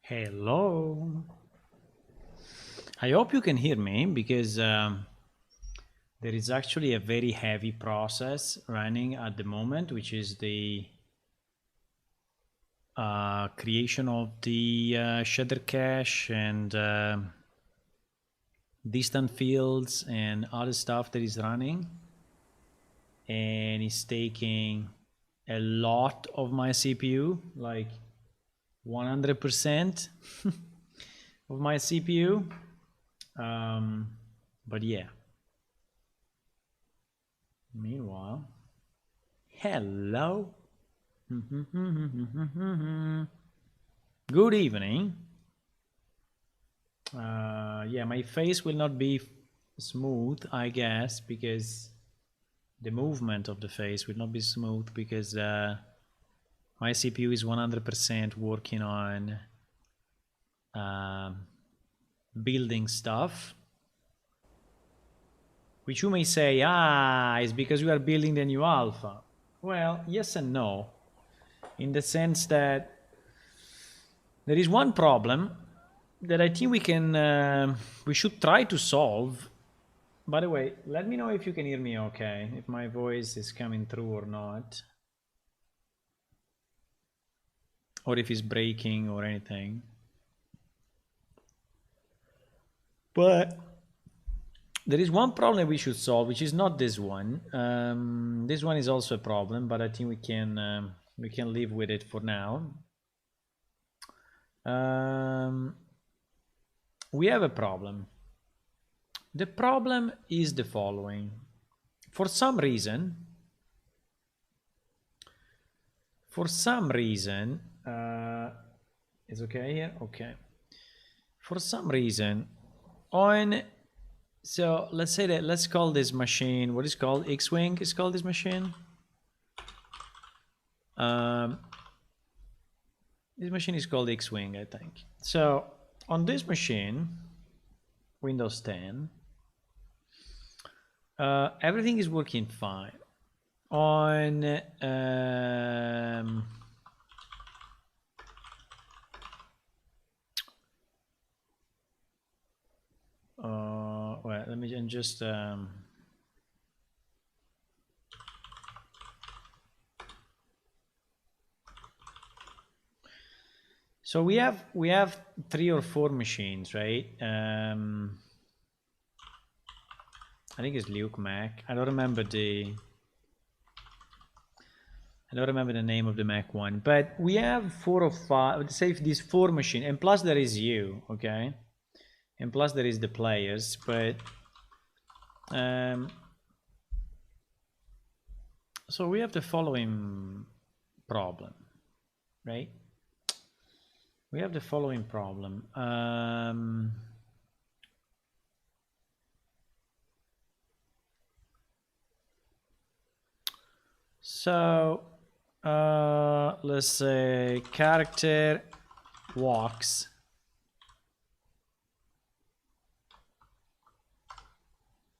Hello. I hope you can hear me because there is actually a very heavy process running at the moment, which is the creation of the shader cache and distant fields and other stuff that is running. And it's taking a lot of my CPU, like 100% of my CPU. But yeah. Meanwhile, hello. Good evening. Yeah, my face will not be smooth, I guess, because the movement of the face will not be smooth because my CPU is 100% working on building stuff. Which you may say, it's because you are building the new alpha. Well, yes and no, in the sense that there is one problem that I think we should try to solve. By the way, let me know if you can hear me okay, if my voice is coming through or not, or if it's breaking or anything. But there is one problem we should solve, which is not this one. This one is also a problem, but I think we can live with it for now. We have a problem. The problem is the following. For some reason, it's okay here? Okay. For some reason, so let's say that, let's call this machine, what is called? X-Wing is called this machine. This machine is called X-Wing, I think. So on this machine, Windows 10, everything is working fine. On well, let me just so we have 3 or 4 machines, right? I think it's Luke Mac. I don't remember the name of the Mac one, but we have 4 or 5. Let's say if these 4 machines, and plus there is you, okay, and plus there is the players, but so we have the following problem, right? We have the following problem. So let's say character walks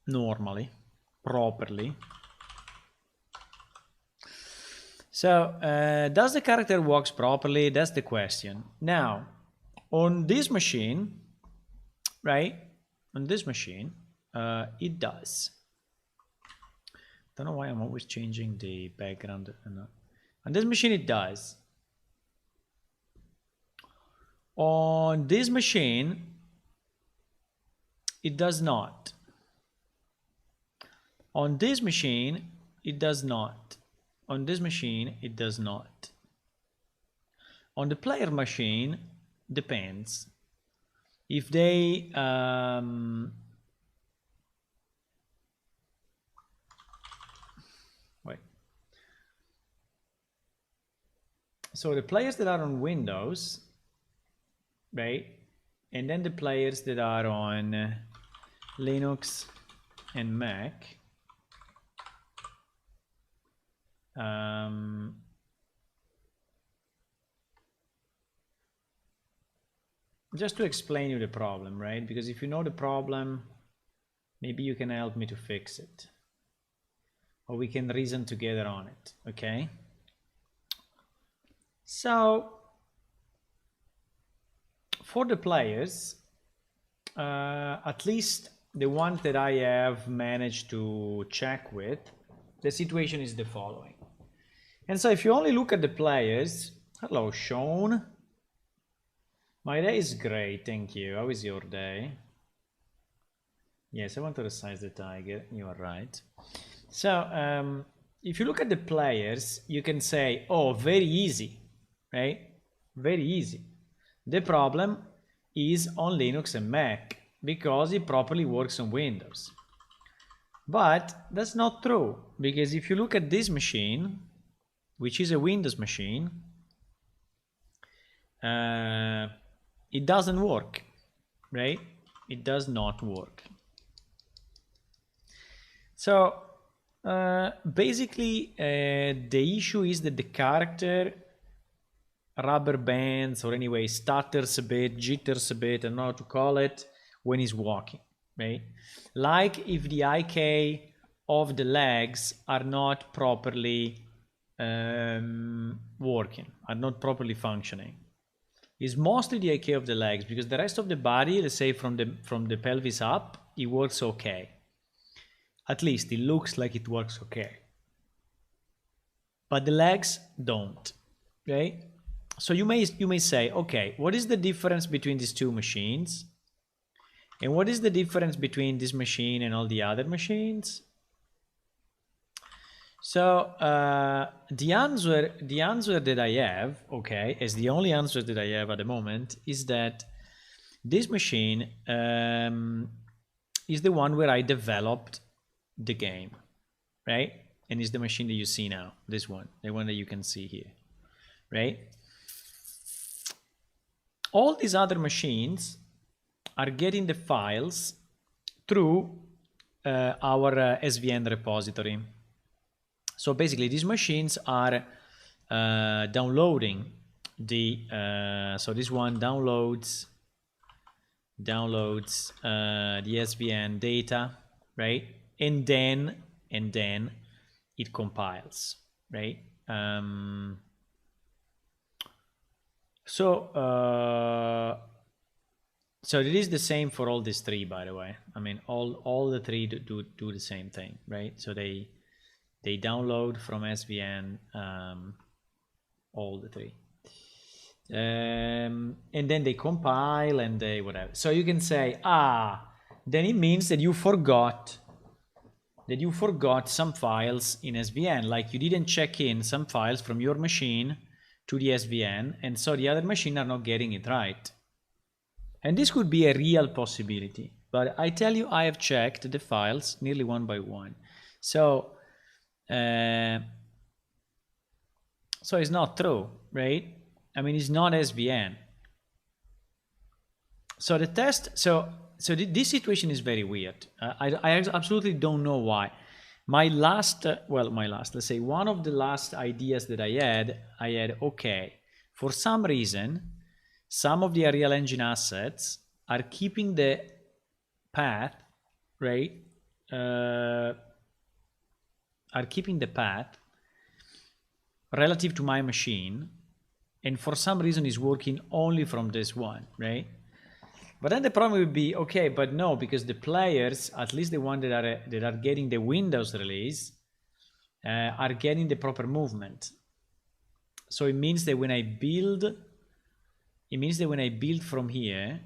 normally, properly. So does the character walks properly? That's the question. Now, on this machine, right? On this machine, it does. Don't know why I'm always changing the background. On this machine, it does. On this machine, it does not. On this machine, it does not. On this machine, it does not. On the player machine, depends. If they wait. So the players that are on Windows, right? And then the players that are on Linux and Mac, just to explain you the problem, right? Because if you know the problem, maybe you can help me to fix it, or we can reason together on it, okay? So for the players, at least the ones that I have managed to check with, the situation is the following. And so if you only look at the players, hello Sean. My day is great, thank you. How is your day? Yes, I want to resize the tiger, you are right. So if you look at the players, you can say, oh, very easy, right? Very easy. The problem is on Linux and Mac because it properly works on Windows. But that's not true, because if you look at this machine, which is a Windows machine, it doesn't work, right? It does not work. So basically the issue is that the character rubber bands, or anyway stutters a bit, jitters a bit, I don't know how to call it, when he's walking, right? Like if the IK of the legs are not properly working, are not properly functioning. It's mostly the IK of the legs, because the rest of the body, let's say from the pelvis up, it works okay. At least it looks like it works okay. But the legs don't, right? So you may say, okay, what is the difference between these two machines? And what is the difference between this machine and all the other machines? So the answer that I have, okay, is the only answer that I have at the moment, is that this machine is the one where I developed the game, right? And is the machine that you see now, this one, the one that you can see here, right? All these other machines are getting the files through our SVN repository. So basically these machines are downloading the so this one downloads the SVN data, right? And then it compiles, right? So it is the same for all these three, by the way. I mean, all the three do the same thing, right? So they download from SVN all the three, and then they compile and they whatever. So you can say, then it means that you forgot some files in SVN, like you didn't check in some files from your machine to the SVN, and so the other machine are not getting it right. And this could be a real possibility, but I tell you, I have checked the files nearly one by one. So it's not true, right? I mean, it's not SVN. So the test, so this situation is very weird. I absolutely don't know why. Let's say one of the last ideas that I had, okay, for some reason, some of the Unreal Engine assets are keeping the path, right? Are keeping the path relative to my machine, and for some reason is working only from this one, right? But then the problem would be, okay, but no, because the players, at least the ones that are getting the Windows release, are getting the proper movement. So it means that when I build from here,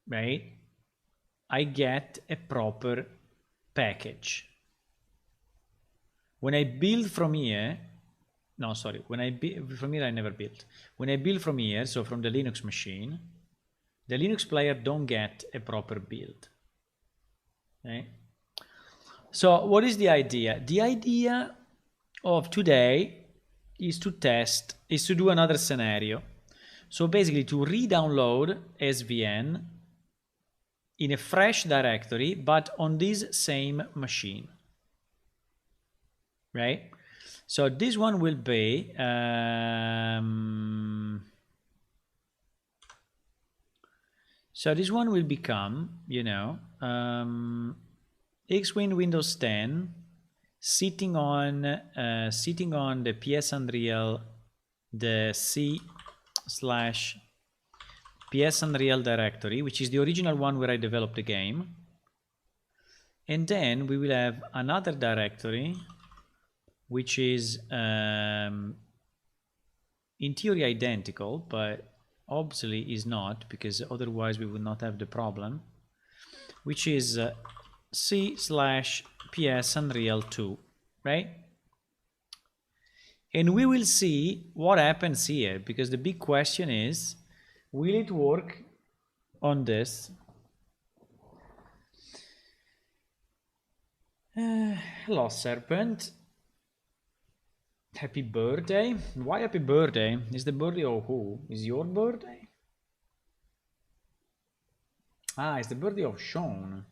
right, I get a proper package. When I build from here, from here I never built. When I build from here, so from the Linux machine, the Linux player don't get a proper build. Okay? So what is the idea? The idea of today is to do another scenario. So basically to re-download SVN in a fresh directory, but on this same machine, right? So this one will be so this one will become, Xwing Windows 10 sitting on the PS Unreal, the C/. PS Unreal directory, which is the original one where I developed the game. And then we will have another directory, which is in theory identical, but obviously is not, because otherwise we would not have the problem, which is C/PS Unreal 2, right? And we will see what happens here, because the big question is, will it work on this? Hello, Serpent. Happy birthday. Why happy birthday? Is the birthday of who? Is your birthday? Ah, it's the birthday of Sean.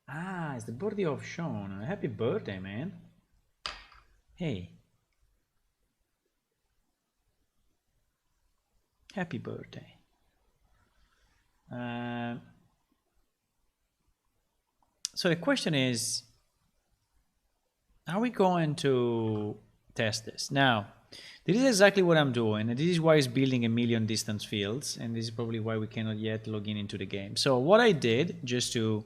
Ah, it's the birthday of Sean. Happy birthday, man. Hey. Happy birthday. So the question is, are we going to test this? Now, this is exactly what I'm doing, and this is why it's building a million distance fields, and this is probably why we cannot yet log in into the game. So what I did, just to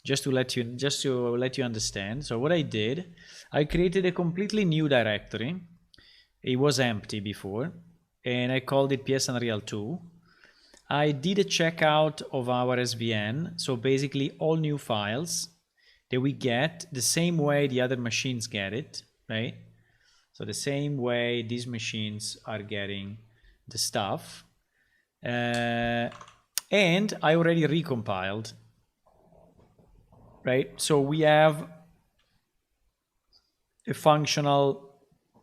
let you understand, so what I did, I created a completely new directory. It was empty before, and I called it PS Unreal 2. I did a checkout of our SVN, so basically all new files that we get the same way the other machines get it, right? So the same way these machines are getting the stuff. And I already recompiled, right? So we have a functional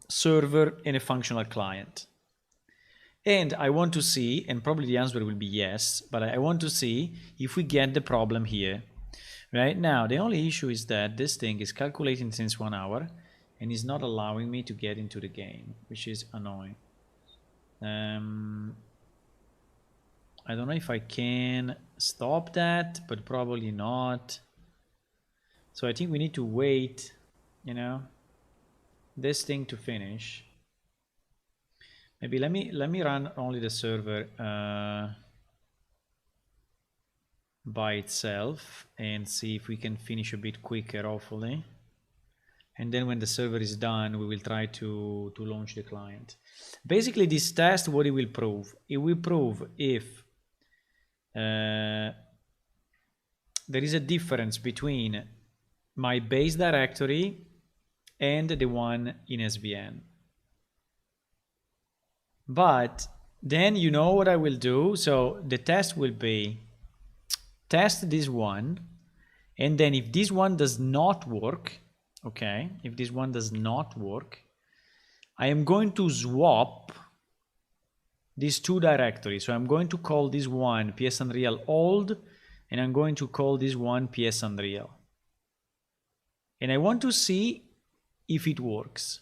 server and a functional client. And I want to see, and probably the answer will be yes, but I want to see if we get the problem here. Right now, the only issue is that this thing is calculating since 1 hour and is not allowing me to get into the game, which is annoying. I don't know if I can stop that, but probably not. So I think we need to wait, you know, this thing to finish. Maybe let me run only the server by itself and see if we can finish a bit quicker, hopefully. And then when the server is done, we will try to launch the client. Basically, this test, what it will prove? It will prove if there is a difference between my base directory and the one in SVN. But then you know what I will do? So the test will be test this one, and then if this one does not work, okay, if this one does not work, I am going to swap these two directories. So I'm going to call this one PS Unreal old, and I'm going to call this one PS Unreal. And I want to see if it works.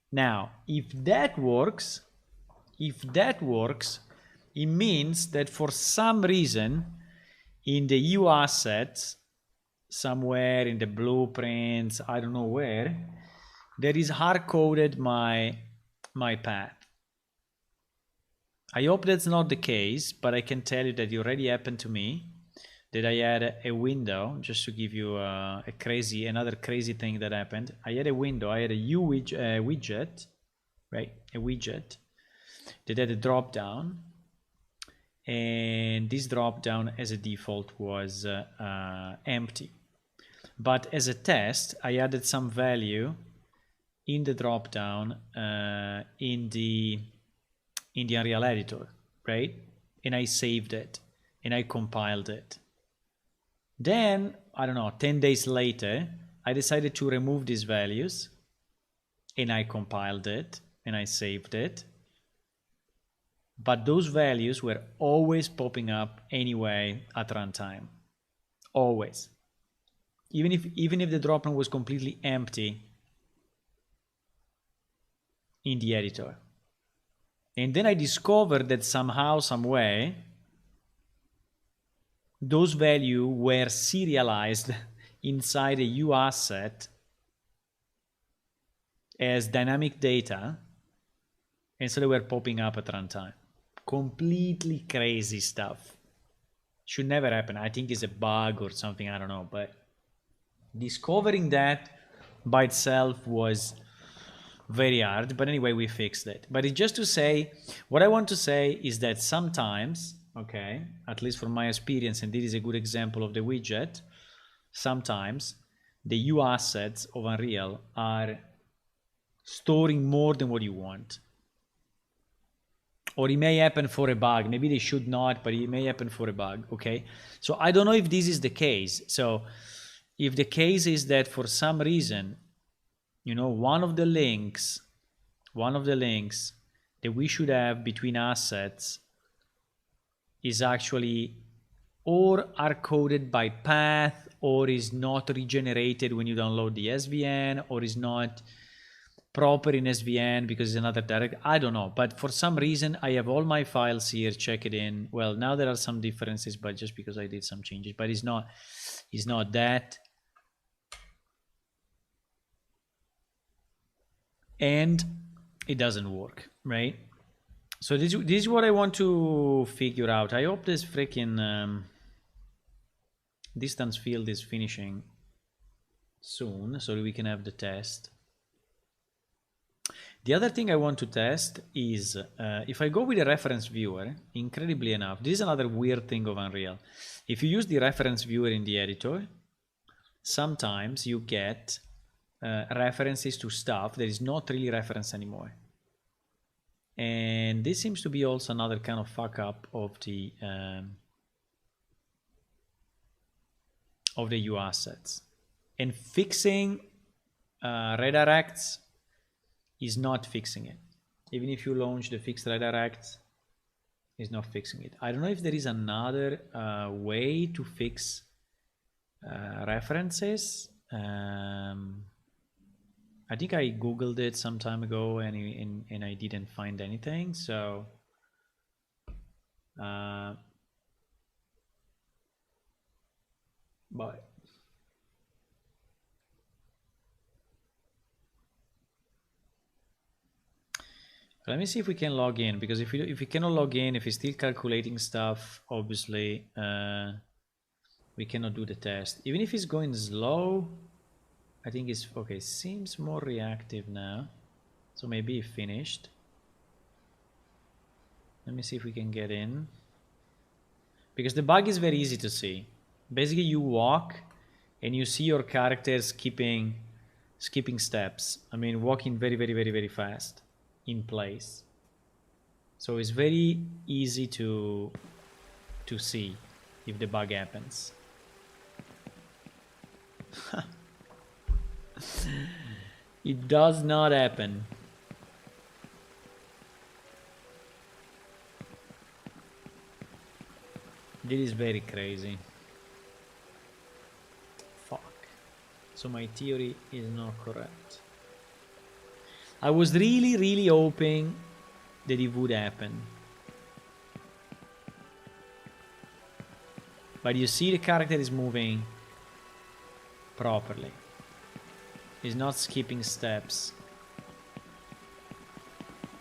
Now, if that works, it means that for some reason in the EU assets, somewhere in the blueprints, I don't know where, there is hard-coded my path. I hope that's not the case, but I can tell you that it already happened to me, that I had a window, just to give you another crazy thing that happened. I had a window, I had a widget, right? A widget that had a drop down, and this drop down as a default was empty. But as a test, I added some value in the drop down in the Unreal editor, right? And I saved it and I compiled it. Then, I don't know, 10 days later, I decided to remove these values and I compiled it and I saved it. But those values were always popping up anyway at runtime. Always. Even if the dropdown was completely empty in the editor. And then I discovered that somehow, some way, those values were serialized inside a U asset as dynamic data, and so they were popping up at runtime. Completely crazy stuff. Should never happen. I think it's a bug or something, I don't know, but discovering that by itself was very hard. But anyway, we fixed it. But it's just to say, what I want to say is that sometimes, okay, at least from my experience, and this is a good example of the widget, sometimes the U assets of Unreal are storing more than what you want. Or it may happen for a bug. Maybe they should not, but it may happen for a bug, okay? So I don't know if this is the case. So if the case is that for some reason, you know, one of the links that we should have between assets is actually or are coded by path, or is not regenerated when you download the SVN, or is not proper in SVN because it's another direct. I don't know, but for some reason I have all my files here. Check it in. Well, now there are some differences, but just because I did some changes, but it's not that. And it doesn't work, right? So this is what I want to figure out. I hope this freaking distance field is finishing soon so we can have the test. The other thing I want to test is if I go with a reference viewer, incredibly enough, this is another weird thing of Unreal. If you use the reference viewer in the editor, sometimes you get references to stuff that is not really reference anymore. And this seems to be also another kind of fuck up of the U assets. And fixing redirects is not fixing it. Even if you launch the fixed redirects, it's not fixing it. I don't know if there is another way to fix references. I think I googled it some time ago and I didn't find anything. So but let me see if we can log in, because if we cannot log in, if it's still calculating stuff, obviously we cannot do the test. Even if it's going slow, I think it's okay. Seems more reactive now, so maybe it finished. Let me see if we can get in, because the bug is very easy to see. Basically, you walk and you see your character skipping steps. I mean, walking very fast in place. So it's very easy to see if the bug happens. It does not happen. This is very crazy. Fuck. So my theory is not correct. I was really hoping that it would happen. But you see the character is moving properly. He's not skipping steps.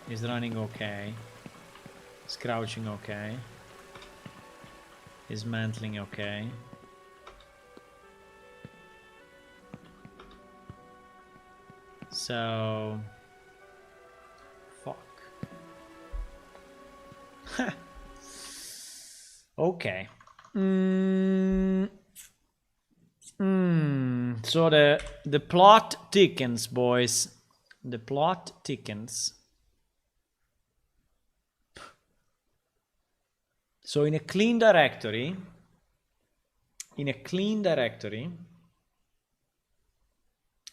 He's running okay. He's crouching okay. He's mantling okay. So... fuck. Okay. So the plot thickens, boys. The plot thickens. So in a clean directory,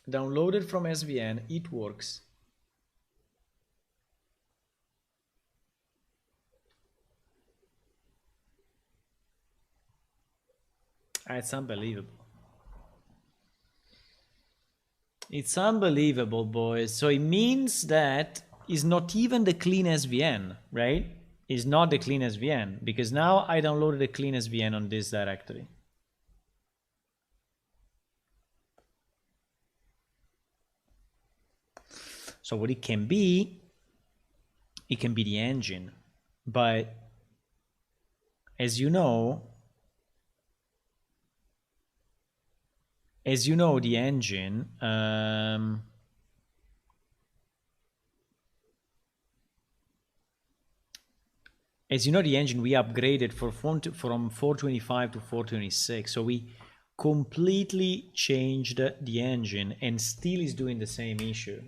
downloaded from SVN, it works. It's unbelievable. It's unbelievable, boys. So it means that it's not even the clean SVN, right? It's not the clean SVN, because now I downloaded the clean SVN on this directory. So what it can be the engine. But as you know, the engine, we upgraded from 425 to 426. So we completely changed the engine and still is doing the same issue.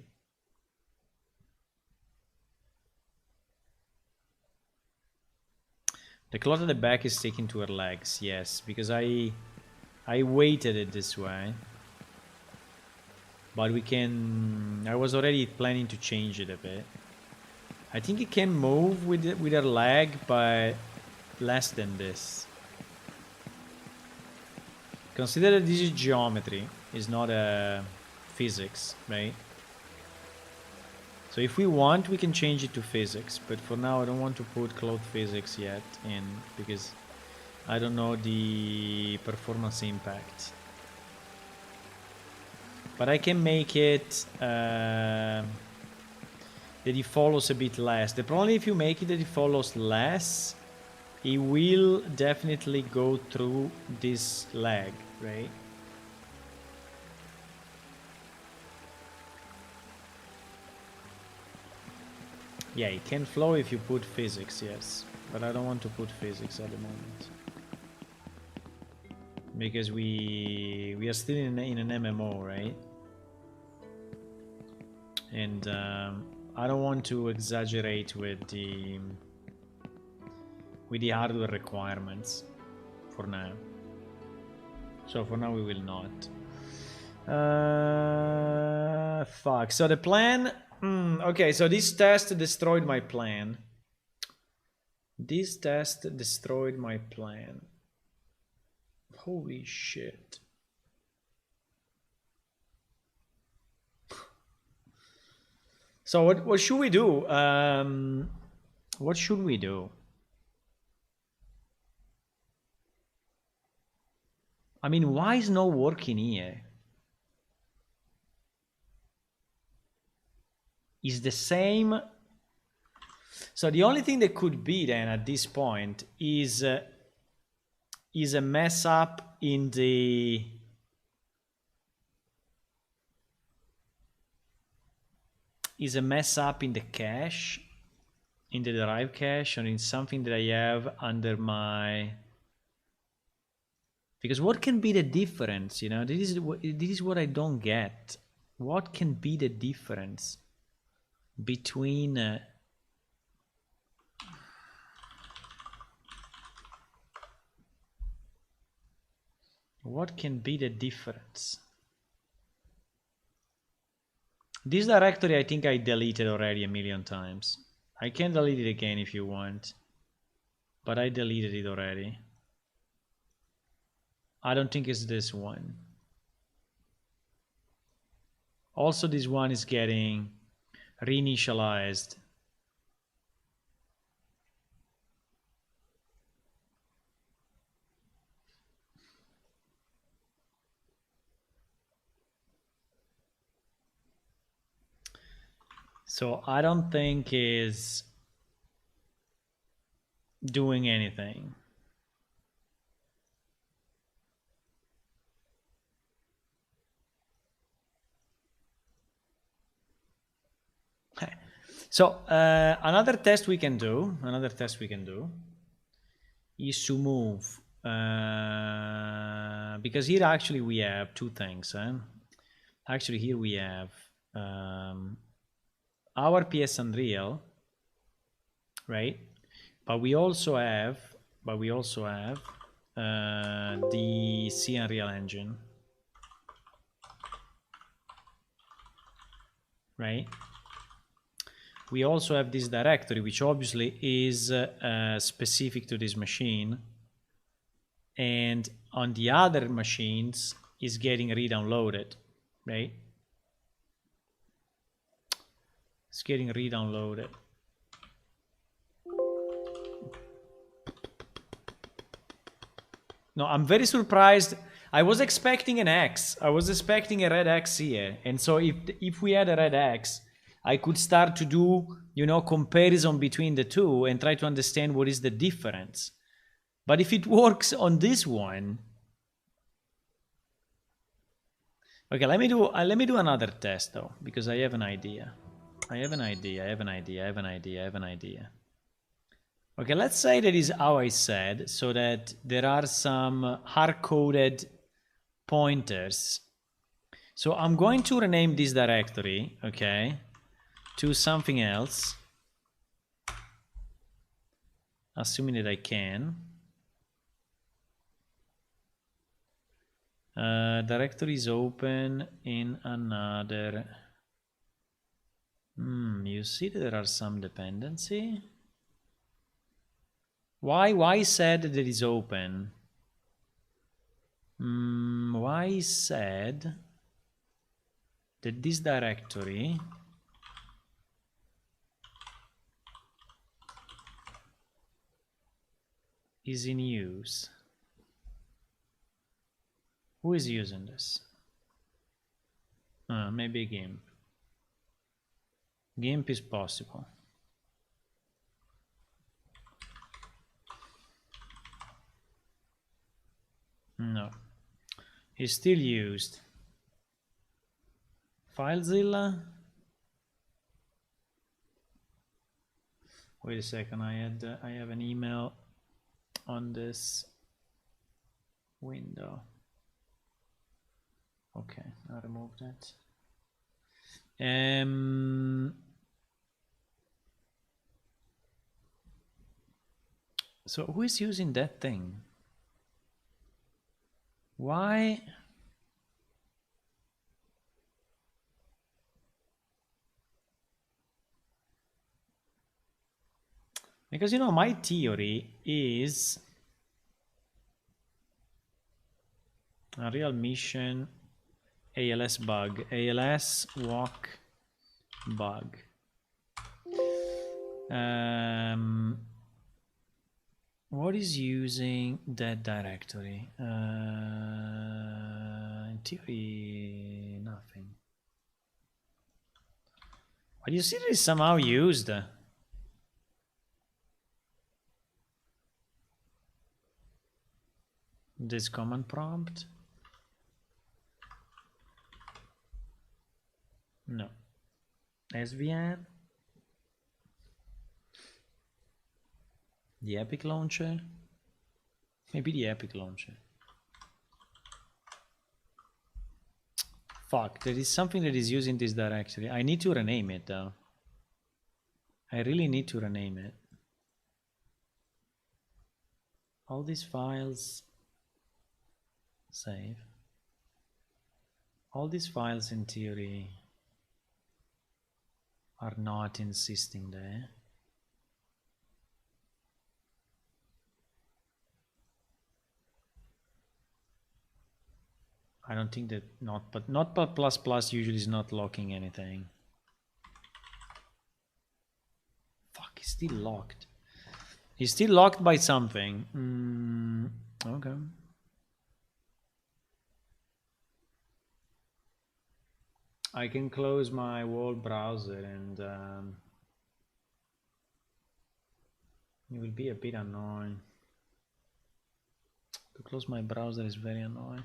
The cloth at the back is sticking to her legs, yes, because I weighted it this way. But we can... I was already planning to change it a bit. I think it can move with her leg, but less than this. Consider that this is geometry, it's not physics, right? So if we want, we can change it to physics, but for now I don't want to put cloth physics yet in, because I don't know the performance impact. But I can make it that it follows a bit less. The problem if you make it that it follows less, it will definitely go through this leg, right? Yeah, it can flow if you put physics, yes. But I don't want to put physics at the moment. Because we are still in an MMO, right? And I don't want to exaggerate with the hardware requirements for now. So for now we will not. Fuck. So the plan... okay, so this test destroyed my plan. This test destroyed my plan. Holy shit. So what should we do? What should we do? I mean, why is not working here? Is the same. So the only thing that could be then at this point is a mess up in the cache, in the derived cache, or in something that I have under my. Because what can be the difference? You know, this is what I don't get. What can be the difference between what can be the difference? This directory I think I deleted already a million times. I can delete it again if you want, but I deleted it already. I don't think it's this one. Also, this one is getting reinitialized. So I don't think is doing anything. So another test we can do is to move, because here actually we have two things. Actually here we have our PS Unreal, right? But we also have the C Unreal Engine, right? We also have this directory, which obviously is specific to this machine, and on the other machines is getting re-downloaded, right? It's getting re-downloaded. No, I'm very surprised. I was expecting an X. I was expecting a red X here, and so if we had a red X, I could start to do, you know, comparison between the two and try to understand what is the difference. But if it works on this one, okay, let me do another test though, because I have an idea. I have an idea. Okay, let's say that is how I said, so that there are some hard-coded pointers. So I'm going to rename this directory, okay, to something else, assuming that I can. Directory is open in another. You see that there are some dependency. Why said that it is open? Why said that this directory is in use? Who is using this? Maybe GIMP. GIMP is possible. No, it's still used. FileZilla. Wait a second. I have an email on this window. Okay, I'll remove that. So who is using that thing? Why? Because, you know, my theory is a real mission ALS bug, ALS walk bug. What is using that directory? In theory, nothing. But you see that it's somehow used. This command prompt. No. SVN. The Epic launcher. Maybe the Epic launcher. Fuck, there is something that is using this directory. I need to rename it though. I really need to rename it. All these files. Save. All these files in theory are not insisting there. I don't think that not plus plus usually is not locking anything. Fuck, it's still locked. It's still locked by something. Okay. I can close my walled browser and it will be a bit annoying. To close my browser is very annoying.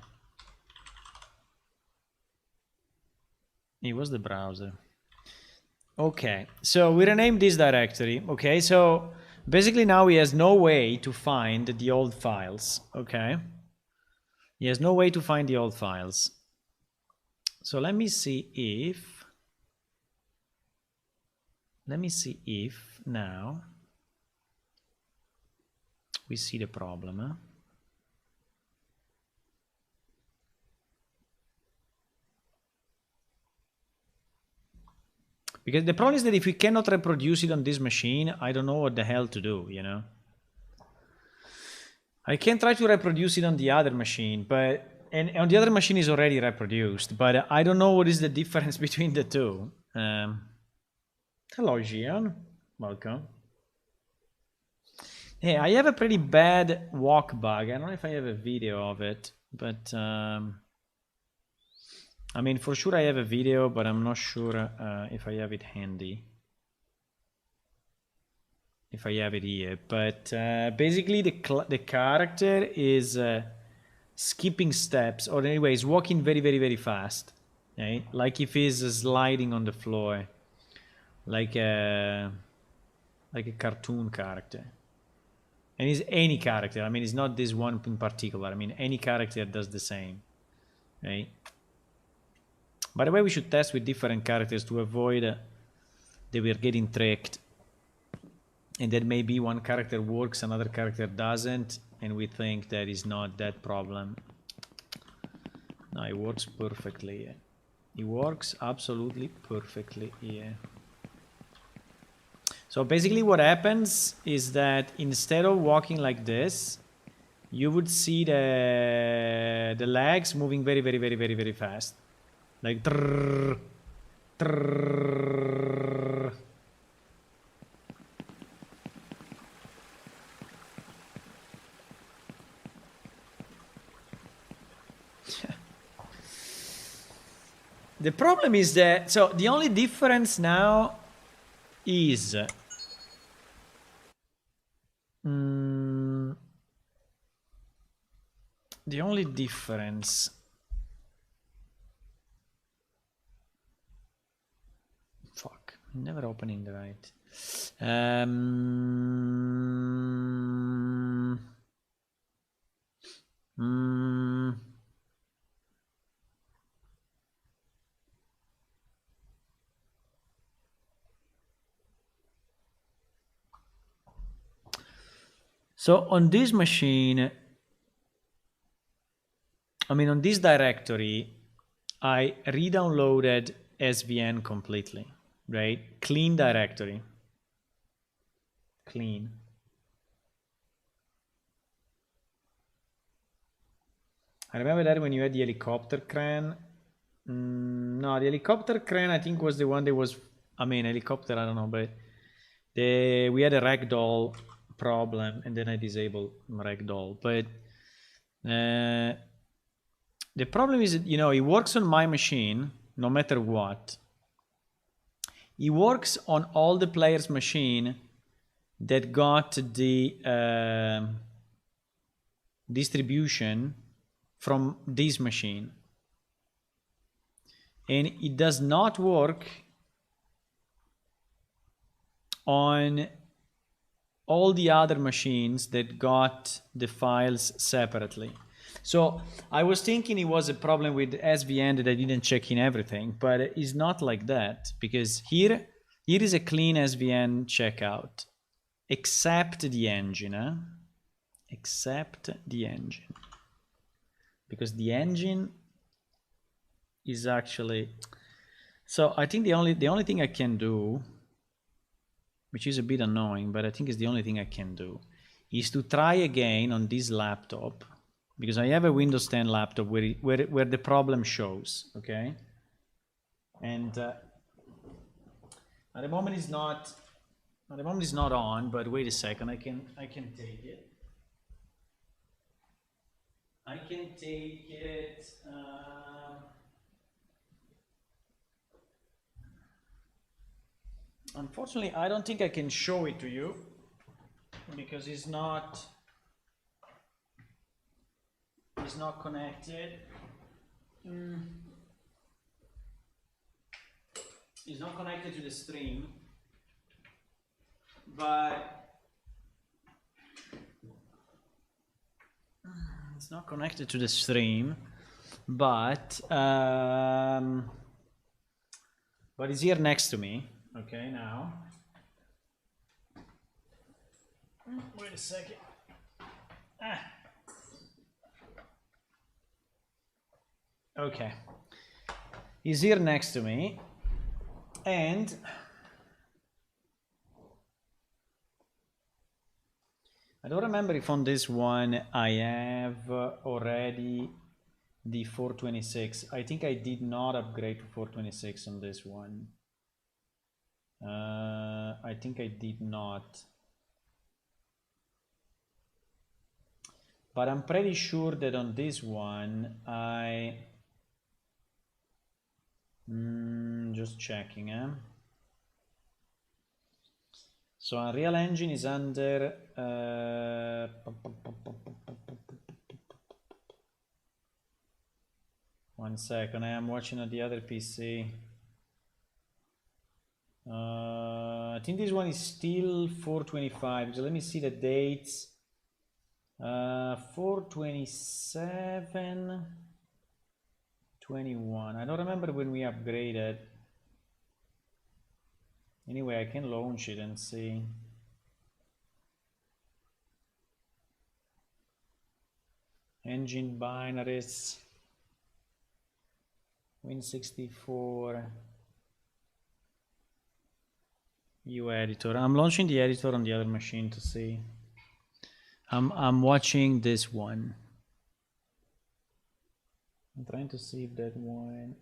It was the browser. Okay, so we renamed this directory. Okay, so basically now he has no way to find the old files. Okay, he has no way to find the old files. So let me see if now we see the problem. Huh? Because the problem is that if we cannot reproduce it on this machine, I don't know what the hell to do, you know? I can try to reproduce it on the other machine, but and on the other machine is already reproduced, but I don't know what is the difference between the two. Hello, Gian. Welcome. Hey, I have a pretty bad walk bug. I don't know if I have a video of it, but I mean, for sure I have a video, but I'm not sure if I have it handy. If I have it here. But basically the character is skipping steps, or anyways, walking very, very, very fast. Right? Like if he's sliding on the floor. Like a cartoon character. And it's any character. I mean, it's not this one in particular. I mean, any character does the same. Right? By the way, we should test with different characters to avoid that we're getting tricked. And that maybe one character works, another character doesn't, and we think that is not that problem. No, it works perfectly. Yeah. It works absolutely perfectly here. So basically what happens is that instead of walking like this, you would see the legs moving very, very, very, very, very fast. Like trrr, trrr. The problem is that, so the only difference now is the only difference. Fuck, never opening the right. So on this machine, I mean, on this directory, I re-downloaded SVN completely, right? Clean directory. Clean. I remember that when you had the helicopter crane. No, the helicopter crane I think was the one that was, I mean, helicopter, I don't know, but we had a ragdoll problem and then I disabled ragdoll. But the problem is that, you know, it works on my machine no matter what. It works on all the players' machine that got the distribution from this machine. And it does not work on all the other machines that got the files separately. So I was thinking it was a problem with SVN that I didn't check in everything, but it's not like that, because here is a clean SVN checkout, except the engine, except the engine, because the engine is actually, so I think the only thing I can do, which is a bit annoying, but I think it's the only thing I can do, is to try again on this laptop, because I have a Windows 10 laptop where the problem shows, okay? And at the moment it's not on, but wait a second, I can take it. I can take it. Unfortunately, I don't think I can show it to you because it's not connected. It's not connected to the stream, but it's not connected to the stream, but it's here next to me. Okay, now. Wait a second. Okay. He's here next to me. And I don't remember if on this one I have already the 426. I think I did not upgrade to 426 on this one. I think I did not. But I'm pretty sure that on this one Just checking, eh? So Unreal Engine is under... 1 second, I am watching on the other PC. I think this one is still 425. So let me see the dates. 427, 21. I don't remember when we upgraded. Anyway, I can launch it and see. Engine binaries. Win64. U editor. I'm launching the editor on the other machine to see. I'm watching this one. I'm trying to see if that one.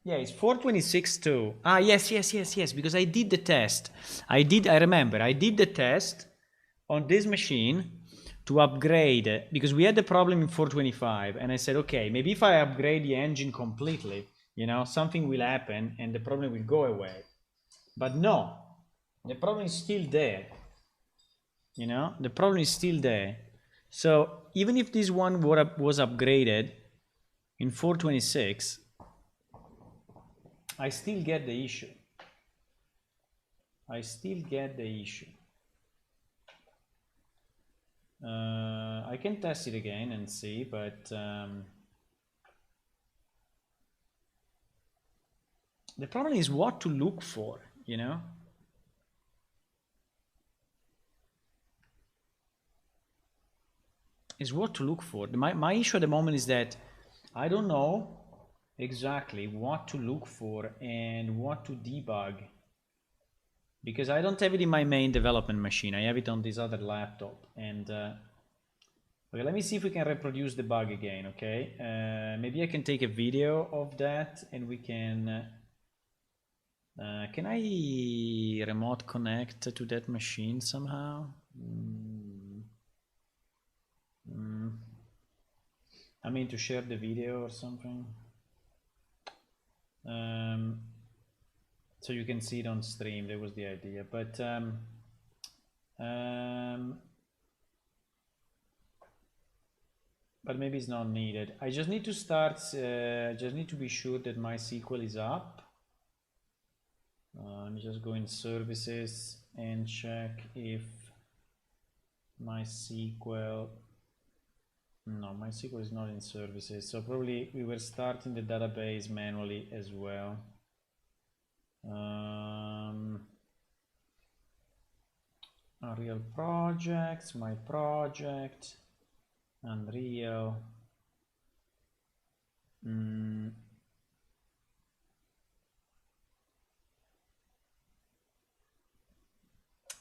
Yeah, it's 426 too. Ah, yes, because I did the test. I remember, I did the test on this machine to upgrade, because we had the problem in 425, and I said, okay, maybe if I upgrade the engine completely, you know, something will happen and the problem will go away. But no, the problem is still there. You know, the problem is still there. So even if this one was upgraded in 426, I still get the issue. I can test it again and see, but the problem is what to look for, you know? Is what to look for. My issue at the moment is that I don't know exactly what to look for and what to debug, because I don't have it in my main development machine. I have it on this other laptop. And okay, let me see if we can reproduce the bug again. Okay, maybe I can take a video of that and we can I remote connect to that machine somehow? I mean, to share the video or something, so you can see it on stream. That was the idea, but maybe it's not needed. I just need to start, just need to be sure that MySQL is up. Let me just go in services and check if MySQL, no, MySQL is not in services, so probably we were starting the database manually as well. Unreal projects, my project, Unreal.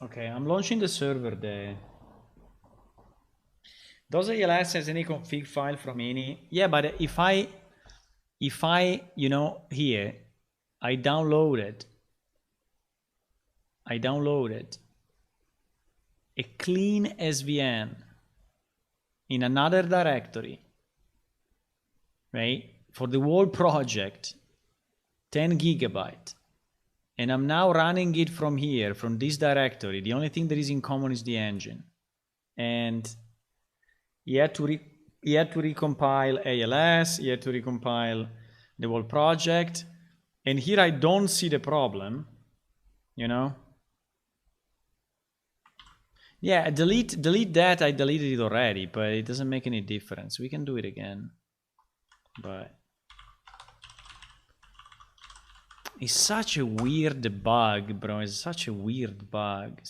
Okay, I'm launching the server there. Does ALS has any config file from any? Yeah, but if I, you know, here, I downloaded a clean SVN in another directory, right? For the whole project, 10 gigabyte. And I'm now running it from here, from this directory. The only thing that is in common is the engine. And he had to recompile ALS, he had to recompile the whole project. And here I don't see the problem, you know? Yeah, delete that. I deleted it already, but it doesn't make any difference. We can do it again. But it's such a weird bug, bro. It's such a weird bug.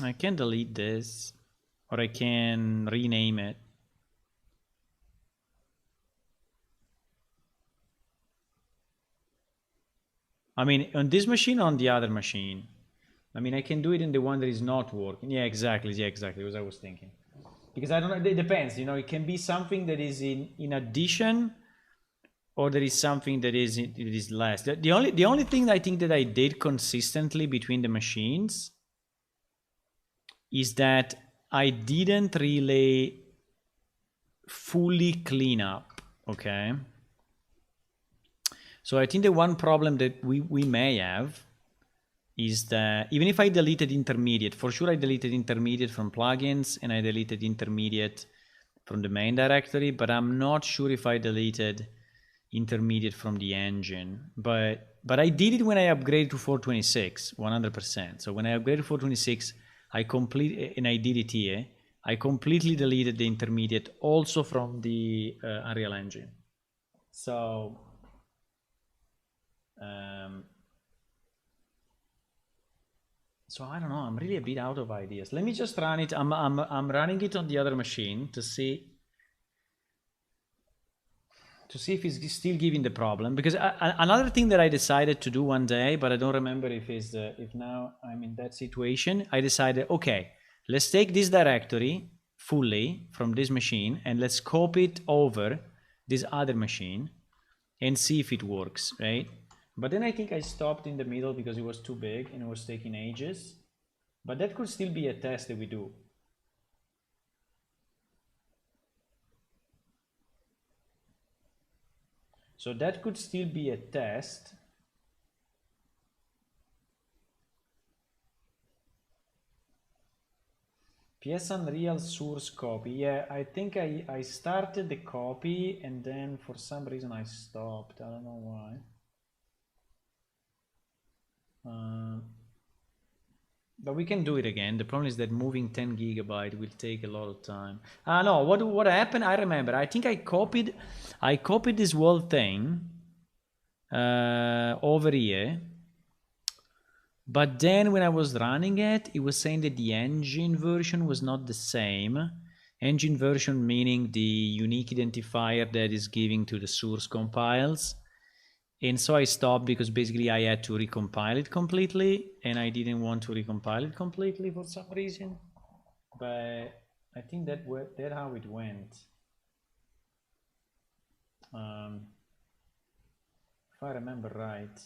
I can delete this, or I can rename it. I mean, on this machine, on the other machine. I mean, I can do it in the one that is not working. Yeah, exactly. What I was thinking. Because I don't know, it depends, you know, it can be something that is in addition, or there is something that is less. The only thing I think that I did consistently between the machines is that I didn't really fully clean up, okay? So I think the one problem that we may have is that even if I deleted intermediate, for sure I deleted intermediate from plugins and I deleted intermediate from the main directory, but I'm not sure if I deleted intermediate from the engine. But I did it when I upgraded to 426, 100%. So when I upgraded to 426, and I did it here, I completely deleted the intermediate also from the Unreal Engine. So so I don't know. I'm really a bit out of ideas. Let me just run it. I'm running it on the other machine to see if it's still giving the problem. Because another thing that I decided to do one day, but I don't remember if now I'm in that situation. I decided, okay, let's take this directory fully from this machine and let's copy it over this other machine and see if it works, right? But then I think I stopped in the middle because it was too big and it was taking ages. But that could still be a test that we do. So that could still be a test. PS Unreal source copy. Yeah, I think I started the copy and then for some reason I stopped. I don't know why. But we can do it again. The problem is that moving 10 gigabyte will take a lot of time. No, what happened? I remember. I think I copied this whole thing over here. But then when I was running it, it was saying that the engine version was not the same. Engine version meaning the unique identifier that is giving to the source compiles. And so I stopped because basically I had to recompile it completely and I didn't want to recompile it completely for some reason. But I think that's how it went. If I remember right.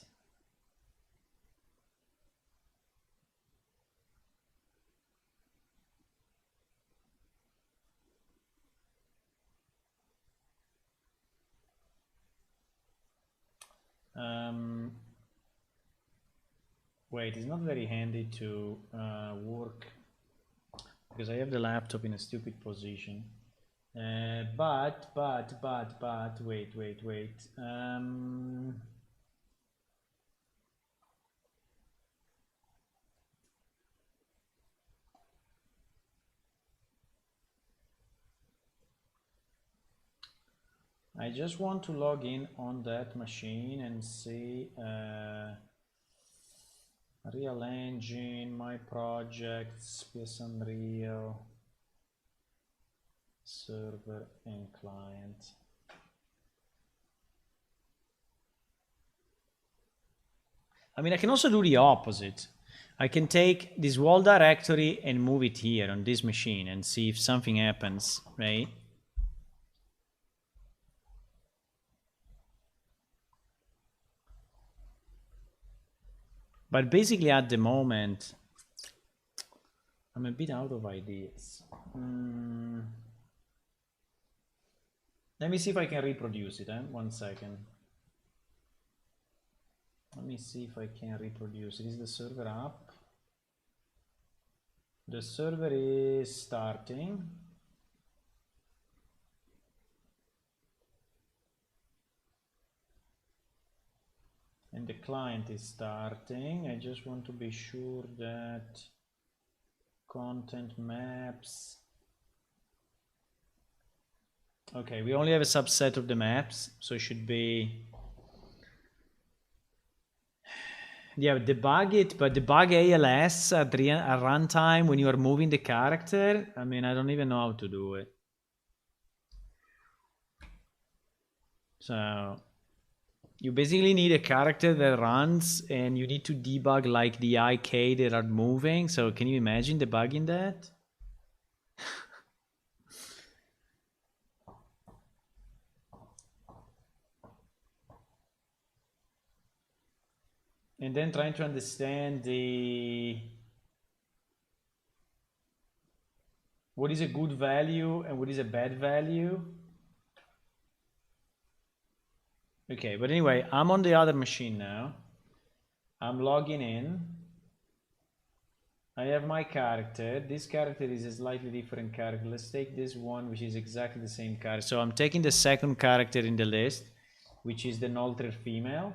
Wait, it's not very handy to work because I have the laptop in a stupid position. But wait. I just want to log in on that machine and see Real Engine, my projects, PS Unreal, server and client. I mean, I can also do the opposite. I can take this whole directory and move it here on this machine and see if something happens, right? But basically at the moment, I'm a bit out of ideas. Let me see if I can reproduce it, 1 second. Let me see if I can reproduce it. Is the server up? The server is starting. And the client is starting. I just want to be sure that content maps. Okay, we only have a subset of the maps, so it should be. Yeah, debug it, but debug ALS at runtime when you are moving the character. I mean, I don't even know how to do it. So you basically need a character that runs and you need to debug like the IK that are moving. So can you imagine debugging that? And then trying to understand the what is a good value and what is a bad value. Okay, but anyway, I'm on the other machine now. I'm logging in. I have my character. This character is a slightly different character. Let's take this one, which is exactly the same character. So I'm taking the second character in the list, which is the altered female.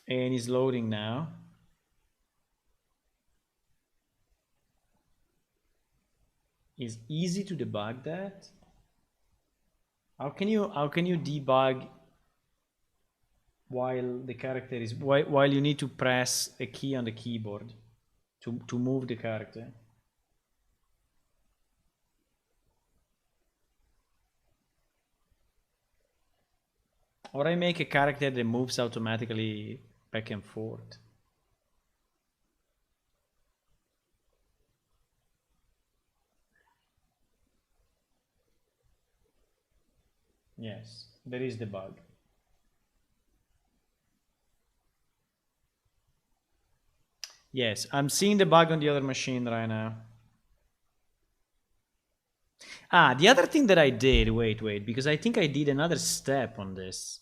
And it's loading now. It's easy to debug that. How can you debug while the character is while you need to press a key on the keyboard to move the character? Or I make a character that moves automatically back and forth. Yes, there is the bug. Yes, I'm seeing the bug on the other machine right now. Ah, the other thing that I did, wait, because I think I did another step on this.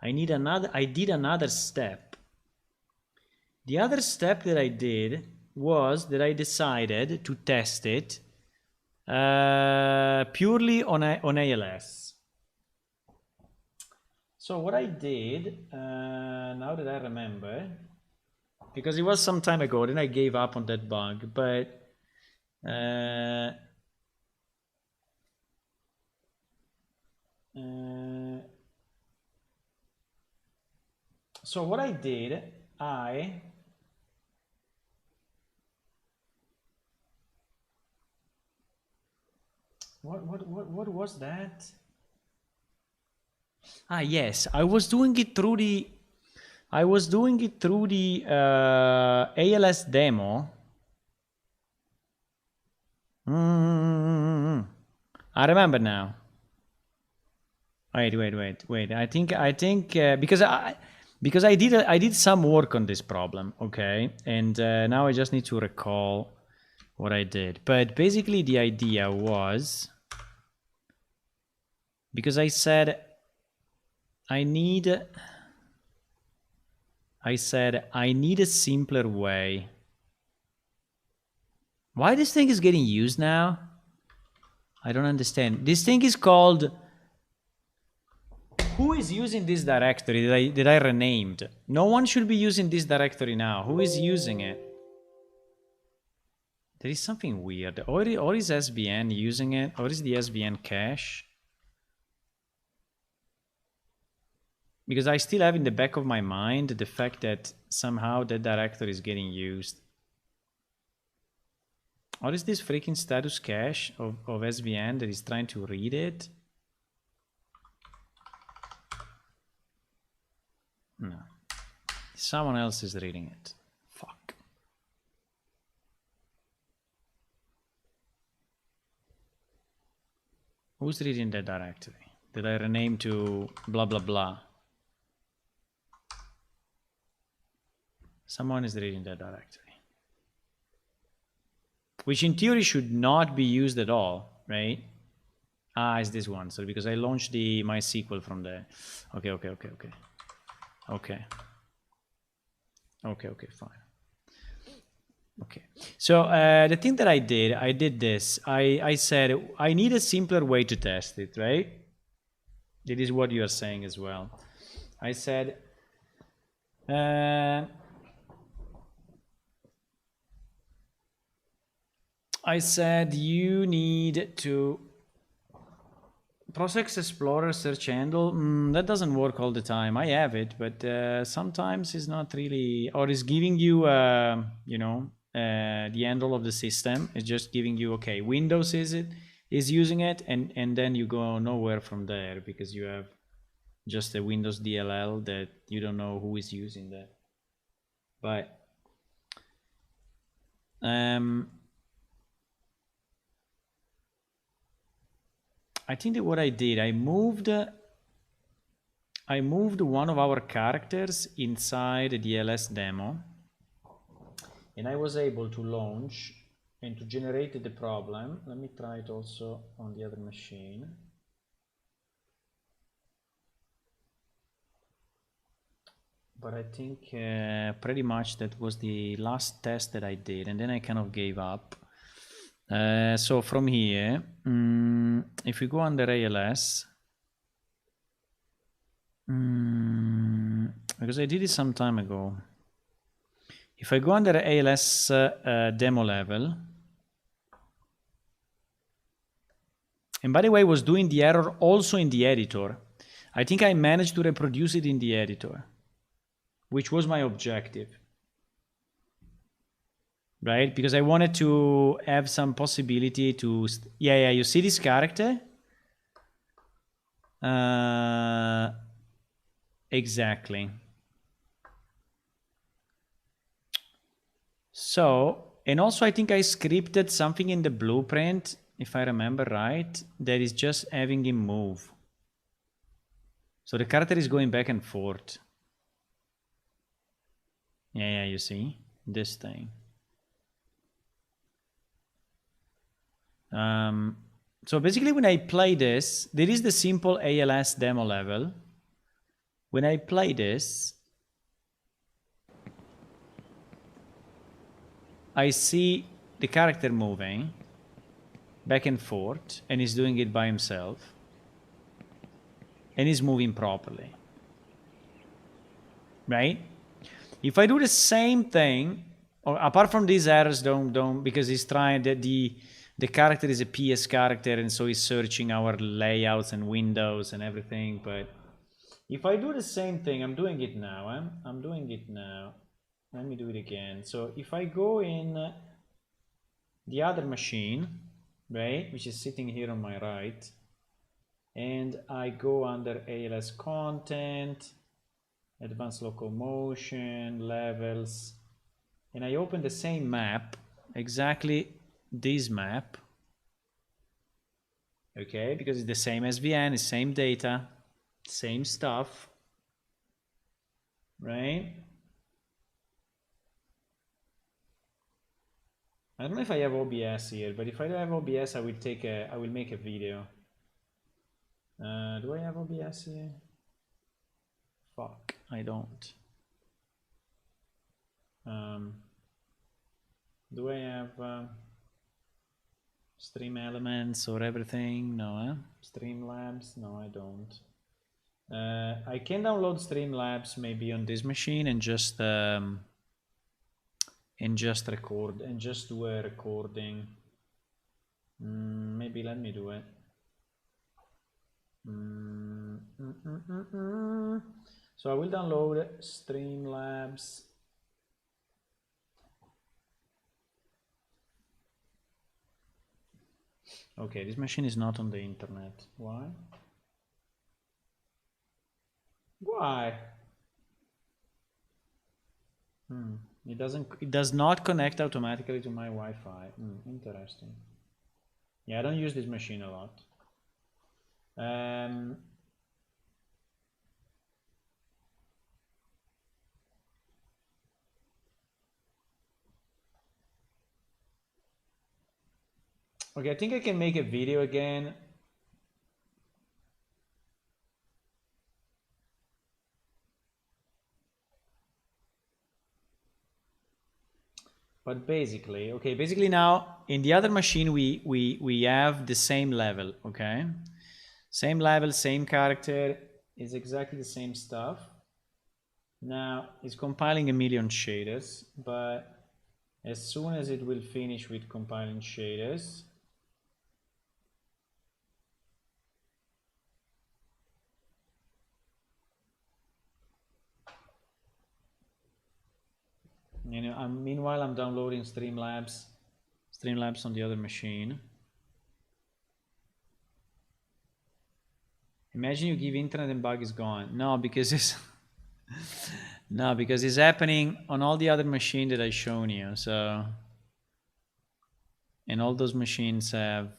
I did another step. The other step that I did was that I decided to test it purely on ALS. So what I did, now that I remember, because it was some time ago, then I gave up on that bug, but so what I did, what was that? Ah, yes, I was doing it through the ALS demo. I remember now. Wait. I think because I did some work on this problem, okay, and now I just need to recall what I did. But basically, the idea was because I said I need a simpler way. Why this thing is getting used now? I don't understand. This thing is called. Who is using this directory that I renamed? No one should be using this directory now. Who is using it? There is something weird. Or is SVN using it? Or is the SVN cache? Because I still have in the back of my mind the fact that somehow that directory is getting used. Or is this freaking status cache of SVN that is trying to read it? No. Someone else is reading it. Fuck. Who's reading that directory? Did I rename to blah blah blah? Someone is reading that directory. Which in theory should not be used at all, right? Ah, it's this one. So because I launched the MySQL from there. Okay. Okay, fine. Okay. So the thing that I did this. I said I need a simpler way to test it, right? It is what you are saying as well. I said you need to Process Explorer search handle. That doesn't work all the time. I have it, but sometimes it's not really, or it's giving you, the handle of the system. It's just giving you, okay, Windows is using it, and then you go nowhere from there because you have just a Windows DLL that you don't know who is using that. But I think that what I did, I moved I moved one of our characters inside the LS demo, and I was able to launch and to generate the problem. Let me try it also on the other machine. But I think pretty much that was the last test that I did, and then I kind of gave up. So from here, if we go under ALS, because I did it some time ago. If I go under ALS demo level, and by the way, I was doing the error also in the editor. I think I managed to reproduce it in the editor, which was my objective, right? Because I wanted to have some possibility to, yeah, you see this character? Exactly. So, and also I think I scripted something in the blueprint, if I remember right, that is just having him move. So the character is going back and forth. Yeah, you see this thing. So basically when I play this, there is the simple ALS demo level. When I play this, I see the character moving back and forth, and he's doing it by himself, and he's moving properly, right? If I do the same thing, or apart from these errors, don't because he's trying that the character is a PS character, and so he's searching our layouts and windows and everything. But if I do the same thing, I'm doing it now. I'm doing it now. Let me do it again. So if I go in the other machine, right, which is sitting here on my right, and I go under ALS content, advanced locomotion, levels, and I open the same map, exactly this map, okay, because it's the same SVN, it's same data, same stuff, right? I don't know if I have OBS here, but if I don't have OBS, I will make a video. Do I have OBS here? Fuck, I don't. Do I have Stream Elements or everything? No, Streamlabs? No, I don't. I can download Streamlabs maybe on this machine and just record and just do a recording. Maybe let me do it. So I will download Streamlabs. Okay, this machine is not on the internet. Why? Why? It does not connect automatically to my Wi-Fi. Interesting. Yeah, I don't use this machine a lot. Okay, I think I can make a video again. But basically, okay, basically now in the other machine we have the same level, okay? Same level, same character, is exactly the same stuff. Now it's compiling a million shaders, but as soon as it will finish with compiling shaders, you know, meanwhile I'm downloading Streamlabs on the other machine. Imagine you give internet and bug is gone. No, because it's no, because it's happening on all the other machines that I've shown you. So, and all those machines have.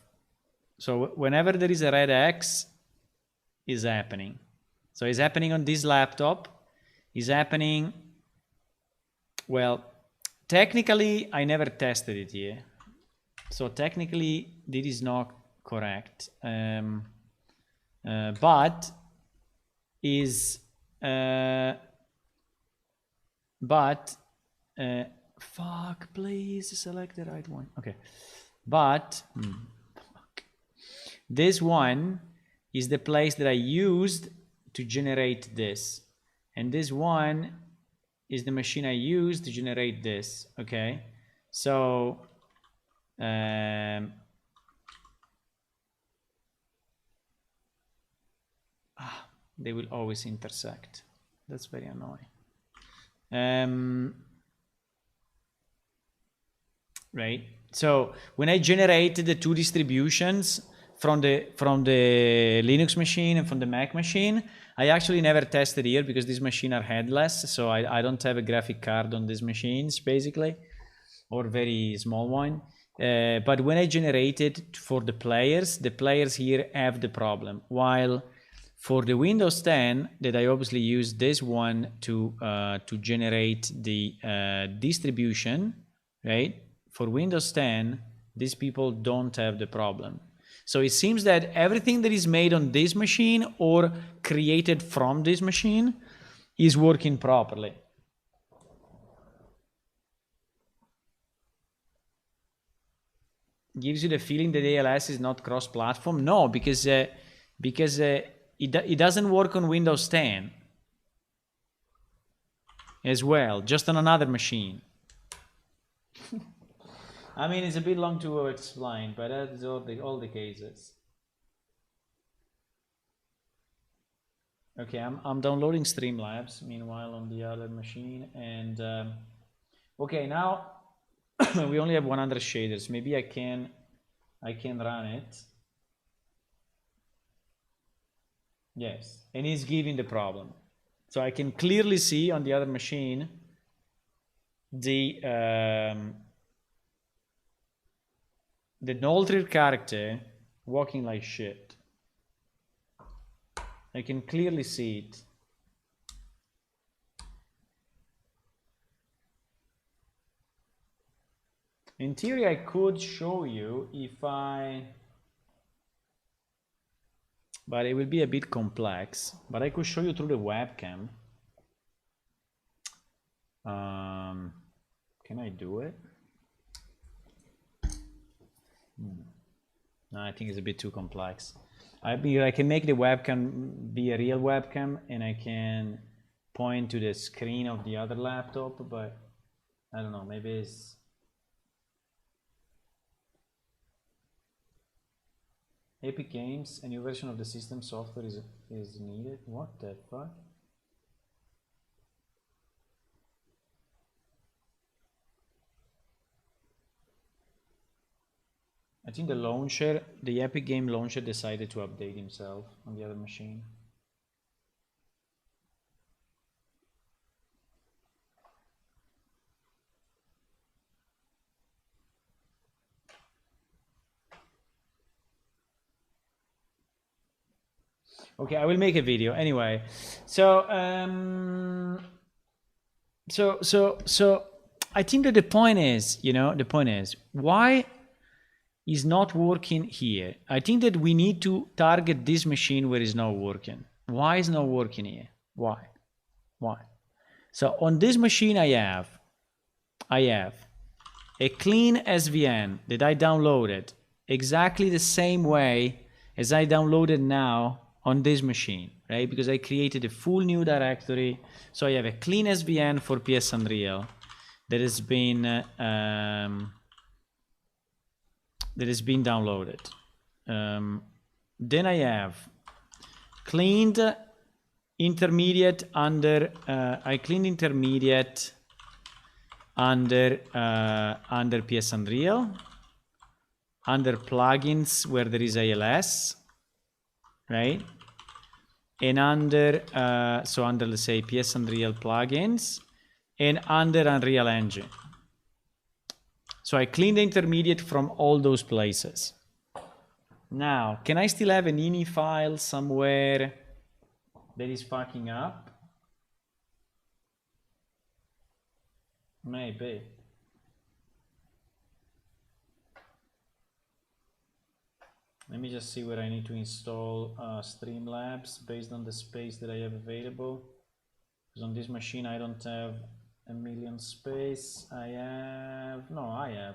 So whenever there is a red X, is happening. So it's happening on this laptop. It's happening, well, technically, I never tested it here. So technically, this is not correct. But fuck, please select the right one. Okay. But fuck. This one is the place that I used to generate this. And this one is the machine I used to generate this. Okay. So they will always intersect. That's very annoying. Right. So when I generated the two distributions from the Linux machine and from the Mac machine, I actually never tested here because these machines are headless. So I don't have a graphic card on these machines basically, or very small one. But when I generated for the players here have the problem. While for the Windows 10, that I obviously use this one to generate the distribution, right? For Windows 10, these people don't have the problem. So it seems that everything that is made on this machine or created from this machine is working properly. Gives you the feeling that ALS is not cross-platform? No, because it doesn't work on Windows 10 as well, just on another machine. I mean, it's a bit long to explain, but that's all the cases. Okay, I'm downloading Streamlabs meanwhile on the other machine, and okay, now we only have 100 shaders. Maybe I can run it. Yes, and it's giving the problem. So I can clearly see on the other machine the altered character walking like shit. I can clearly see it. In theory, I could show you if but it will be a bit complex. But I could show you through the webcam. Can I do it? No, I think it's a bit too complex. I can make the webcam be a real webcam, and I can point to the screen of the other laptop, but I don't know, maybe it's... Epic Games, a new version of the system software is needed. What the fuck? I think the Epic Game launcher decided to update himself on the other machine. Okay, I will make a video anyway. So I think that the point is, why is not working here? I think that we need to target this machine where it's not working. Why is not working here? Why? So on this machine I have a clean SVN that I downloaded exactly the same way as I downloaded now on this machine, right? Because I created a full new directory. So I have a clean SVN for PS Unreal that has been downloaded. Then I have cleaned intermediate under under PS Unreal, under plugins where there is ALS, right? And under under, let's say, PS Unreal plugins, and under Unreal Engine. So I cleaned the intermediate from all those places. Now, can I still have an ini file somewhere that is fucking up? Maybe. Let me just see where I need to install Streamlabs based on the space that I have available. Because on this machine I don't have a million space. I have... No, I have.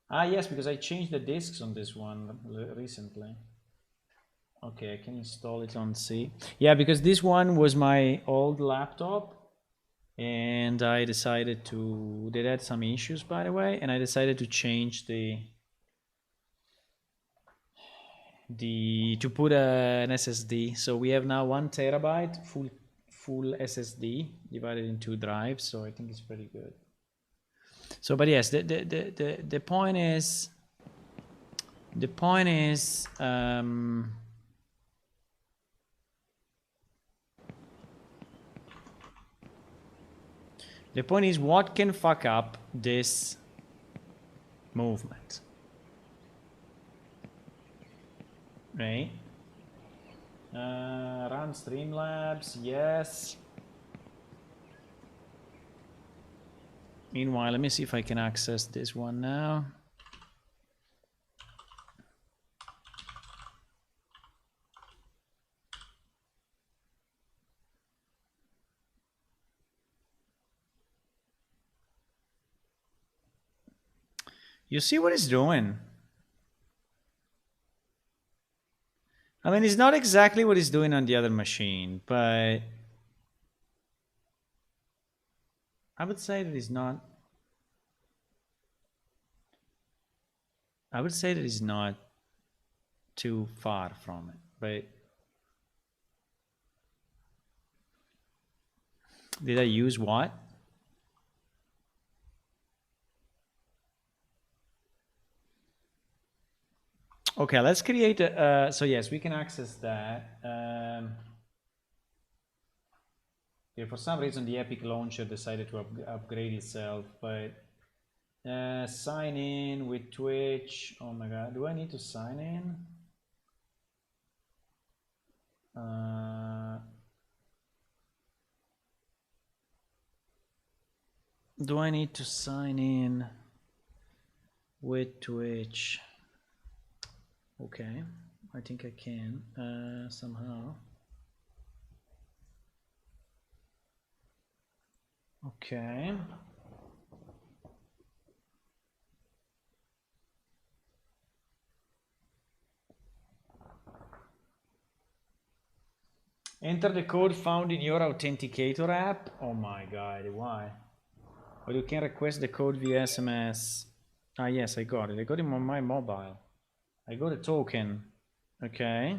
Ah, yes, because I changed the disks on this one recently. Okay, I can install it on C. Yeah, because this one was my old laptop. And I decided to... They had some issues, by the way. And I decided to change to put an SSD. So we have now 1 terabyte full SSD divided in 2 drives. So I think it's pretty good. So, but yes, the point is, the point is, what can fuck up this movement, right? Run Streamlabs, yes. Meanwhile, let me see if I can access this one now. You see what it's doing? I mean, it's not exactly what it's doing on the other machine, but I would say that it's not. I would say that it's not too far from it, but did I use what? Okay, let's create a, so yes, we can access that. Yeah, for some reason the Epic launcher decided to upgrade itself, but sign in with Twitch. Oh my god, do I need to sign in? Do I need to sign in with Twitch? Okay, I think I can somehow. Okay. Enter the code found in your authenticator app. Oh my god, why? Or you can request the code via SMS. Ah, yes, I got it. I got it on my mobile. I got a token. Okay.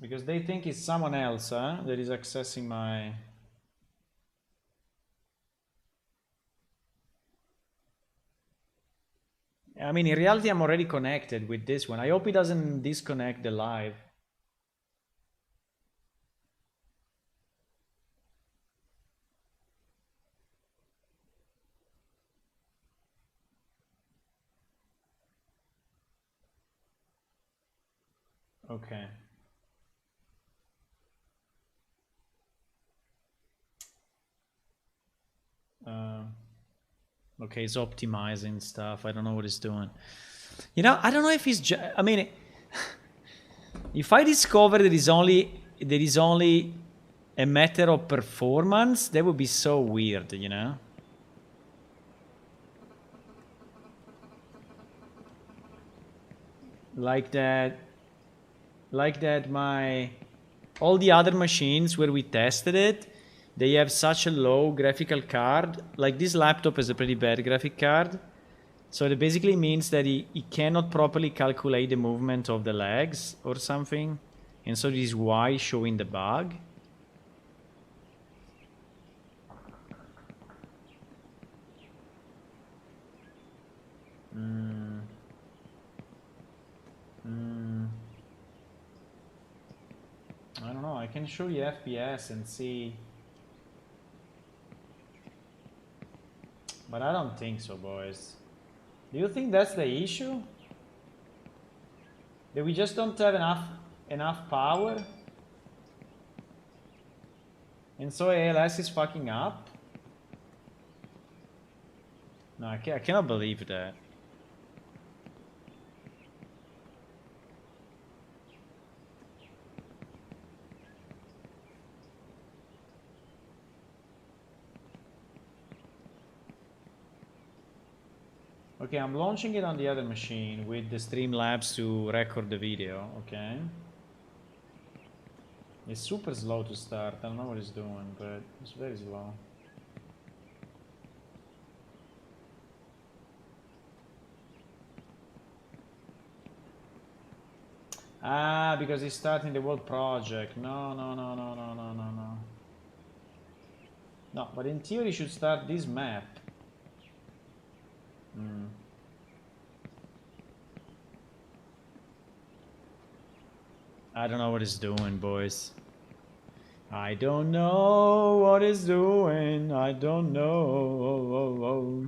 Because they think it's someone else that is accessing my... I mean, in reality, I'm already connected with this one. I hope it doesn't disconnect the live. Okay. Okay, it's optimizing stuff. I don't know what it's doing. You know, I don't know if it's... I mean, if I discover there is only a matter of performance, that would be so weird, you know? Like that all the other machines where we tested it, they have such a low graphical card. Like this laptop has a pretty bad graphic card. So it basically means that he cannot properly calculate the movement of the legs or something. And so this is why showing the bug. I don't know, I can show you FPS and see. But I don't think so, boys. Do you think that's the issue? That we just don't have enough power? And so ALS is fucking up? No, I cannot believe that. Okay, I'm launching it on the other machine with the Streamlabs to record the video, okay? It's super slow to start, I don't know what it's doing, but it's very slow. Ah, because he's starting the world project. No. No, but in theory, you should start this map. I don't know what it's doing, boys. I don't know what it's doing. I don't know.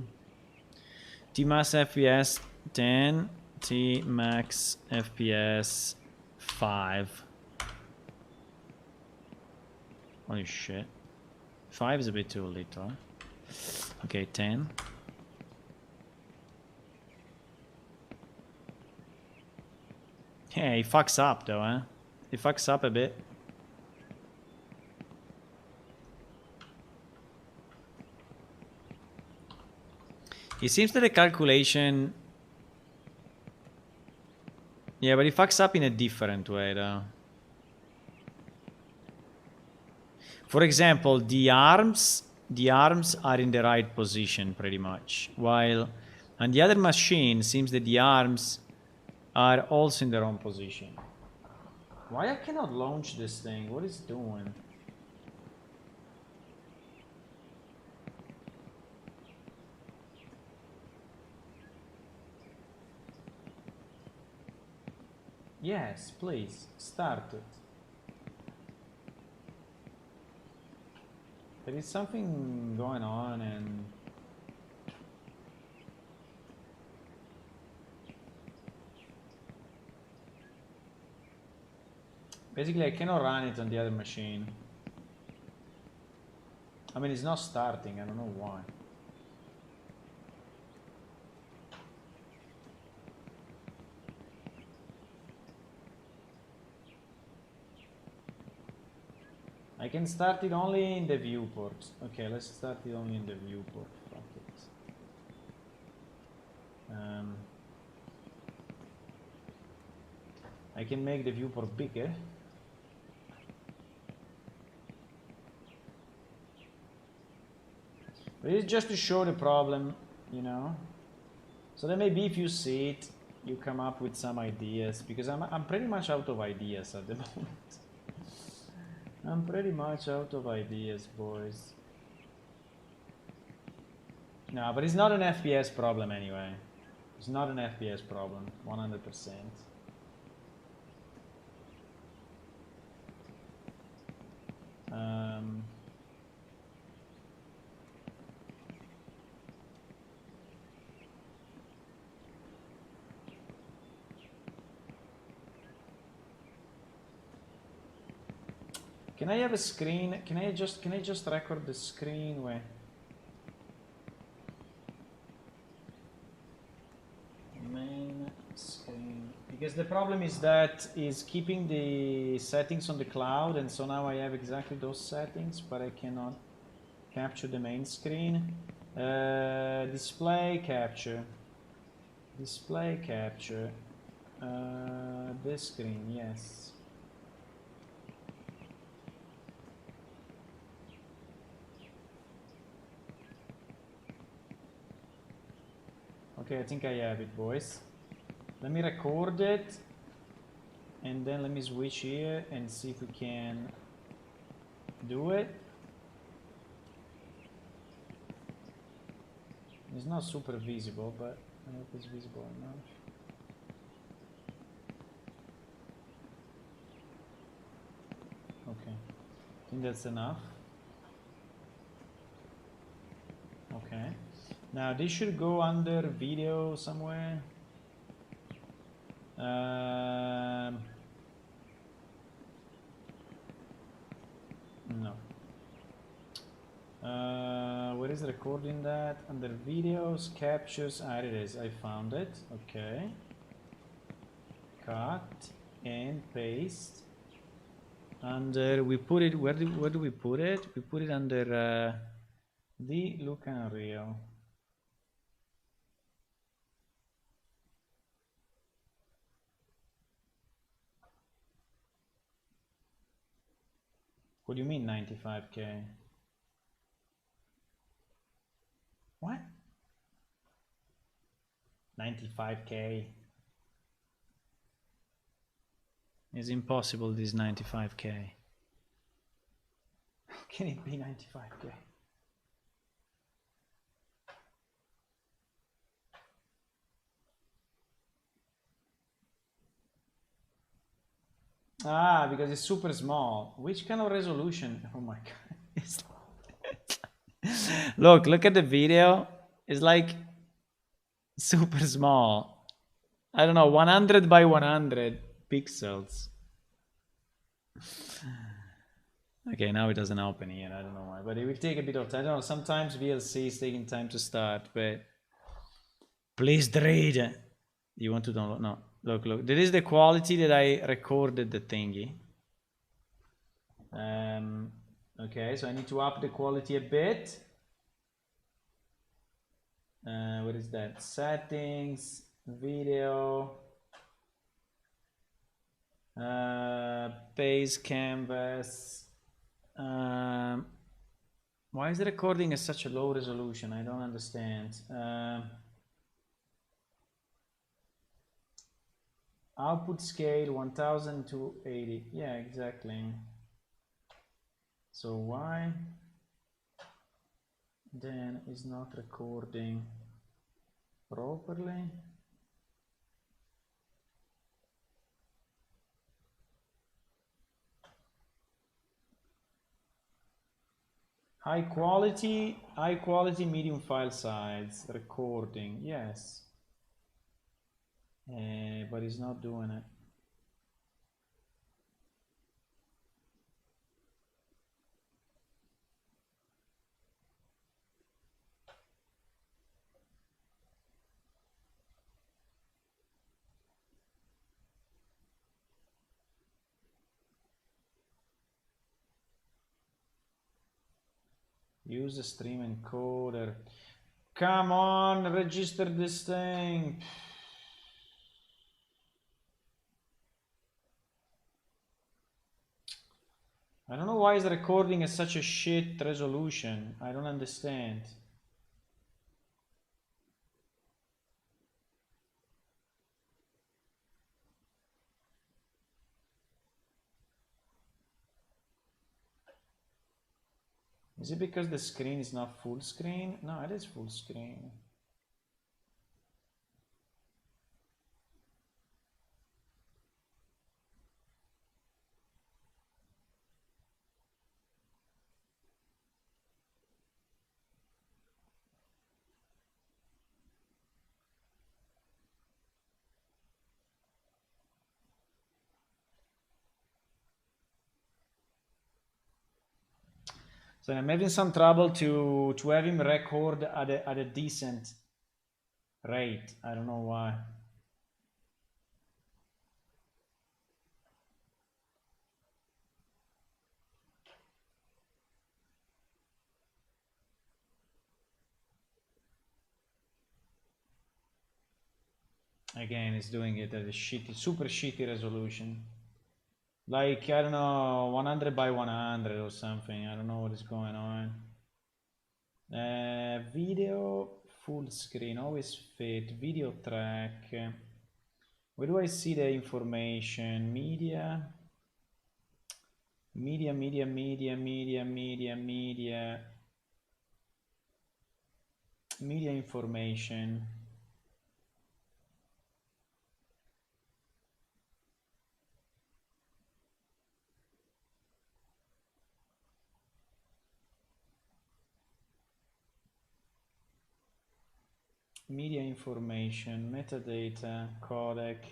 T-max FPS 10. T-max FPS 5. Holy shit. 5 is a bit too little. Okay, 10. Yeah, he fucks up though, eh? He fucks up a bit. It seems that the calculation... Yeah, but he fucks up in a different way though. For example, the arms are in the right position pretty much, while on the other machine seems that the arms are also in the wrong position. Why I cannot launch this thing? What is it doing? Yes, please, start it. There is something going on and... Basically, I cannot run it on the other machine. I mean, it's not starting, I don't know why. I can start it only in the viewport. Okay, let's start it only in the viewport. Fuck it. I can make the viewport bigger. But it's just to show the problem, you know. So then maybe if you see it, you come up with some ideas. Because I'm pretty much out of ideas at the moment. I'm pretty much out of ideas, boys. No, but it's not an FPS problem anyway. It's not an FPS problem, 100%. Can I have a screen? Can I just record the screen where? Main screen. Because the problem is that is keeping the settings on the cloud, and so now I have exactly those settings, but I cannot capture the main screen. Display capture. Display capture. This screen, yes. Okay, I think I have it, boys. Let me record it, and then let me switch here and see if we can do it. It's not super visible, but I hope it's visible enough. Okay, I think that's enough. Okay. Now this should go under video somewhere. No. Where is recording that? Under videos, captures. Ah, it is. I found it. Okay. Cut and paste. Under we put it. Where do we put it? We put it under the look and reel. What do you mean 95K? What? 95K. It's impossible, this 95K. How can it be 95K? Ah, because it's super small. Which kind of resolution? Oh my god. Look at the video. It's like super small. I don't know, 100 by 100 pixels. Okay, now it doesn't open here. I don't know why, but it will take a bit of time. I don't know. Sometimes VLC is taking time to start, but please read. You want to download? No. Look. This is the quality that I recorded the thingy. Okay, so I need to up the quality a bit. What is that? Settings, video, base canvas. Why is the recording at such a low resolution? I don't understand. Output scale 1000 to 80. Yeah, exactly. So why then is not recording properly? High quality medium file size recording, yes. But it's not doing it. Use the stream encoder. Come on, register this thing. I don't know why is the recording at such a shit resolution. I don't understand. Is it because the screen is not full screen? No, it is full screen. So I'm having some trouble to have him record at a decent rate. I don't know why. Again, it's doing it at a shitty, super shitty resolution. Like, I don't know, 100 by 100 or something. I don't know what is going on. Video full screen, always fit. Video track. Where do I see the information? Media. Media. Media information. media information, metadata, codec.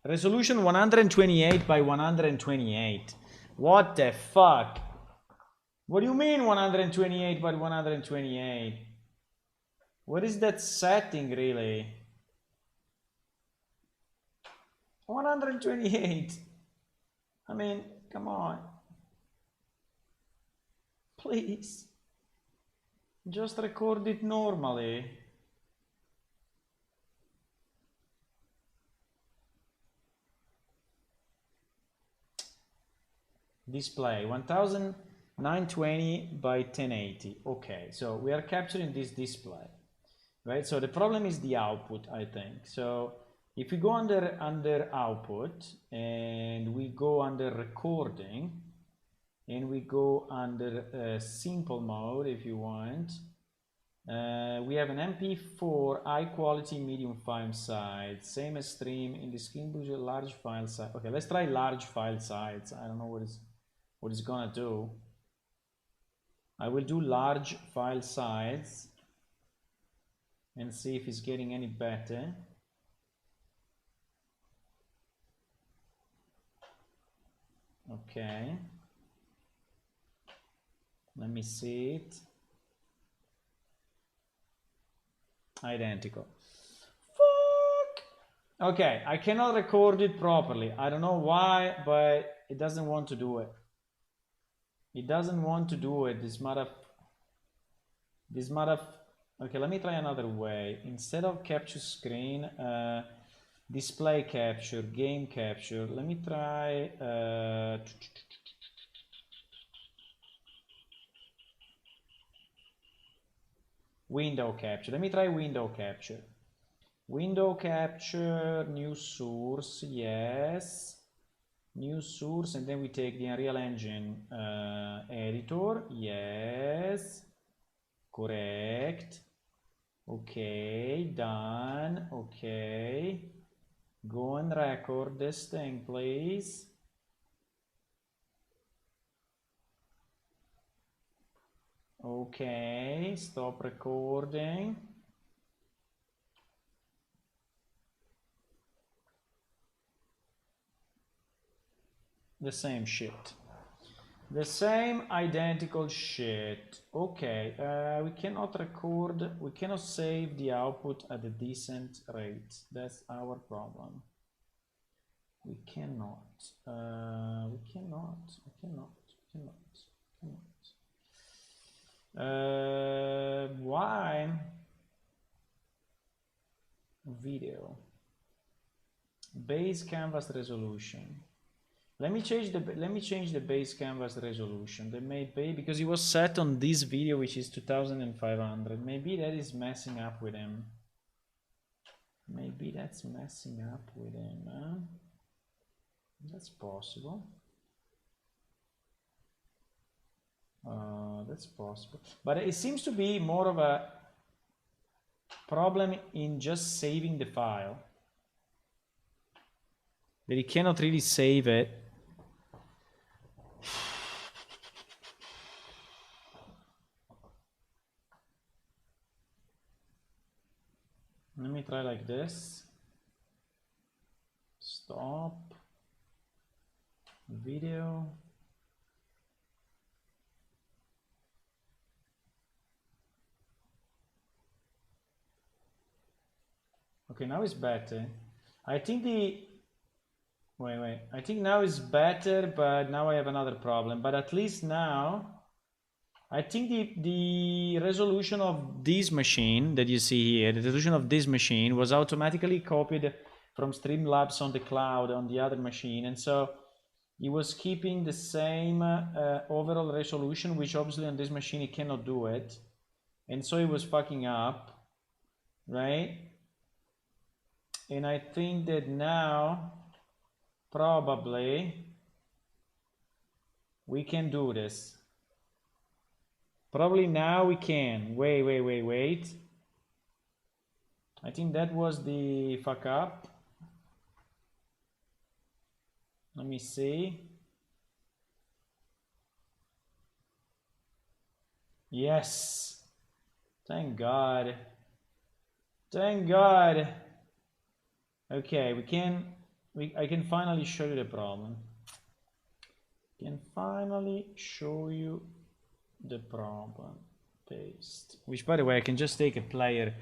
Resolution 128 by 128. What the fuck? What do you mean 128 by 128? What is that setting really? 128. I mean, come on. Please. Just record it normally. Display 1920 by 1080. Okay, so we are capturing this display, right? So the problem is the output, I think. So if we go under output and we go under recording and we go under simple mode, if you want, we have an MP4 high quality medium file size, same as stream in the screen booster large file size. Okay, let's try large file size. I don't know what it's gonna do. I will do large file size and see if it's getting any better. Okay, let me see it. Identical. Fuck. Okay, I cannot record it properly. I don't know why, but it doesn't want to do it. It doesn't want to do it. This mother. Okay, let me try another way. Instead of capture screen, display capture, game capture. Let me try. Window capture. Let me try window capture. Window capture, new source, yes. New source, and then we take the Unreal Engine editor, yes. Correct. Okay, done. Okay. Go and record this thing, please. Okay, stop recording. The same shit. The same identical shit. Okay, we cannot record, we cannot save the output at a decent rate. That's our problem. We cannot. Why? Video. Base canvas resolution. Let me change the base canvas resolution. That may be because it was set on this video, which is 2500. Maybe that is messing up with him. Maybe that's messing up with him. Huh? That's possible. That's possible. But it seems to be more of a problem in just saving the file. That he cannot really save it. Let me try like this. Stop. Video. Okay, now it's better. I think wait. I think now it's better, but now I have another problem. But at least now, I think the resolution of this machine that you see here, the resolution of this machine was automatically copied from Streamlabs on the cloud on the other machine. And so it was keeping the same overall resolution, which obviously on this machine it cannot do it. And so it was fucking up, right? And I think that now, probably, we can do this. Probably now we can. Wait. I think that was the fuck up. Let me see. Yes. Thank God. Thank God. Okay, I can finally show you the problem. Can finally show you the problem. Paste. Which, by the way, I can just take a player,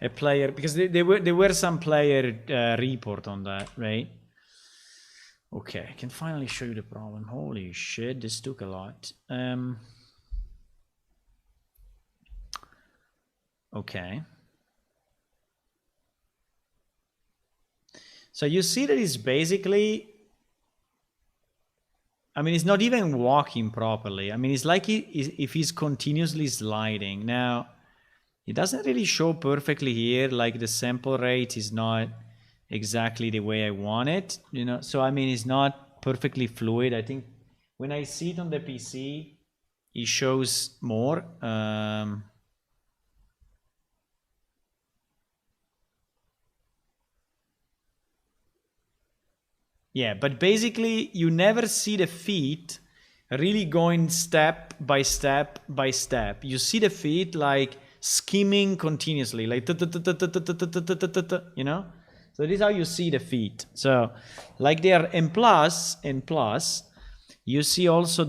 because there were some player report on that, right? Okay, I can finally show you the problem. Holy shit, this took a lot. Okay. So you see that it's basically, I mean, it's not even walking properly. I mean, it's like if he's continuously sliding. Now, it doesn't really show perfectly here, like the sample rate is not exactly the way I want it, you know? So, I mean, it's not perfectly fluid. I think when I see it on the PC, it shows more. Yeah, but basically you never see the feet really going step by step by step. You see the feet like skimming continuously, like you know. So this is how you see the feet. So like they are and plus, you see also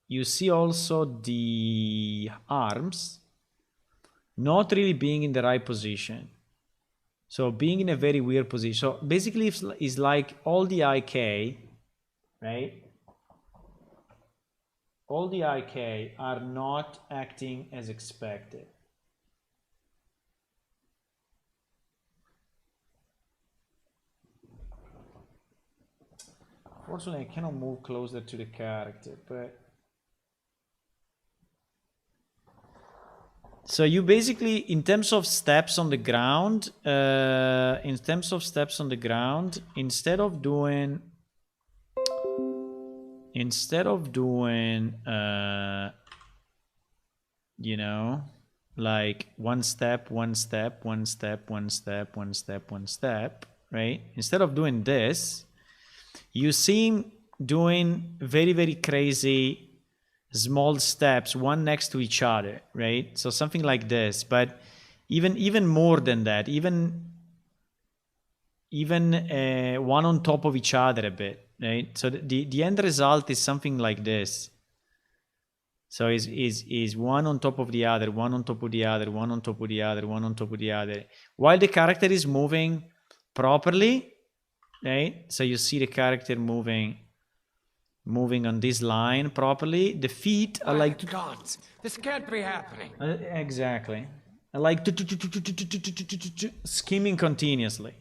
you see also the arms not really being in the right position. So being in a very weird position. So basically it's like all the IK, right? All the IK are not acting as expected. Fortunately, I cannot move closer to the character, but so you basically, in terms of steps on the ground, instead of doing, you know, like one step, right? Instead of doing this, you seem doing very, very crazy small steps, one next to each other, right? So something like this, but even more than that, even one on top of each other a bit, right? So the end result is something like this. So is one on top of the other, one on top of the other, one on top of the other, one on top of the other, while the character is moving properly, right? So you see the character moving on this line properly. The feet are like gods, this can't be happening. Exactly, like skimming continuously.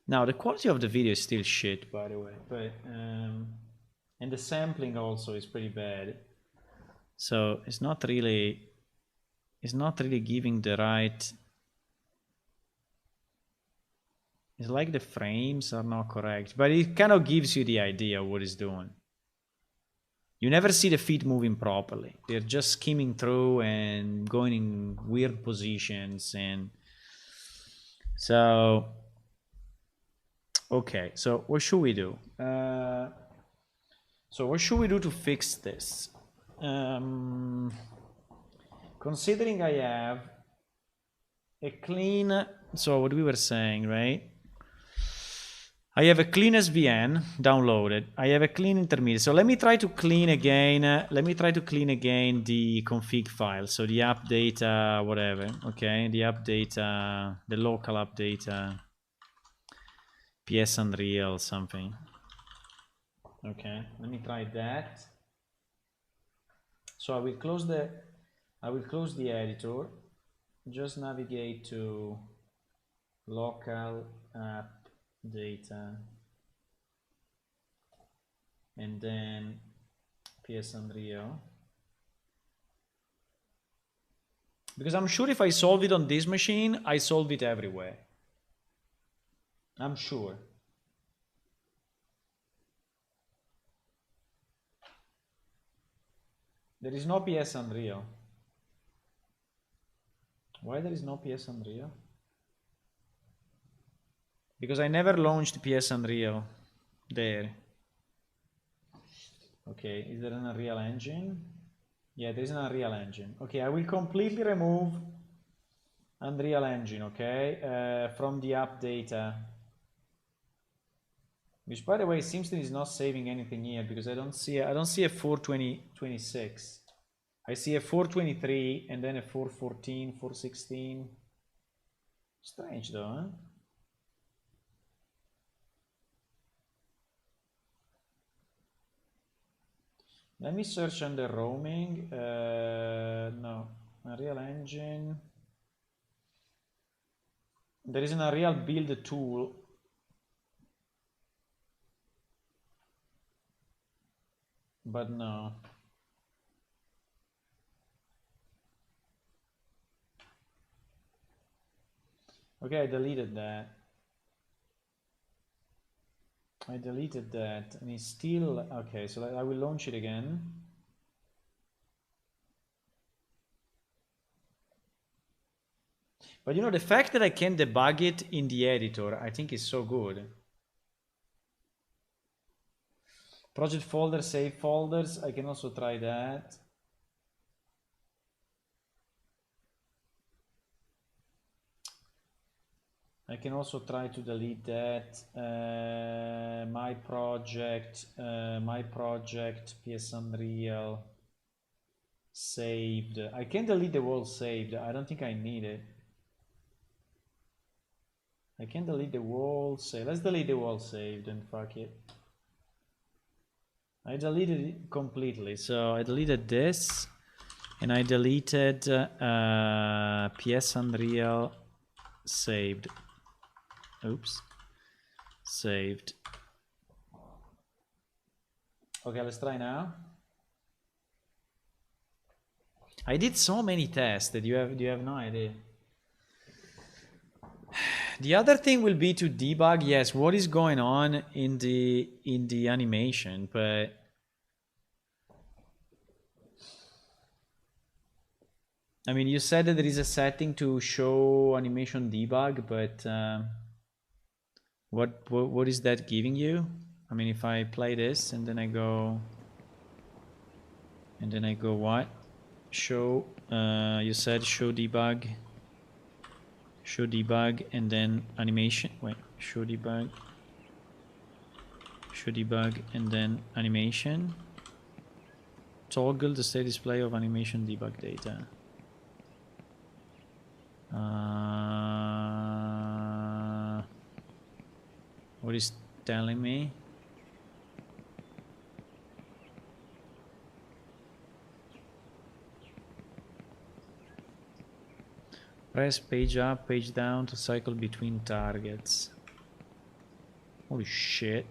Now the quality of the video is still shit, by the way, but and the sampling also is pretty bad. So it's not really giving the right. It's like the frames are not correct, but it kind of gives you the idea of what it's doing. You never see the feet moving properly. They're just skimming through and going in weird positions. And so, okay, so what should we do? So what should we do to fix this? Considering I have a clean, so what we were saying, right? I have a clean SVN downloaded. I have a clean intermediate. So let me try to clean again. The config file. So the app data, whatever. Okay, the app data, the local app data, PS Unreal something. Okay, let me try that. So I will close the editor. Just navigate to local app data and then PS Unreal, because I'm sure if I solve it on this machine, I solve it everywhere. I'm sure. There is no PS Unreal. Why there is no PS Unreal? Because I never launched PS Unreal there. Okay, is there an Unreal Engine? Yeah, there is an Unreal Engine. Okay, I will completely remove Unreal Engine, okay, from the app data. Which, by the way, seems that is not saving anything here because I don't see a 42026. I see a 423 and then a 414, 416. Strange though, huh? Let me search under roaming. No, Unreal Engine. There is an Unreal build tool. But no. Okay, I deleted that. I deleted that and it's still okay, so I will launch it again. But you know, the fact that I can debug it in the editor, I think is so good. Project folder, save folders, I can also try that. I can also try to delete that. My project, PS Unreal, saved. I can delete the wall saved. I don't think I need it. I can delete the wall saved. Let's delete the wall saved and fuck it. I deleted it completely. So I deleted this and I deleted PS Unreal saved. Oops. Saved. Okay, let's try now. I did so many tests that you have no idea. The other thing will be to debug, yes, what is going on in the animation, but I mean, you said that there is a setting to show animation debug, but what is that giving you? I mean, if I play this and then I go what? Show, you said show debug and then animation. Wait, show debug and then animation. Toggle the state display of animation debug data. What is telling me? Press page up, page down to cycle between targets. Holy shit.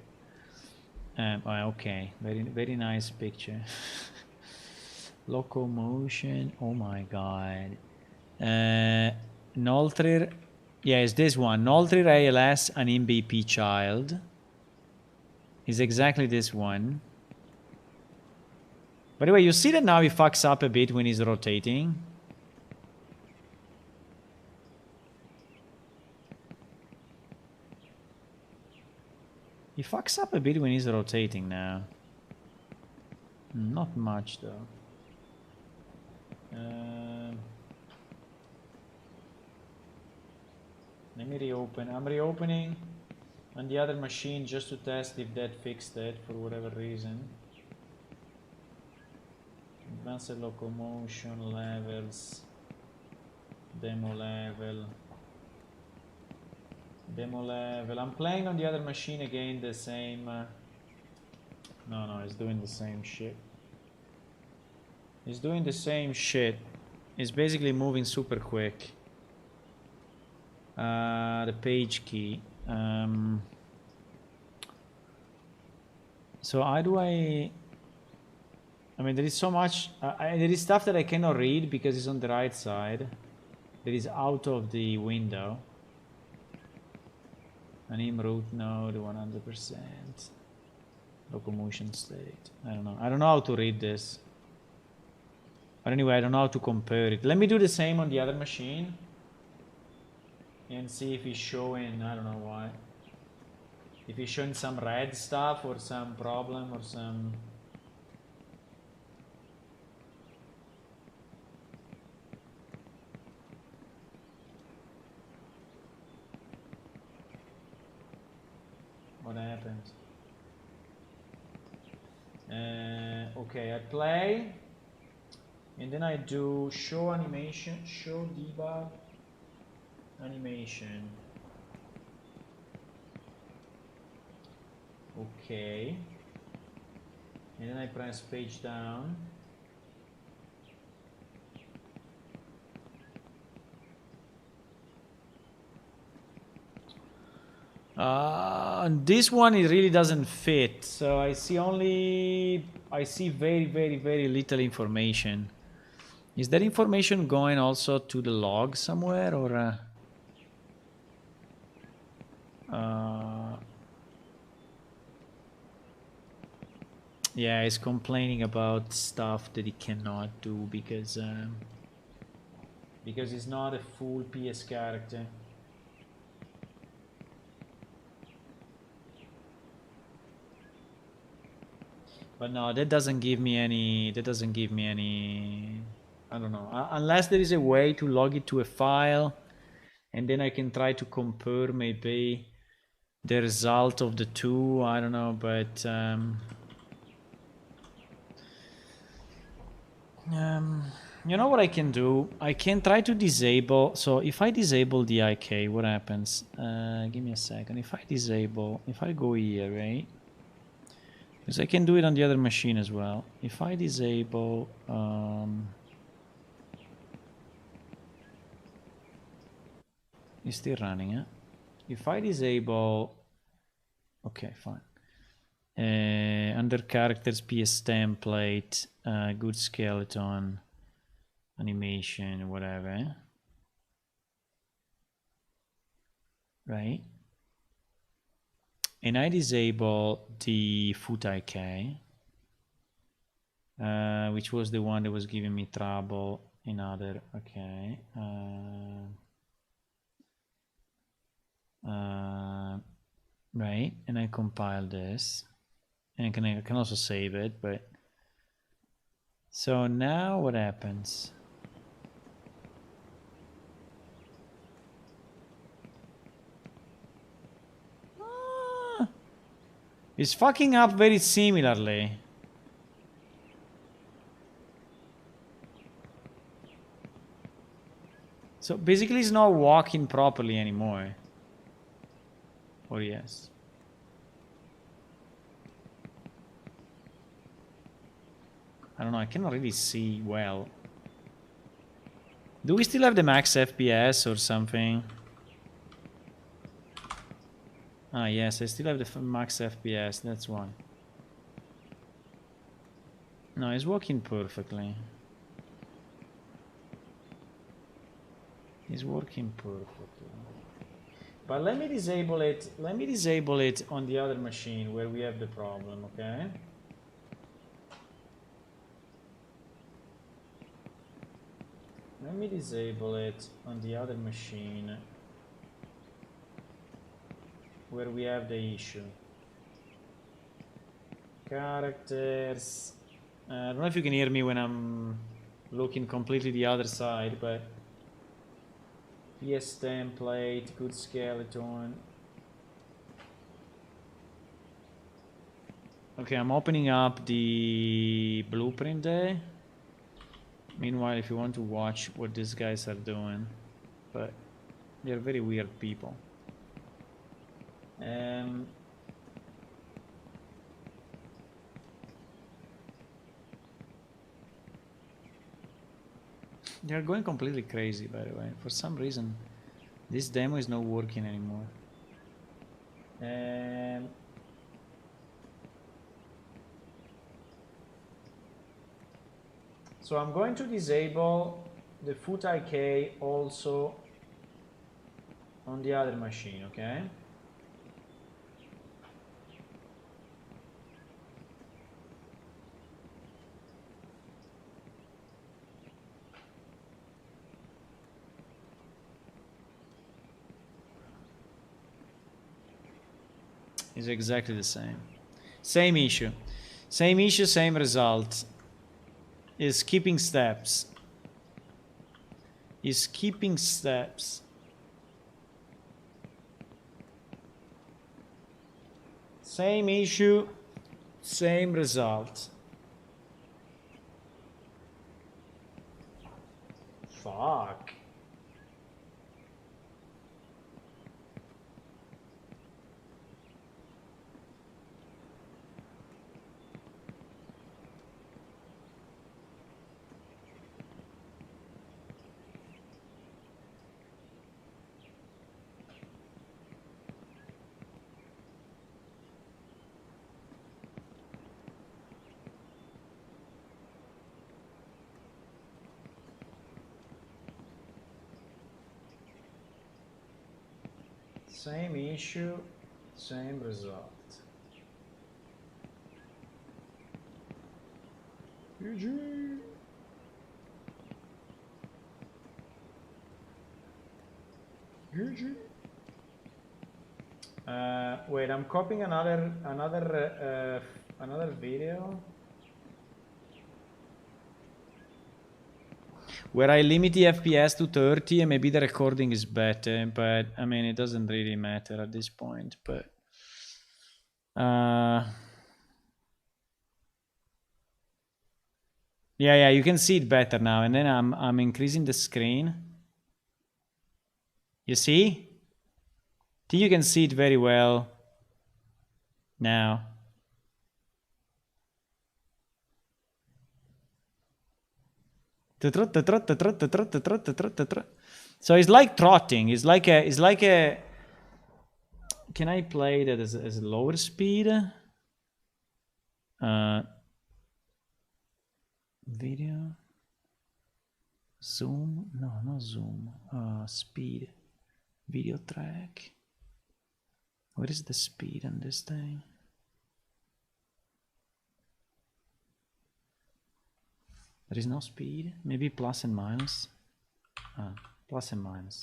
Okay, very nice picture. Locomotion, oh my god. Noltrir, yeah, it's this one. Noltrir ALS, an MVP child. Is exactly this one. By the way, you see that now he fucks up a bit when he's rotating? He fucks up a bit when he's rotating now. Not much though. Let me reopen. I'm reopening on the other machine just to test if that fixed it for whatever reason. Advanced locomotion levels. Demo level. I'm playing on the other machine again the same. No, it's doing the same shit. It's doing the same shit. It's basically moving super quick. The page key. So how do I mean, there is so much. There is stuff that I cannot read because it's on the right side. That is out of the window. Anim root node 100%. Locomotion state. I don't know. I don't know how to read this. But anyway, I don't know how to compare it. Let me do the same on the other machine. And see if he's showing, I don't know why. If he's showing some red stuff or some problem or some What happened? Okay, I play, and then I do show animation, show debug animation. Okay, and then I press page down. This one, it really doesn't fit, so I see very little information. Is that information going also to the log somewhere, or yeah, it's complaining about stuff that it cannot do because it's not a full PS character. But no, that doesn't give me any. I don't know. Unless there is a way to log it to a file, and then I can try to compare maybe the result of the two. I don't know, but you know what I can do? I can try to disable. So if I disable the IK, what happens? Give me a second. If I go here, right? Because I can do it on the other machine as well. If I disable, it's still running, eh? If I disable, okay, fine. Under characters, PS template, good skeleton, animation, whatever, right? And I disable the foot IK, which was the one that was giving me trouble in other. Okay. Right, and I compile this, and I can also save it. But so now what happens? It's fucking up very similarly. So basically it's not walking properly anymore. Or yes. I don't know, I cannot really see well. Do we still have the max FPS or something? Ah yes, I still have the max FPS, that's why. No, it's working perfectly. It's working perfectly. But let me disable it on the other machine where we have the problem, okay? Let me disable it on the other machine where we have the issue. Characters. I don't know if you can hear me when I'm looking completely the other side, but PS template, good skeleton. Okay, I'm opening up the blueprint there. Meanwhile, if you want to watch what these guys are doing, but they're very weird people. They're going completely crazy, by the way. For some reason, this demo is not working anymore. So I'm going to disable the foot IK also on the other machine, okay? It's exactly the same. Same issue. Same issue, same result. Is skipping steps. Is skipping steps. 。Same issue, same result. Fuck. Same issue, same result. GG. GG. Wait, I'm copying another video where I limit the FPS to 30 and maybe the recording is better, but I mean it doesn't really matter at this point. But yeah, you can see it better now. And then I'm increasing the screen. You see? I think you can see it very well now. So it's like trotting. It's like a. Can I play that as a lower speed? Video. Zoom? No, not zoom. Speed. Video track. What is the speed on this thing? There is no speed. Maybe plus and minus. Plus and minus.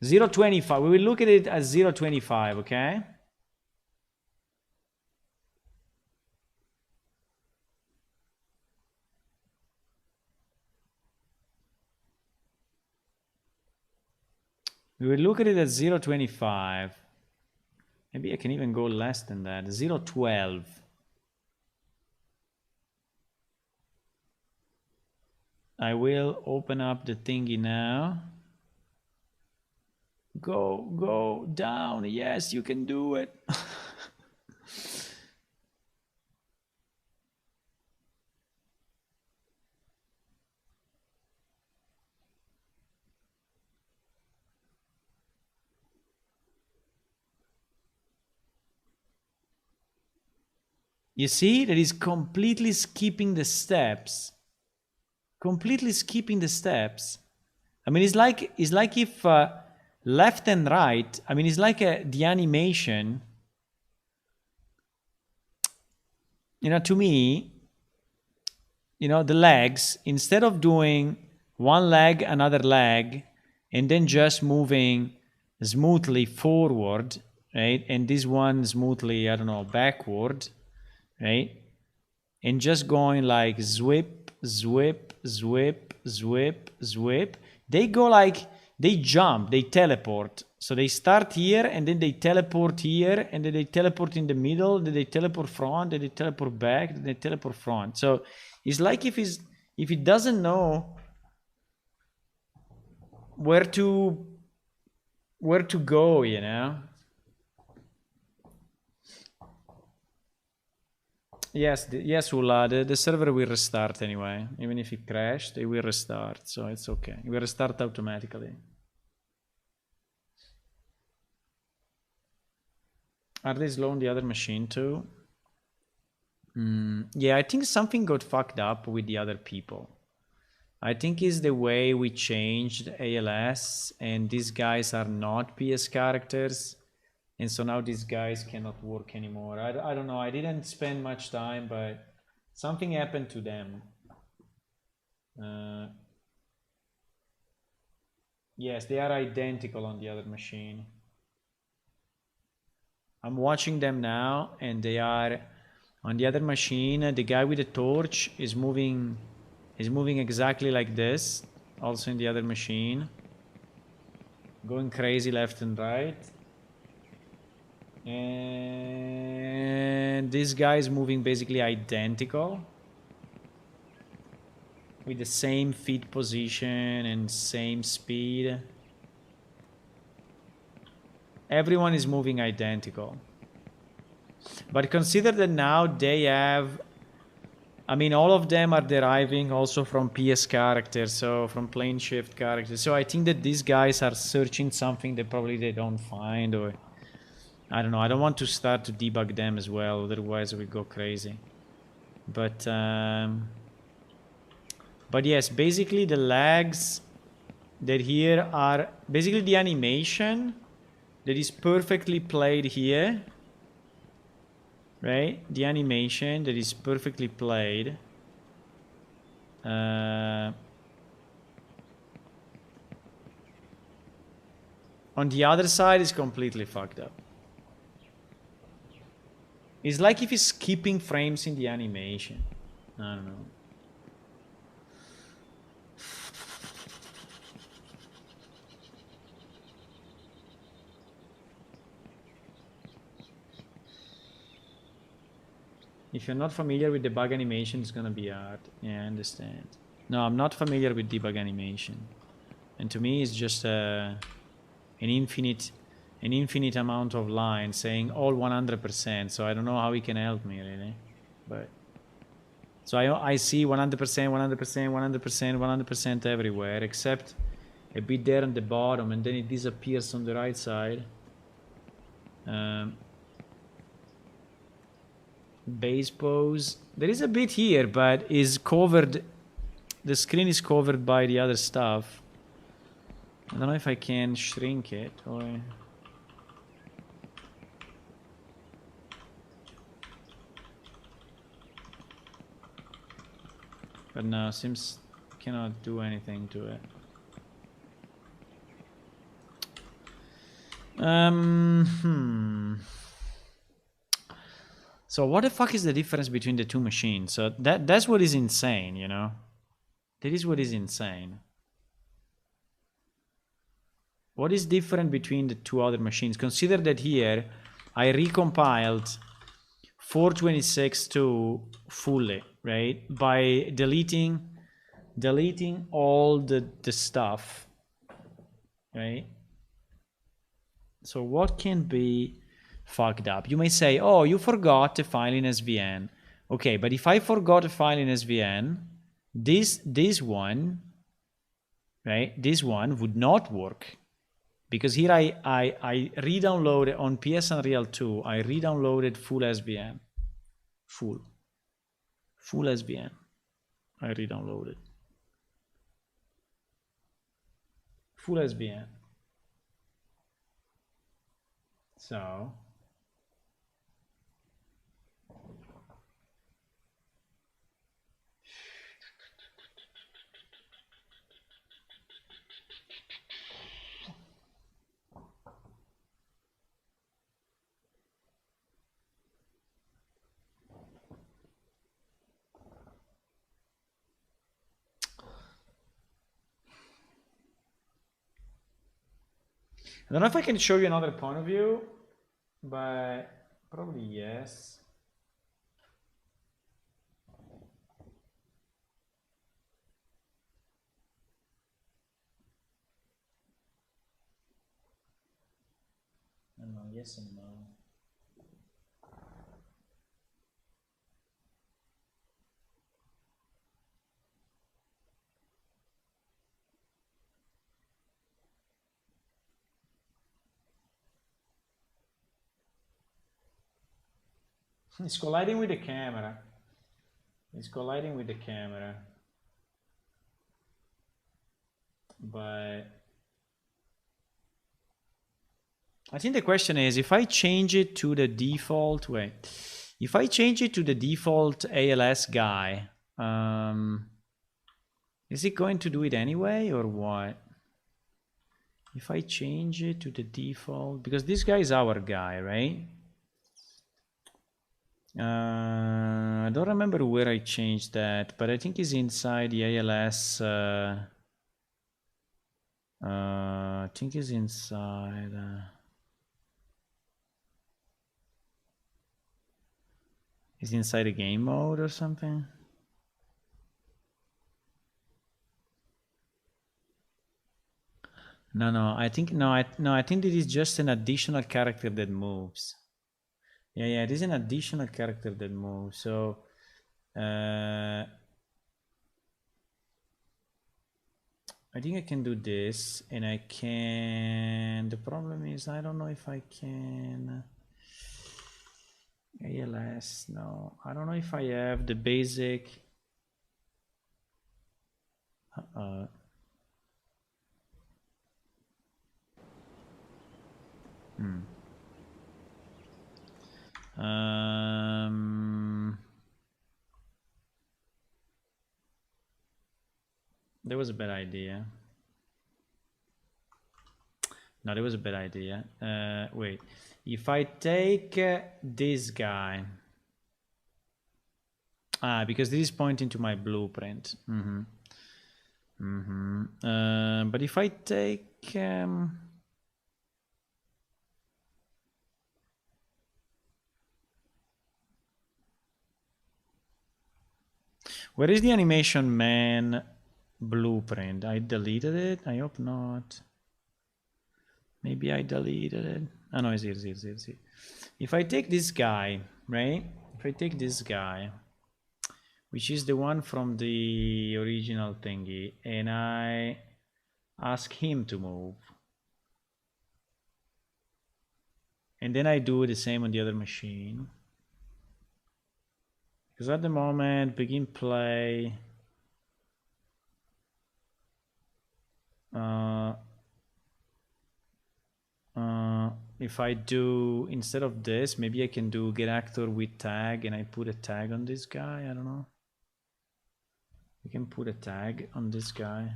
0.25. We will look at it as 0.25, okay? We will look at it as 0.25. Maybe I can even go less than that. 0.12. I will open up the thingy now. Go down. Yes, you can do it. You see, that is completely skipping the steps. Completely skipping the steps. I mean, it's like if left and right. I mean, it's like the animation. You know, to me, you know, the legs, instead of doing one leg, another leg, and then just moving smoothly forward, right? And this one smoothly, I don't know, backward, right? And just going like zwip, zwip, zwip, zwip, zwip. They go like, they jump, they teleport. So they start here, and then they teleport here, and then they teleport in the middle, then they teleport front, then they teleport back, then they teleport front. So it's like if it doesn't know where to go, you know. Yes, yes, Ula, the server will restart anyway. Even if it crashed, it will restart, so it's okay. It will restart automatically. Are they slow on the other machine too? Yeah, I think something got fucked up with the other people. I think it's the way we changed ALS, and these guys are not PS characters. And so now these guys cannot work anymore. I don't know. I didn't spend much time, but something happened to them. Yes, they are identical on the other machine. I'm watching them now, and they are on the other machine. The guy with the torch is moving exactly like this, also in the other machine, going crazy left and right. And and this guy is moving basically identical with the same feet position and same speed. Everyone is moving identical. But consider that now they have, I mean, all of them are deriving also from PS characters, so from plane shift characters. So I think that these guys are searching something that probably they don't find, or I don't know. I don't want to start to debug them as well, otherwise we go crazy. But yes, basically the lags that here are basically the animation that is perfectly played here, right? The animation that is perfectly played. On the other side is completely fucked up. It's like if he's skipping frames in the animation. I don't know. If you're not familiar with debug animation, it's gonna be hard. Yeah, I understand. No, I'm not familiar with debug animation. And to me, it's just an infinite amount of lines saying all 100%. So I don't know how he can help me, really. But so I see 100%, 100%, 100%, 100% everywhere, except a bit there on the bottom, and then it disappears on the right side. Base pose. There is a bit here, but is covered. The screen is covered by the other stuff. I don't know if I can shrink it or. But no, seems cannot do anything to it. So what the fuck is the difference between the two machines? So that's what is insane, you know? That is what is insane. What is different between the two other machines? Consider that here I recompiled 426.2 fully, right? By deleting all the stuff, right? So what can be fucked up? You may say, oh, you forgot a file in SVN. Okay, but if I forgot a file in SVN, this one, right? This one would not work. Because here I re-downloaded on PS Unreal 2, I re-downloaded full SVN. Full SVN. I re-downloaded. Full SVN. So I don't know if I can show you another point of view, but probably yes. I don't know, yes and no. It's colliding with the camera. It's colliding with the camera. But I think the question is, if I change it to the default, if I change it to the default ALS guy, is it going to do it anyway or what? If I change it to the default, because this guy is our guy, right? I don't remember where I changed that, but I think it's inside the ALS. I think it's inside. Is inside a game mode or something? No, I think I think it is just an additional character that moves. Yeah, it is an additional character that moves. So I think I can do this, and I can. The problem is I don't know if I can. ALS, no. I don't know if I have the basic. That was a bad idea. No, that was a bad idea. Wait, if I take this guy, because this is pointing to my blueprint. But if I take, where is the animation man blueprint? I deleted it. I hope not. Maybe I deleted it. Oh no, it's here. If I take this guy, right? If I take this guy, which is the one from the original thingy, and I ask him to move, and then I do the same on the other machine, because at the moment begin play, if I do, instead of this, maybe I can do get actor with tag, and I put a tag on this guy. I don't know. We can put a tag on this guy.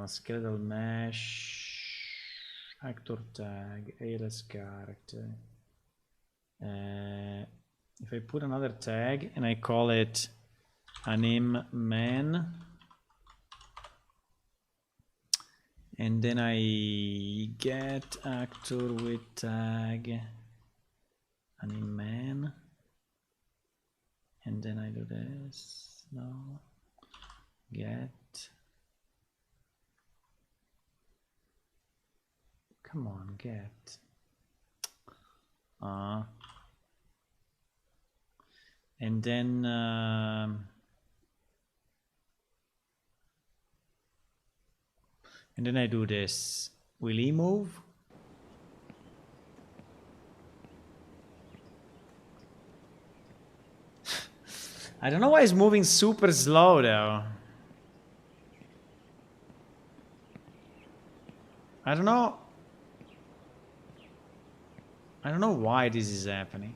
Skeletal mesh, actor tag, ALS character. If I put another tag and I call it anim man, and then I get actor with tag anim man, and then I do this. No, get. Come on, get. And then I do this. Will he move? I don't know why he's moving super slow though. I don't know why this is happening.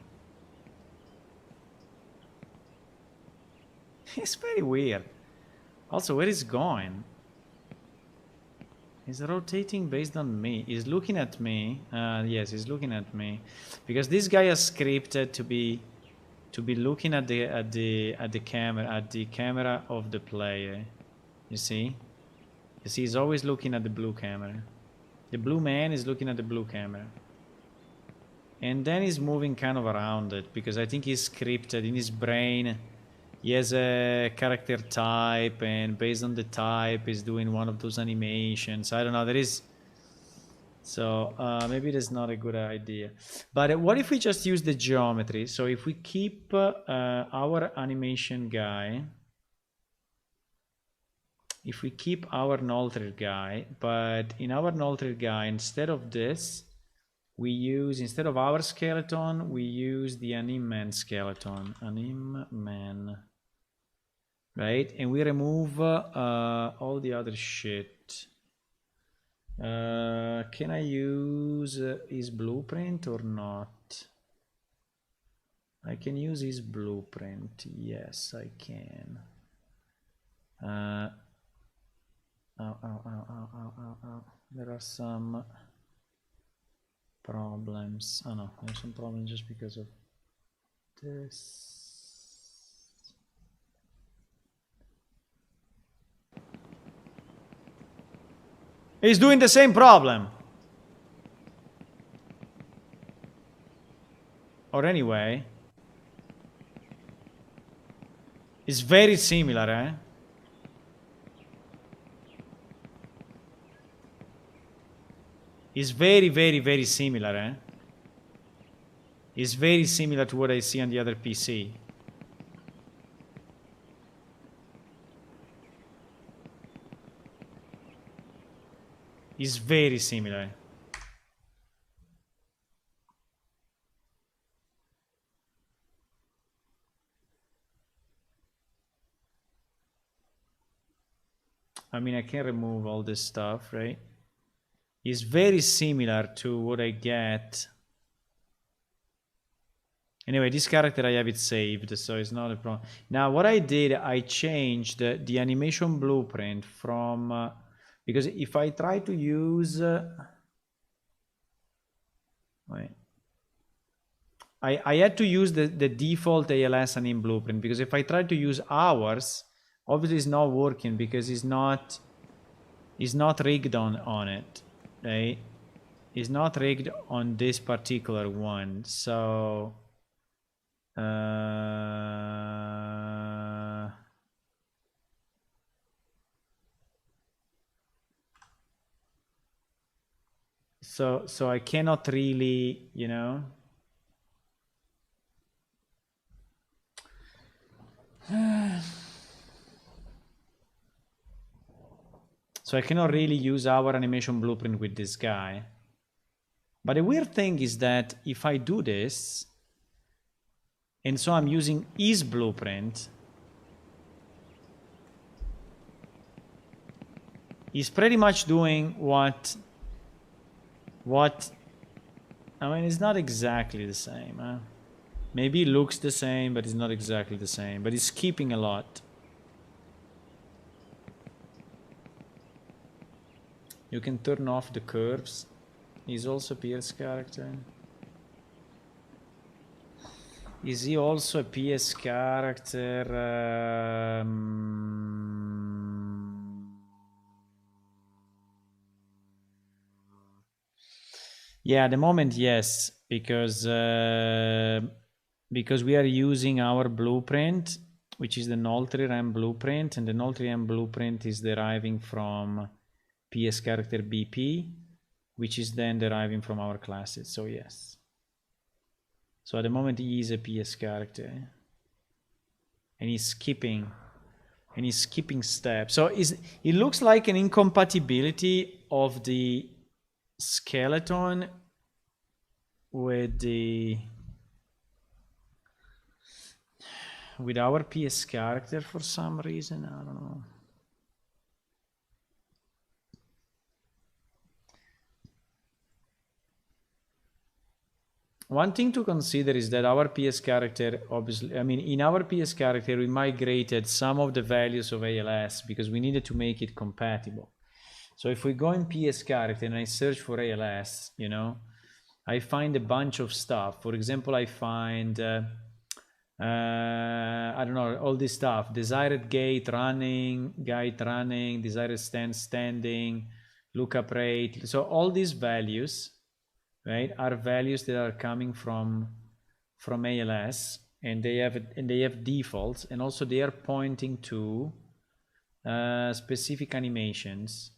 It's very weird. Also, where is he going? He's rotating based on me. He's looking at me. Yes, he's looking at me, because this guy is scripted to be looking at the camera of the player. You see? He's always looking at the blue camera. The blue man is looking at the blue camera. And then he's moving kind of around it, because I think he's scripted in his brain. He has a character type, and based on the type, he's doing one of those animations. I don't know. There is. So maybe that's not a good idea. But what if we just use the geometry? So if we keep our animation guy, if we keep our null thread guy, but in our null thread guy, instead of this, we use, instead of our skeleton, we use the anim man skeleton. Anim man. Right? And we remove all the other shit. Can I use his blueprint or not? I can use his blueprint. Yes, I can. There are some problems. Oh no, there's some problems just because of this. He's doing the same problem. Or anyway, it's very similar, eh? It's very, very, very similar, eh? It's very similar to what I see on the other PC. It's very similar. I mean, I can remove all this stuff, right? It's very similar to what I get. Anyway, this character I have it saved, so it's not a problem. Now, what I did, I changed the animation blueprint from... because if I try to use... wait. I had to use the default ALS anim blueprint, because if I try to use ours, obviously it's not working because it's not rigged on it, right? It's not rigged on this particular one, so so I cannot really, you know. So I cannot really use our animation blueprint with this guy. But the weird thing is that if I do this, and so I'm using his blueprint, he's pretty much doing what I mean, it's not exactly the same, huh? Maybe it looks the same, but it's not exactly the same. But it's skipping a lot. You can turn off the curves. He's also PS character. Is he also a PS character? Yeah, at the moment, yes, because we are using our blueprint, which is the Null3Rem blueprint, and the Null3Rem blueprint is deriving from PS character BP, which is then deriving from our classes. So yes. So at the moment he is a PS character, and he's skipping steps. So it looks like an incompatibility of the skeleton with our PS character for some reason. I don't know. One thing to consider is that our PS character, obviously, I mean, in our PS character, we migrated some of the values of ALS because we needed to make it compatible. So if we go in PS character and I search for ALS, you know, I find a bunch of stuff. For example, I find, I don't know, all this stuff. Desired gait running, desired stance standing, lookup rate. So all these values, right, are values that are coming from ALS, and they have defaults, and also they are pointing to specific animations,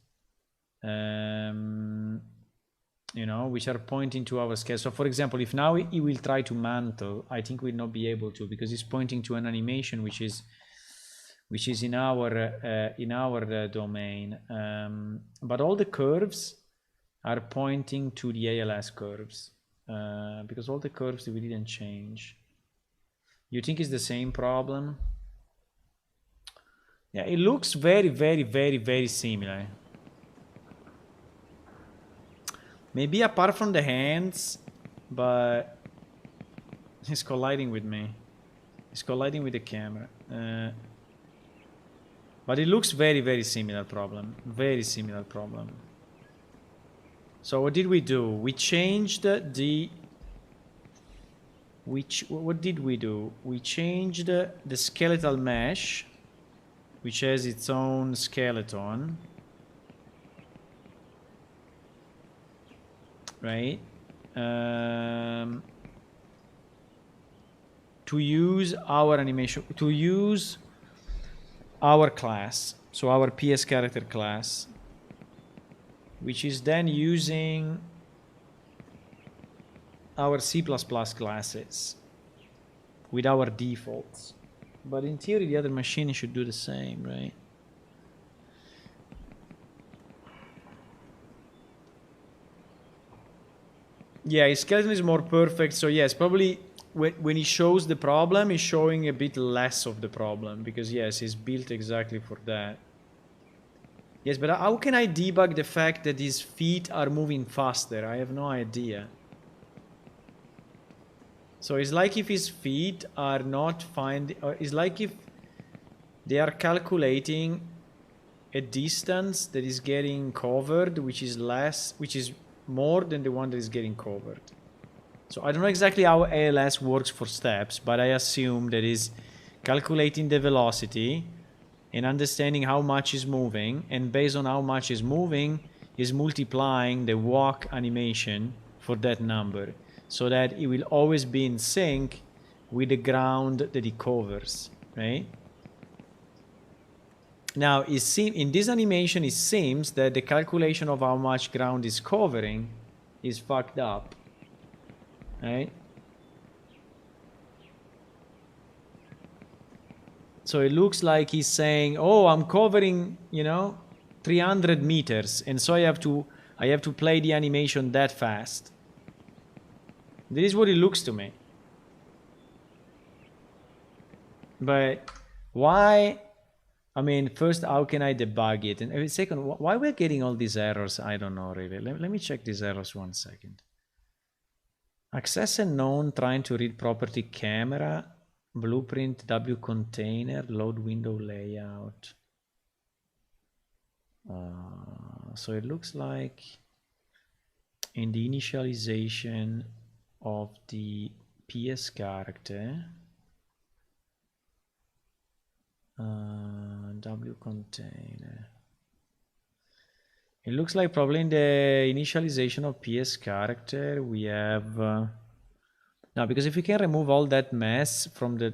you know, which are pointing to our scale. So for example, if now he will try to mantle, I think we'll not be able to, because it's pointing to an animation which is in our domain. But all the curves are pointing to the ALS curves, because all the curves we didn't change. You think it's the same problem? Yeah, it looks very, very, very, very similar. Maybe apart from the hands, but he's colliding with me. He's colliding with the camera. But it looks very, very similar problem. Very similar problem. So what did we do? We changed what did we do? We changed the skeletal mesh, which has its own skeleton, right? to use our animation, to use our class, so our PS character class, which is then using our C++ classes with our defaults. But in theory, the other machine should do the same, right? Yeah, his skeleton is more perfect, so yes, probably when he shows the problem, he's showing a bit less of the problem, because yes, he's built exactly for that. Yes, but how can I debug the fact that his feet are moving faster? I have no idea. So it's like if his feet are not it's like if they are calculating a distance that is getting covered, which is more than the one that is getting covered. So I don't know exactly how ALS works for steps, but I assume that is calculating the velocity and understanding how much is moving, and based on how much is moving, is multiplying the walk animation for that number, so that it will always be in sync with the ground that it covers, right? Now, in this animation, it seems that the calculation of how much ground is covering is fucked up, right? So it looks like he's saying, oh, I'm covering, 300 meters, and so I have to play the animation that fast. This is what it looks to me. But why? I mean, first, how can I debug it? And second, why we're getting all these errors? I don't know, really. Let me check these errors 1 second. Access unknown, trying to read property camera, blueprint W container, load window layout. So it looks like in the initialization of the PS character, W container. It looks like probably in the initialization of PS character we have no, because if we can remove all that mess from the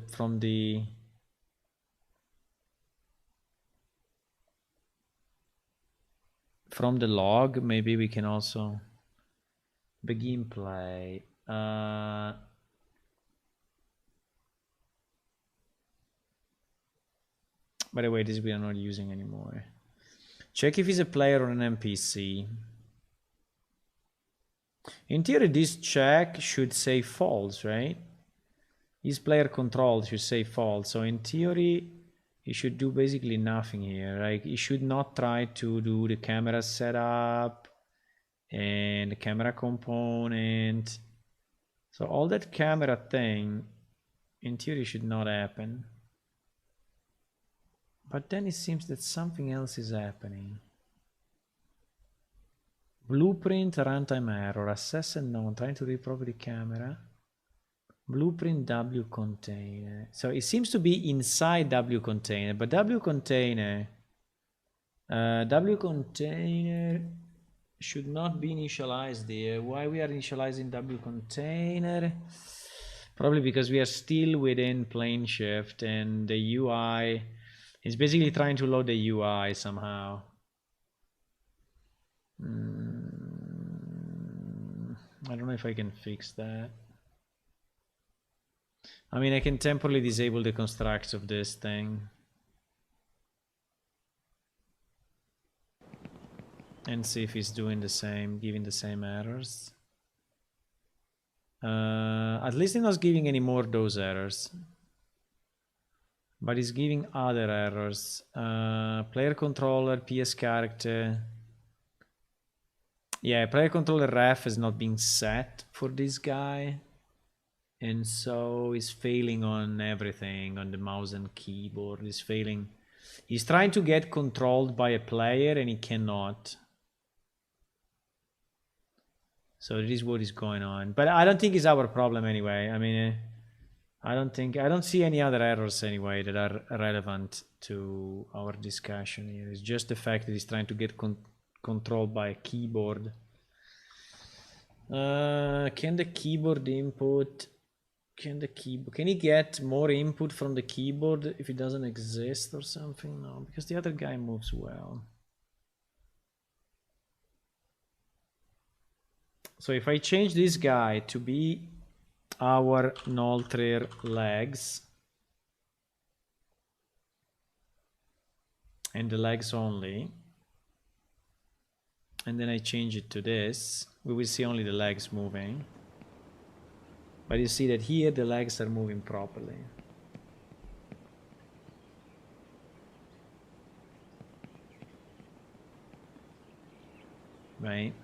log, maybe we can also begin play. By the way, this we are not using anymore. Check if he's a player or an NPC. In theory, this check should say false, right? His player control should say false. So in theory, he should do basically nothing here. Like, he should not try to do the camera setup and the camera component. So all that camera thing, in theory, should not happen. But then it seems that something else is happening. Blueprint, runtime error, access unknown, trying to read property camera. Blueprint W container. So it seems to be inside W container, but W container should not be initialized there. Why we are initializing W container? Probably because we are still within plane shift and the UI is basically trying to load the UI somehow. I don't know if I can fix that. I mean, I can temporarily disable the constructs of this thing and see if it's doing the same, giving the same errors. At least it's not giving any more of those errors, but it's giving other errors. Player controller, PS character. Yeah, player controller ref is not being set for this guy. And so he's failing on everything, on the mouse and keyboard. He's failing. He's trying to get controlled by a player and he cannot. So this is what is going on. But I don't think it's our problem anyway. I mean, I don't see any other errors anyway that are relevant to our discussion here. It's just the fact that he's trying to get controlled by a keyboard. Can the keyboard input Can he get more input from the keyboard if it doesn't exist or something? No, because the other guy moves well. So if I change this guy to be our Noltrir legs and the legs only, and then I change it to this, we will see only the legs moving. But you see that here the legs are moving properly. Right?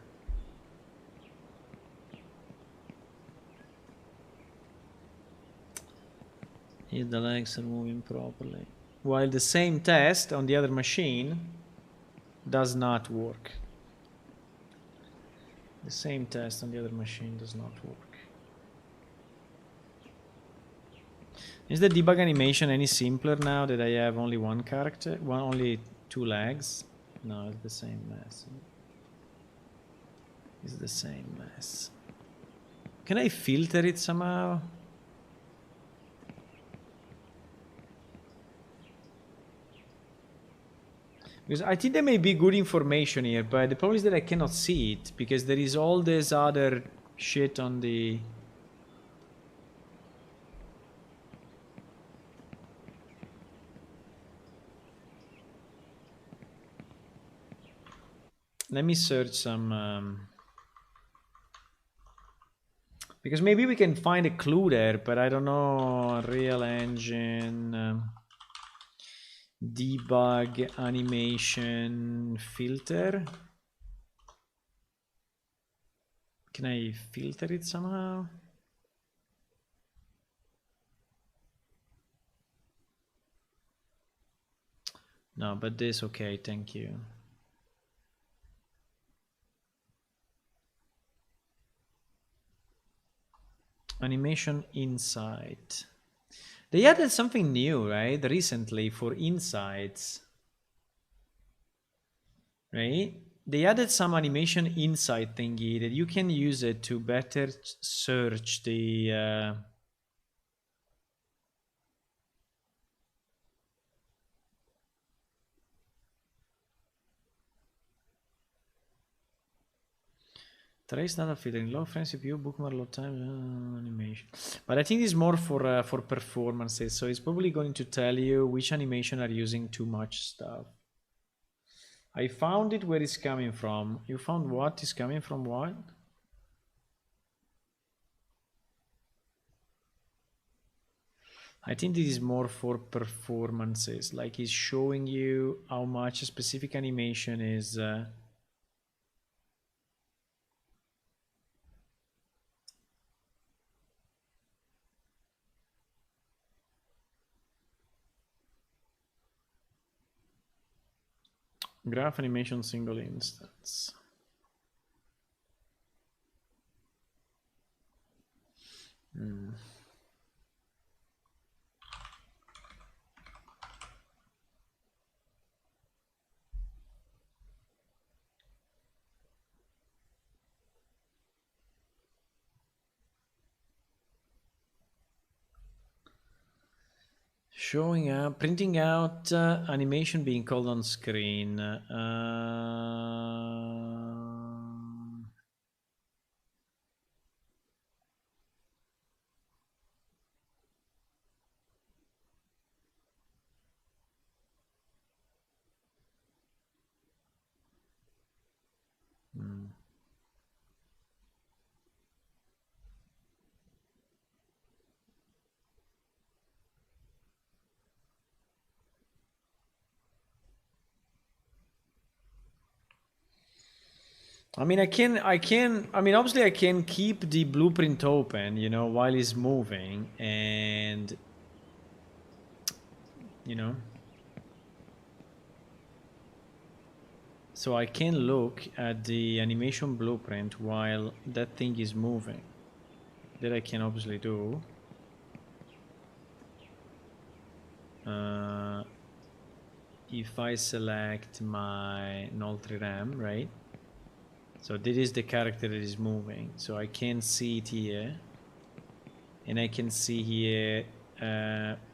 Here the legs are moving properly. While the same test on the other machine does not work. The same test on the other machine does not work. Is the debug animation any simpler now that I have only one character? Only two legs? No, it's the same mess. It's the same mess. Can I filter it somehow? Because I think there may be good information here, but the problem is that I cannot see it because there is all this other shit on the... Let me search some... because maybe we can find a clue there, but I don't know. Real Engine... debug animation filter. Can I filter it somehow? No, but this okay, thank you. Animation insight. They added something new, right? Recently for insights. Right? They added some animation insight thingy that you can use it to better search the... Trace data filtering, low frame CPU, bookmark, load time, animation. But I think it's more for performances, so it's probably going to tell you which animation are using too much stuff. I found it where it's coming from. You found what is coming from what? I think this is more for performances, like it's showing you how much a specific animation is... graph animation single instance. Showing up, printing out animation being called on screen. I mean, obviously I can keep the blueprint open, you know, while it's moving and, you know, so I can look at the animation blueprint while that thing is moving. That I can obviously do. If I select my Noltrir, right? So this is the character that is moving. So I can see it here. and I can see here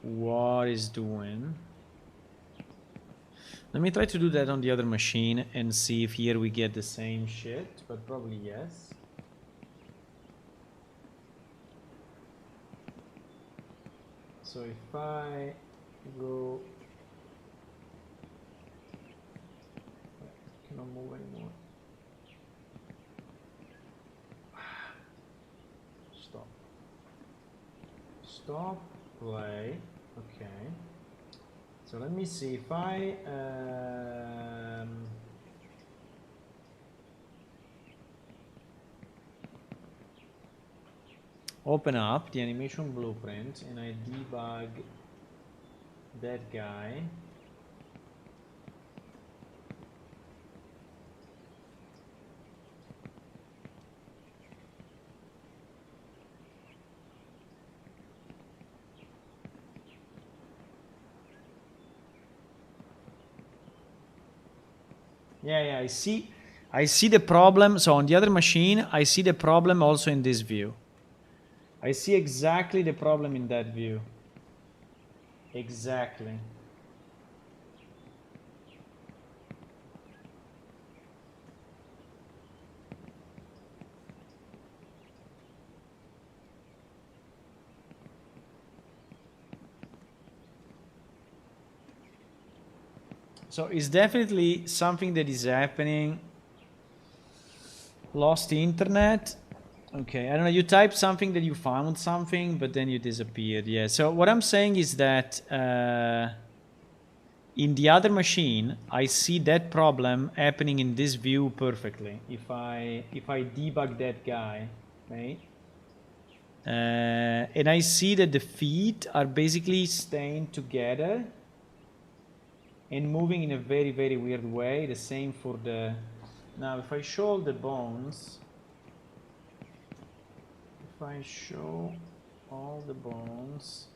what is doing. Let me try to do that on the other machine and see if here we get the same shit, but probably yes. So if I go, I cannot move anymore. Stop. Stop, play, okay. So let me see if I open up the animation blueprint and I debug that guy. Yeah, I see the problem. So on the other machine, I see the problem also in this view. I see exactly the problem in that view. Exactly. So it's definitely something that is happening. Lost internet. Okay, I don't know. You type something that you found something, but then you disappeared. Yeah. So what I'm saying is that in the other machine, I see that problem happening in this view perfectly. If I debug that guy, right? And I see that the feet are basically staying together and moving in a very, very weird way. The same for the... Now, if I show the bones, if I show all the bones,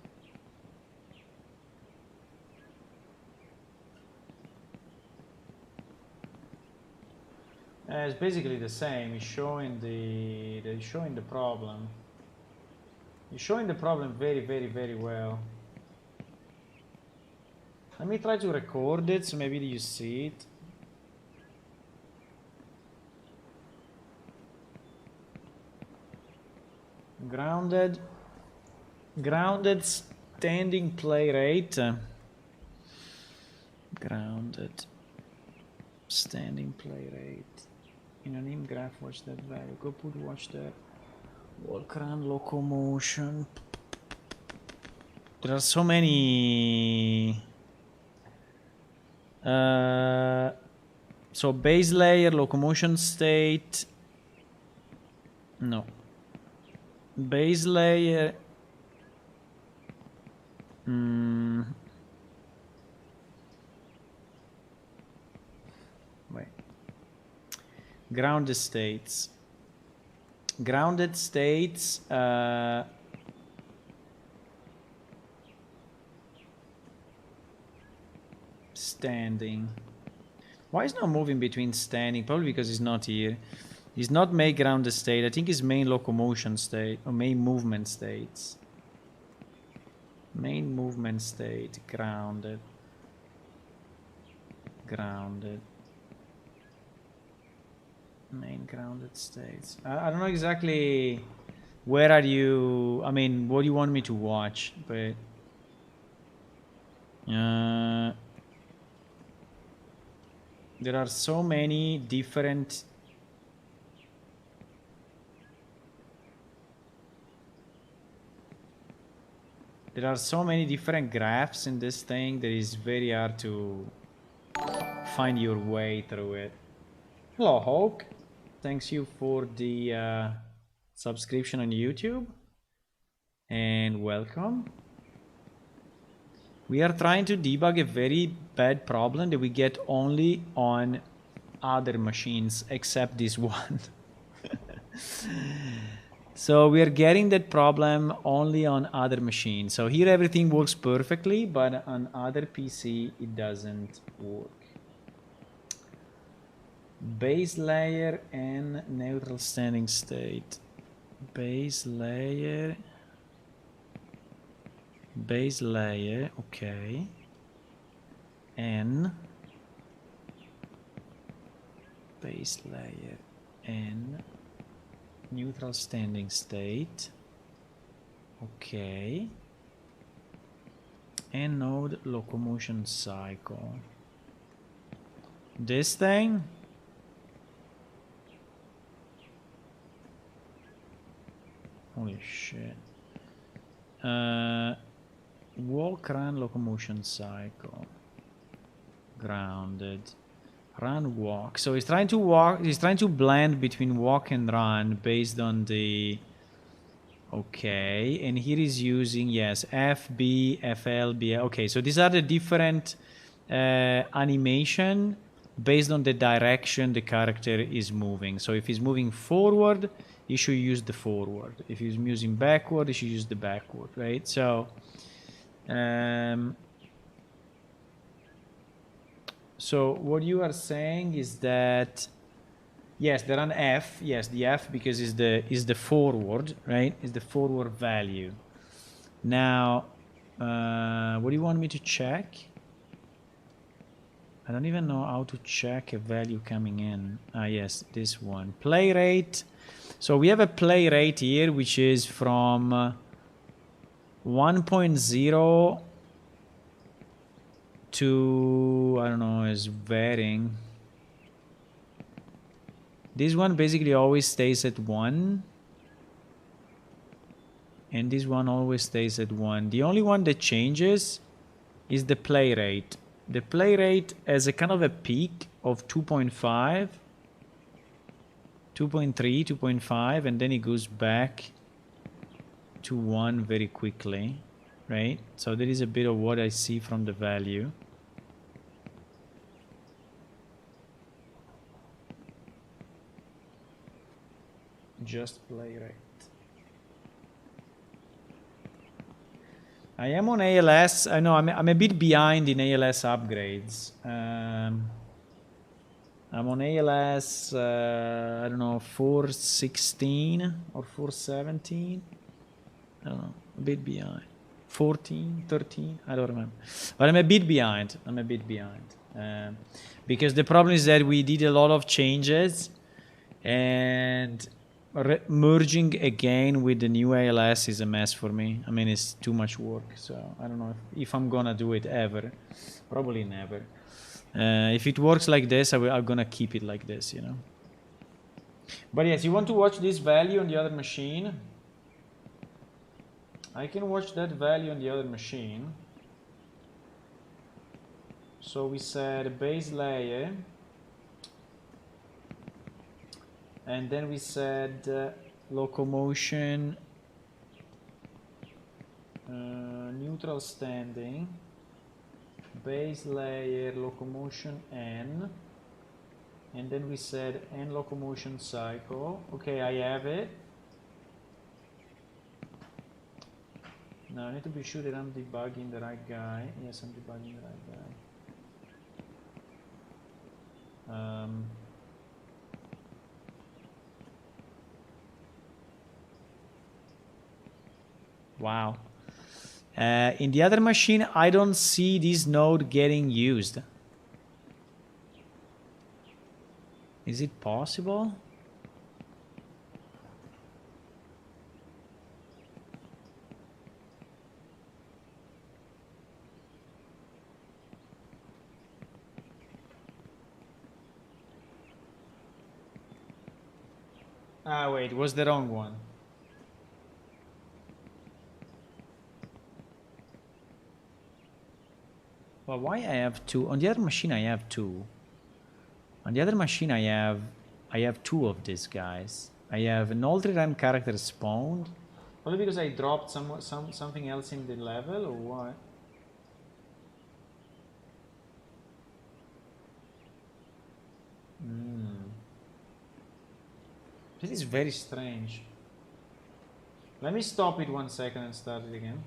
it's basically the same. It's showing the problem. It's showing the problem very, very, very well. Let me try to record it so maybe you see it. Grounded standing play rate. Grounded standing play rate. In an im graph, watch that value. Go put watch that. Walk around locomotion. There are so many. So base layer, locomotion state. No. Base layer. Wait. Grounded states. Grounded states. Standing. Why is not moving between standing? Probably because it's not here. It's not main grounded state. I think it's main locomotion state or main movement states. Main movement state, grounded. Grounded. Main grounded states. I don't know exactly where are you. I mean, what do you want me to watch? But there are so many different. There are so many different graphs in this thing that is very hard to find your way through it. Hello, Hawk. Thanks you for the subscription on YouTube. And welcome. We are trying to debug a very bad problem that we get only on other machines except this one. So we are getting that problem only on other machines. So here everything works perfectly, but on other PC it doesn't work. Base layer and neutral standing state. Base layer. base layer, okay, n, base layer n, neutral standing state, okay, and node locomotion cycle. This thing, holy shit. Walk, run, locomotion cycle, grounded, run, walk. So he's trying to walk, he's trying to blend between walk and run based on the, okay, and here he's using, yes, FB, FL, B. Okay, so these are the different animation based on the direction the character is moving. So if he's moving forward, you should use the forward. If he's moving backward, you should use the backward, right? So, so what you are saying is that, yes, they run F. Yes, the F because is the forward, right? Is the forward value. Now, what do you want me to check? I don't even know how to check a value coming in. Ah, yes, this one. Play rate. So we have a play rate here, which is from 1.0 to, I don't know, is varying. This one basically always stays at 1. And this one always stays at 1. The only one that changes is the play rate. The play rate has a kind of a peak of 2.5, 2.3, 2.5, and then it goes back to 1 very quickly, right? So there is a bit of what I see from the value. Just play rate. I am on ALS. I know I'm a bit behind in ALS upgrades. I'm on ALS, I don't know, 416 or 417. I don't know, a bit behind. 14, 13, I don't remember. But I'm a bit behind. Because the problem is that we did a lot of changes and merging again with the new ALS is a mess for me. I mean, it's too much work. So I don't know if I'm gonna do it ever. Probably never. If it works like this, I'm gonna keep it like this, you know. But yes, you want to watch this value on the other machine? I can watch that value on the other machine. So we said base layer. And then we said locomotion, neutral standing, base layer, locomotion N. And then we said N locomotion cycle. Okay, I have it. Now I need to be sure that I'm debugging the right guy. Yes, I'm debugging the right guy. Wow. In the other machine, I don't see this node getting used. Is it possible? Ah, wait, was the wrong one. Well, why I have two? On the other machine, I have two. On the other machine, I have two of these guys. I have an old RAM character spawned. Probably because I dropped something else in the level, or what? This is very strange. Let me stop it 1 second and start it again.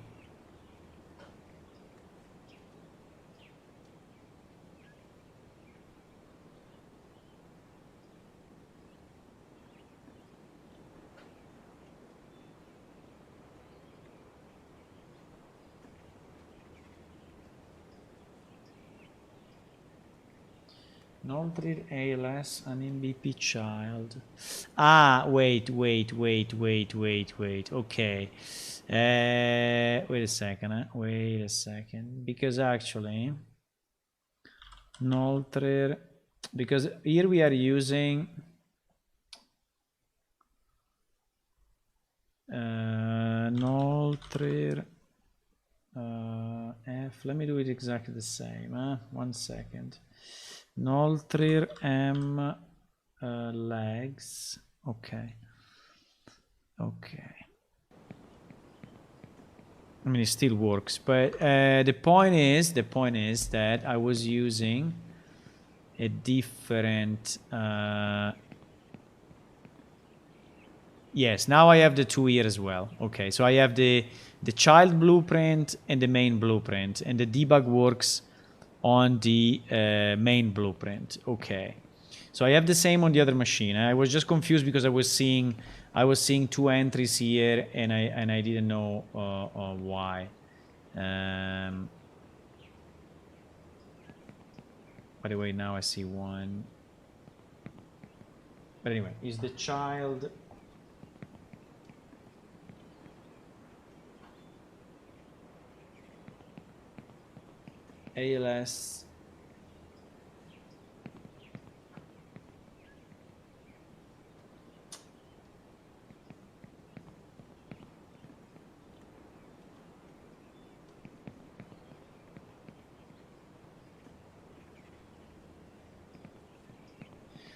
Null-treated ALS, an MVP child. Ah, wait. Okay. Wait a second. Wait a second. Because actually, null-treated, because here we are using null-treated F. Let me do it exactly the same. 1 second. Null-treated M legs. Okay. I mean, it still works, but the point is that I was using a different. Yes, now I have the two here as well. Okay, so I have the child blueprint and the main blueprint, and the debug works on the main blueprint. Okay, so I have the same on the other machine. I was just confused because I was seeing two entries here, and I didn't know why. By the way, now I see one. But anyway, is the child ALS?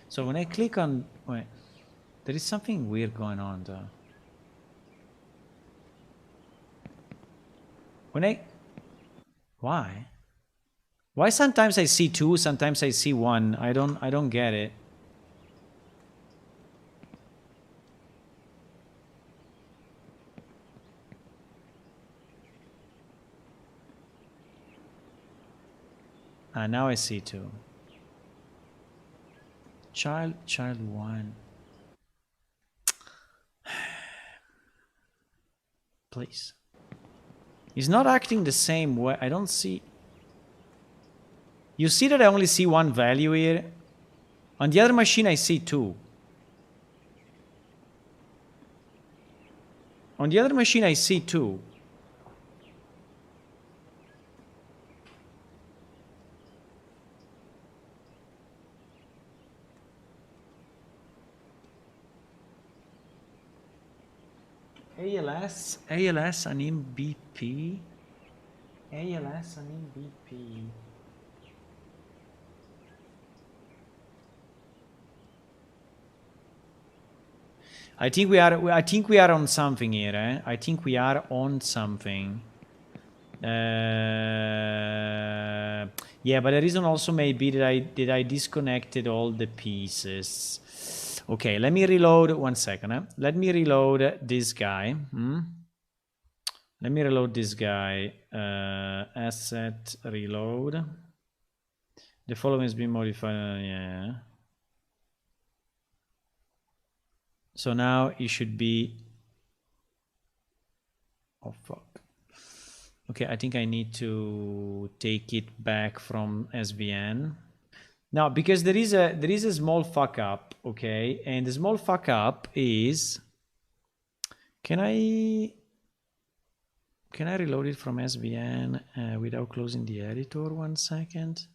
So when I click on, wait, there is something weird going on though. Why? Why sometimes I see two, sometimes I see one? I don't get it. Now I see two. Child one. Please. He's not acting the same way. I don't see. You see that I only see one value here? On the other machine, I see two. On the other machine, I see two. ALS and MVP. ALS and MVP. I think we are on something here. I think we are on something. Yeah, but the reason also may be that I disconnected all the pieces. Okay, let me reload 1 second. Let me reload this guy. Let me reload this guy. Asset reload. The following has been modified. Yeah. So now it should be. Oh fuck. Okay, I think I need to take it back from SVN. Now, because there is a small fuck up, okay, and the small fuck up is. Can I reload it from SVN without closing the editor? 1 second.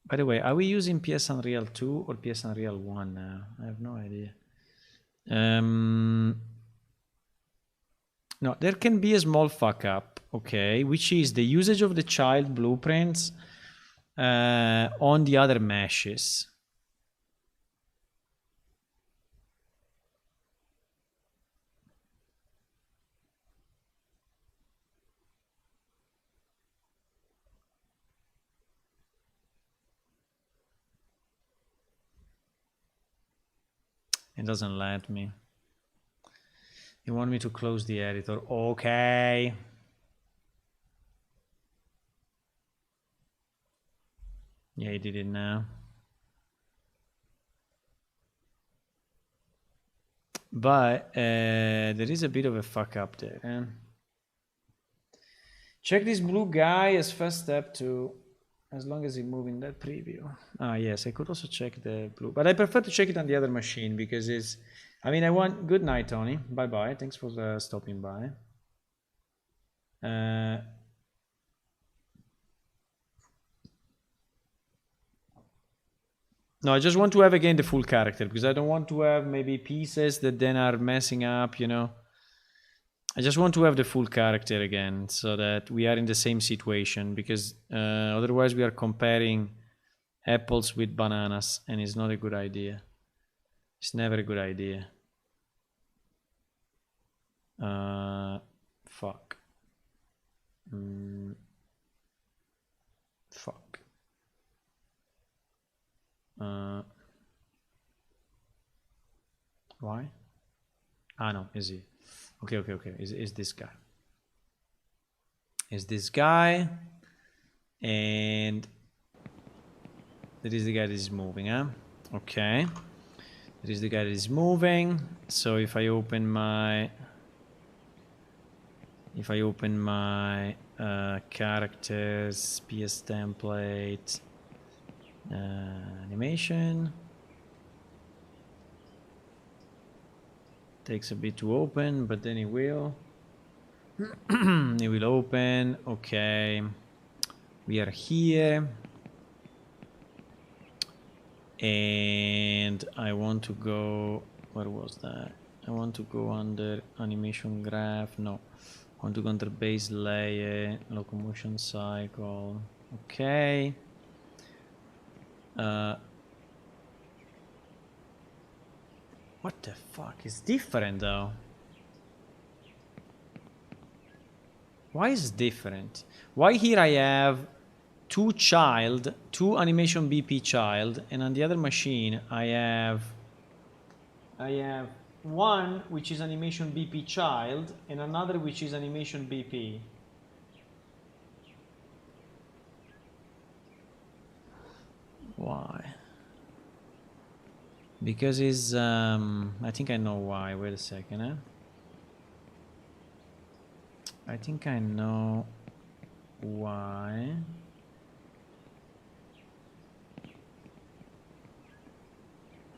By the way, are we using PS Unreal 2 or PS Unreal 1 now? I have no idea. No, there can be a small fuck up, okay, which is the usage of the child blueprints on the other meshes. It doesn't let me. You want me to close the editor? Okay. Yeah, he did it now. But there is a bit of a fuck up there. Check this blue guy as first step to As long as it move in that preview. Ah, yes, I could also check the blue, but I prefer to check it on the other machine because it's. I mean, I want. Good night, Tony. Bye bye. Thanks for stopping by. No, I just want to have again the full character because I don't want to have maybe pieces that then are messing up, you know. I just want to have the full character again so that we are in the same situation because otherwise we are comparing apples with bananas and it's not a good idea. It's never a good idea. Fuck. Fuck. Why? Ah, no, is he? Okay. Is this guy? Is this guy? And that is the guy that is moving, huh? Okay. That is the guy that is moving. So if I open my characters, PS template, animation, takes a bit to open, but then it will. It will open. Okay, we are here, and I want to go. Where was that? I want to go under animation graph. No. I want to go under base layer, locomotion cycle. Okay. What the fuck is different though? Why is it different? Why here I have two animation BP child, and on the other machine I have one which is animation BP child and another which is animation BP. Why? Because it's I think I know why. Wait a second, eh? I think I know why.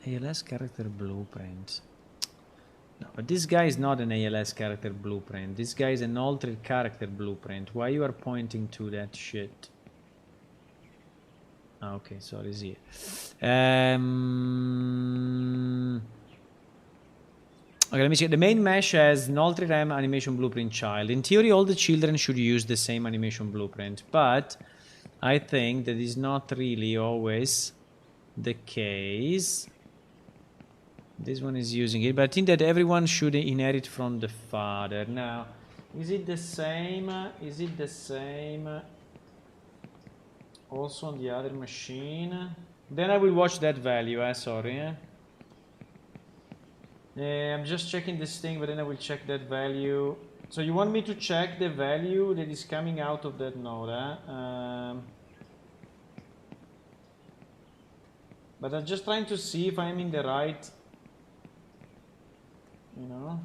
ALS character blueprint. No, but this guy is not an ALS character blueprint. This guy is an altered character blueprint. Why you are pointing to that shit? Ah, okay, so it is here. Okay, let me see. The main mesh has an altered RAM animation blueprint child. In theory, all the children should use the same animation blueprint, but I think that is not really always the case. This one is using it, but I think that everyone should inherit from the father. Now, is it the same? Is it the same also on the other machine? Then I will watch that value, sorry. I'm just checking this thing, but then I will check that value. So you want me to check the value that is coming out of that node, but I'm just trying to see if I'm in the right, you know.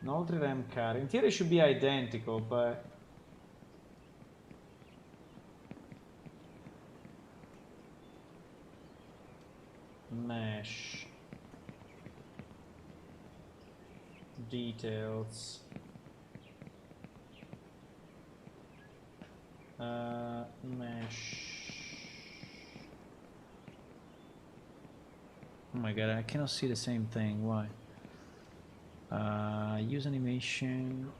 Noltre RAM car. In theory it should be identical, but mesh details. Mesh. Oh my god, I cannot see the same thing. Why? Use animation.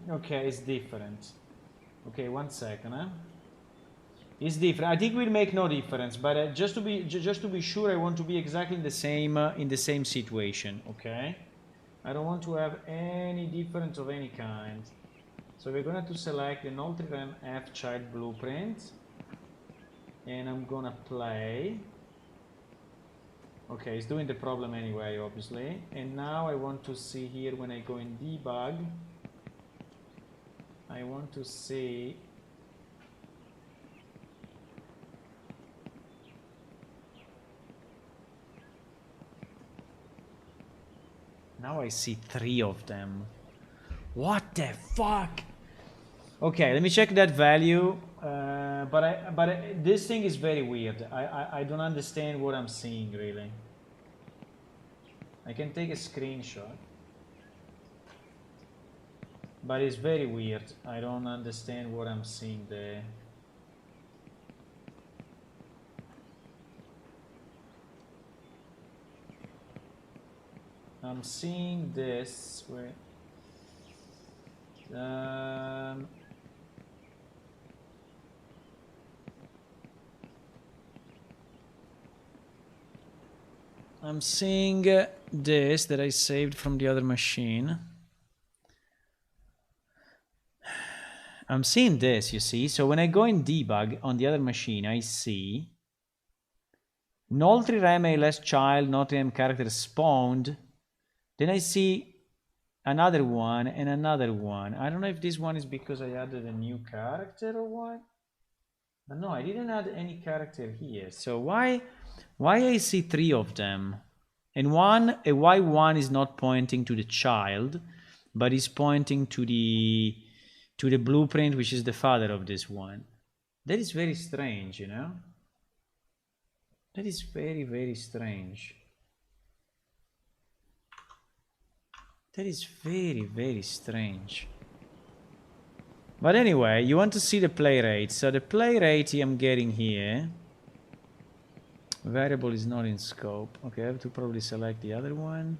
Okay, it's different. Okay, 1 second. It's different. I think will make no difference, but just to be sure, I want to be exactly in the same situation. Okay, I don't want to have any difference of any kind. So we're gonna to select the Noltrim F child blueprint, and I'm gonna play. Okay, it's doing the problem anyway, obviously. And now I want to see here when I go in debug. I want to see Now I see 3 of them. What the fuck? Okay, let me check that value. This thing is very weird. I don't understand what I'm seeing really. I can take a screenshot, but it's very weird. I don't understand what I'm seeing there. I'm seeing this. Wait. I'm seeing this that I saved from the other machine. I'm seeing this, you see. So when I go in debug on the other machine, I see null 3rem ALS child, not 3rem character spawned. Then I see another one and another one. I don't know if this one is because I added a new character or what. But no, I didn't add any character here. So why I see 3 of them? And why one is not pointing to the child, but is pointing to the blueprint, which is the father of this one. That is very strange, you know? That is very, very strange. That is very, very strange. But anyway, you want to see the play rate. So the play rate I'm getting here, variable is not in scope. Okay, I have to probably select the other one.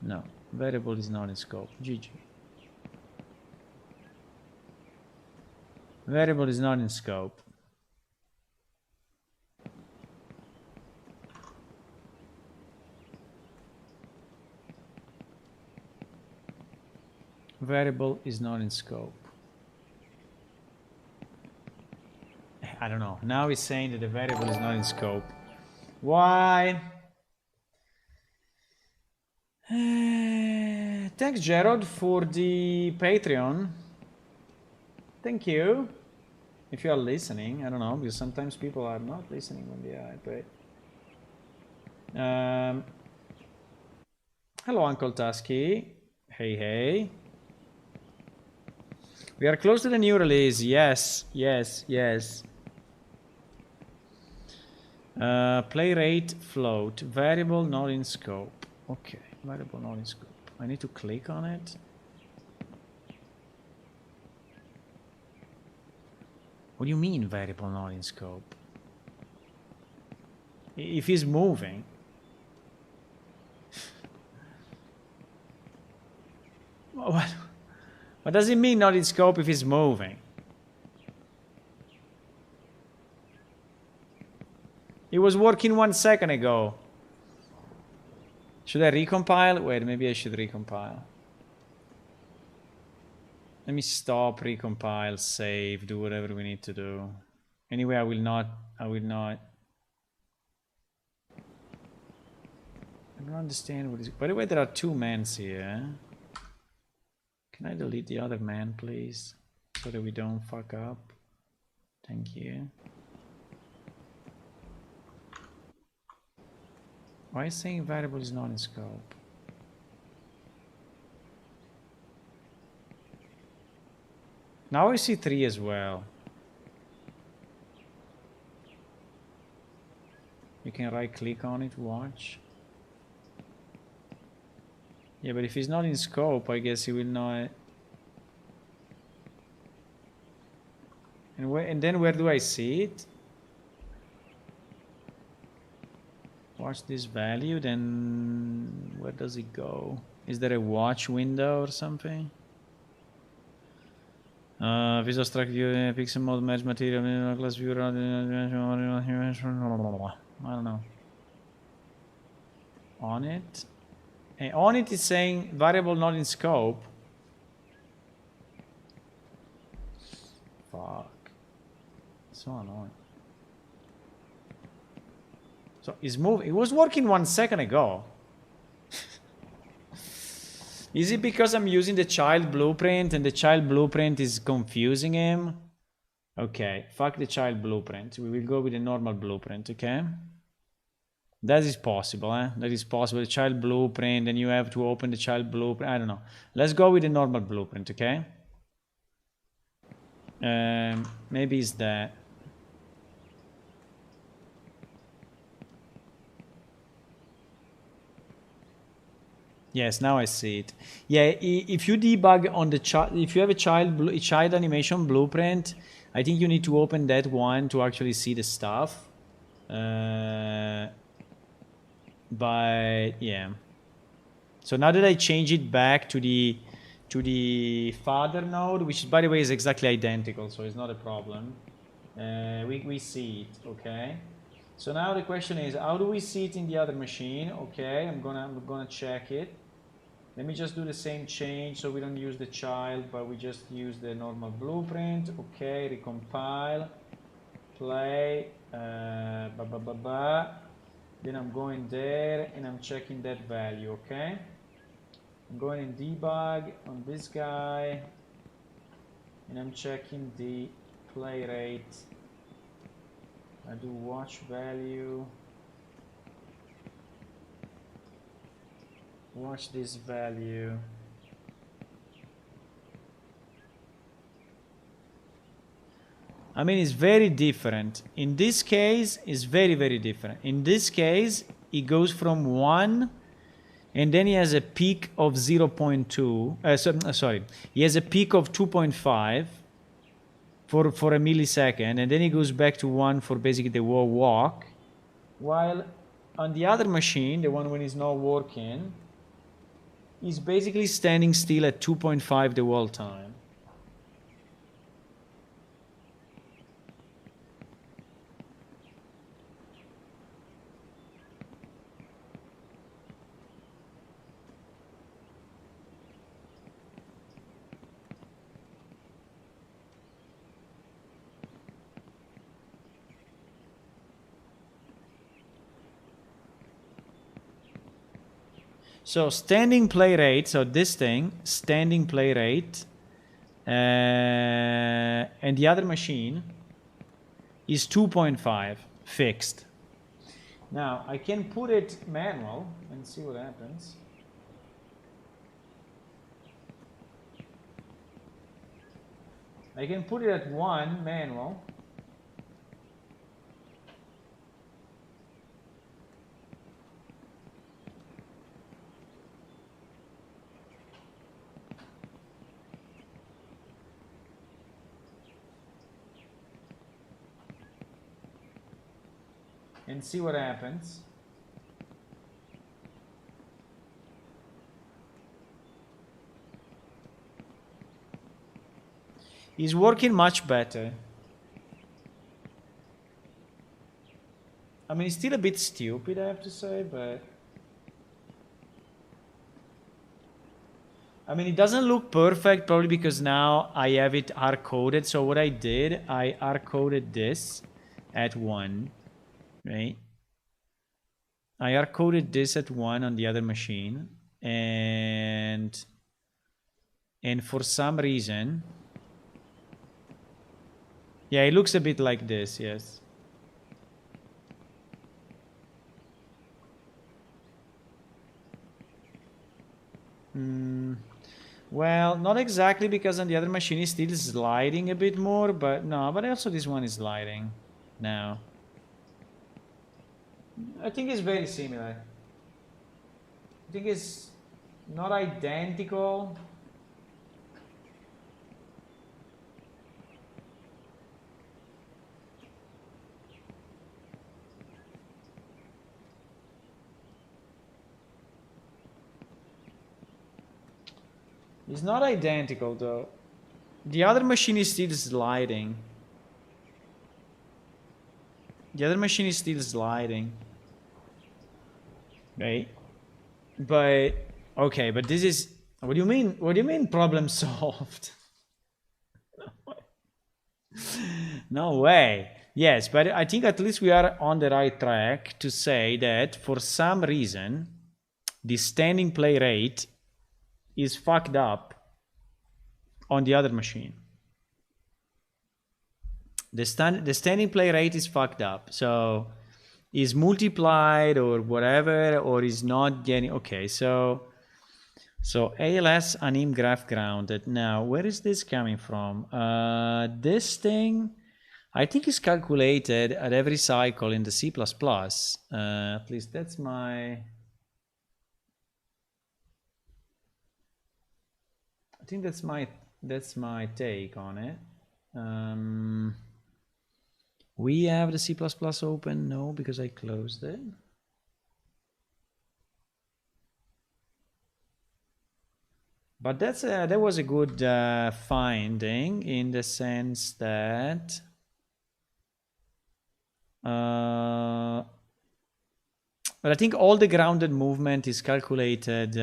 No, variable is not in scope. GG. Variable is not in scope. Variable is not in scope. I don't know. Now it's saying that the variable is not in scope. Why? Thanks, Gerald, for the Patreon. Thank you. If you are listening, I don't know, because sometimes people are not listening when they are paid. Hello, Uncle Tusky. Hey, hey. We are close to the new release. Yes, yes, yes. Play rate float. Variable not in scope. Okay, variable not in scope. I need to click on it. What do you mean variable not in scope? If he's moving. What does it mean not in scope if he's moving? It was working 1 second ago. Should I recompile? Wait, maybe I should recompile. Let me stop, recompile, save, do whatever we need to do. Anyway, I will not. I don't understand what is. By the way, there are 2 mans here. Can I delete the other man, please? So that we don't fuck up. Thank you. Why is saying variable is not in scope? Now I see 3 as well. You can right click on it, watch. Yeah, but if he's not in scope, I guess he will not. And then where do I see it? Watch this value, then where does it go? Is there a watch window or something? Visual struct view, pixel mode, merge material, class view, I don't know. On it? And on it is saying variable not in scope. Fuck. So annoying. So it's moving. It was working 1 second ago. Is it because I'm using the child blueprint and the child blueprint is confusing him? Okay, fuck the child blueprint. We will go with the normal blueprint, okay? That is possible, That is possible. The child blueprint, and you have to open the child blueprint. I don't know. Let's go with the normal blueprint, okay? Maybe it's that. Yes, now I see it. Yeah, if you debug on the child, if you have a child animation blueprint, I think you need to open that one to actually see the stuff. But yeah. So now that I change it back to the father node, which by the way is exactly identical, so it's not a problem. We see it, okay? So now the question is, how do we see it in the other machine? Okay, I'm gonna check it. Let me just do the same change so we don't use the child, but we just use the normal blueprint. Okay, recompile, play, then I'm going there and I'm checking that value, okay? I'm going in debug on this guy and I'm checking the play rate. I do watch value. Watch this value. I mean, it's very different. In this case, it's very, very different. In this case, it goes from 1 and then he has a peak of 0.2. Sorry, he has a peak of 2.5 for a millisecond, and then he goes back to 1 for basically the whole walk. While on the other machine, the one when it's not working, he's basically standing still at 2.5 the whole time. So standing play rate, so this thing, standing play rate, and the other machine is 2.5 fixed. Now I can put it manual and see what happens. I can put it at 1 manual. And see what happens. It's working much better. I mean, it's still a bit stupid, I have to say, but I mean, it doesn't look perfect, probably because now I have it hard-coded. So what I did, I hard-coded this at 1. Right? I hard-coded this at 1 on the other machine, and for some reason, yeah, it looks a bit like this, yes. Well, not exactly, because on the other machine is still sliding a bit more, but no, but also this one is sliding now. I think it's very similar. I think it's not identical. It's not identical though. The other machine is still sliding. The other machine is still sliding. Right? But okay, but this is, what do you mean? What do you mean problem solved? No way. Yes, but I think at least we are on the right track to say that for some reason the standing play rate is fucked up on the other machine. The standing play rate is fucked up. So is multiplied or whatever, or is not getting. Okay, so ALS anim graph grounded. Now, where is this coming from? This thing, I think, is calculated at every cycle in the C++. At least that's my. I think that's my take on it. We have the C++ open. No, because I closed it. But that was a good finding in the sense that but I think all the grounded movement is calculated.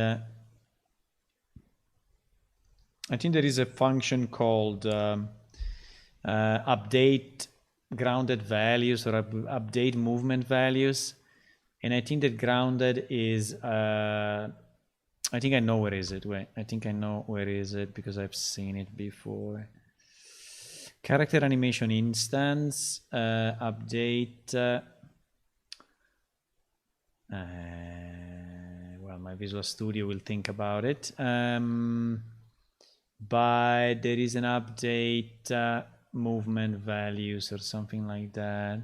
I think there is a function called update grounded values or update movement values, and I think that grounded is I think I know where is it. Wait, I think I know where is it because I've seen it before. Character animation instance, update. Well, my Visual Studio will think about it. But there is an update movement values or something like that.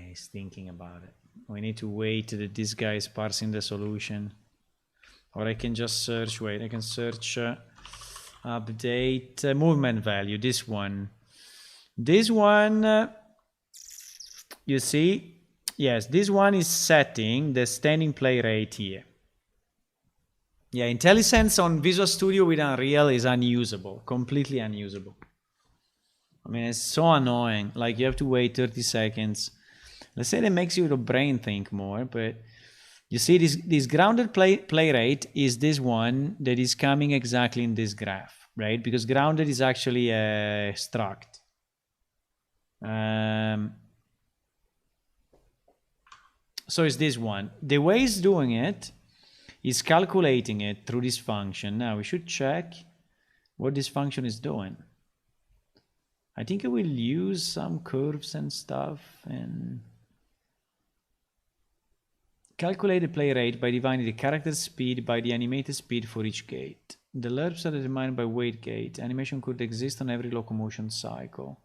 He's thinking about it. We need to wait that this guy is parsing the solution. Or I can just search, wait, I can search update movement value, this one. This one, you see, yes, this one is setting the standing play rate here. Yeah, IntelliSense on Visual Studio with Unreal is unusable, completely unusable. I mean, it's so annoying, like you have to wait 30 seconds. Let's say that makes your brain think more, but you see this grounded play rate is this one that is coming exactly in this graph, right? Because grounded is actually a struct. So it's this one. The way it's doing it is calculating it through this function. Now we should check what this function is doing. I think I will use some curves and stuff and calculate the play rate by dividing the character speed by the animated speed for each gate. The lerps are determined by weight gate. Animation could exist on every locomotion cycle.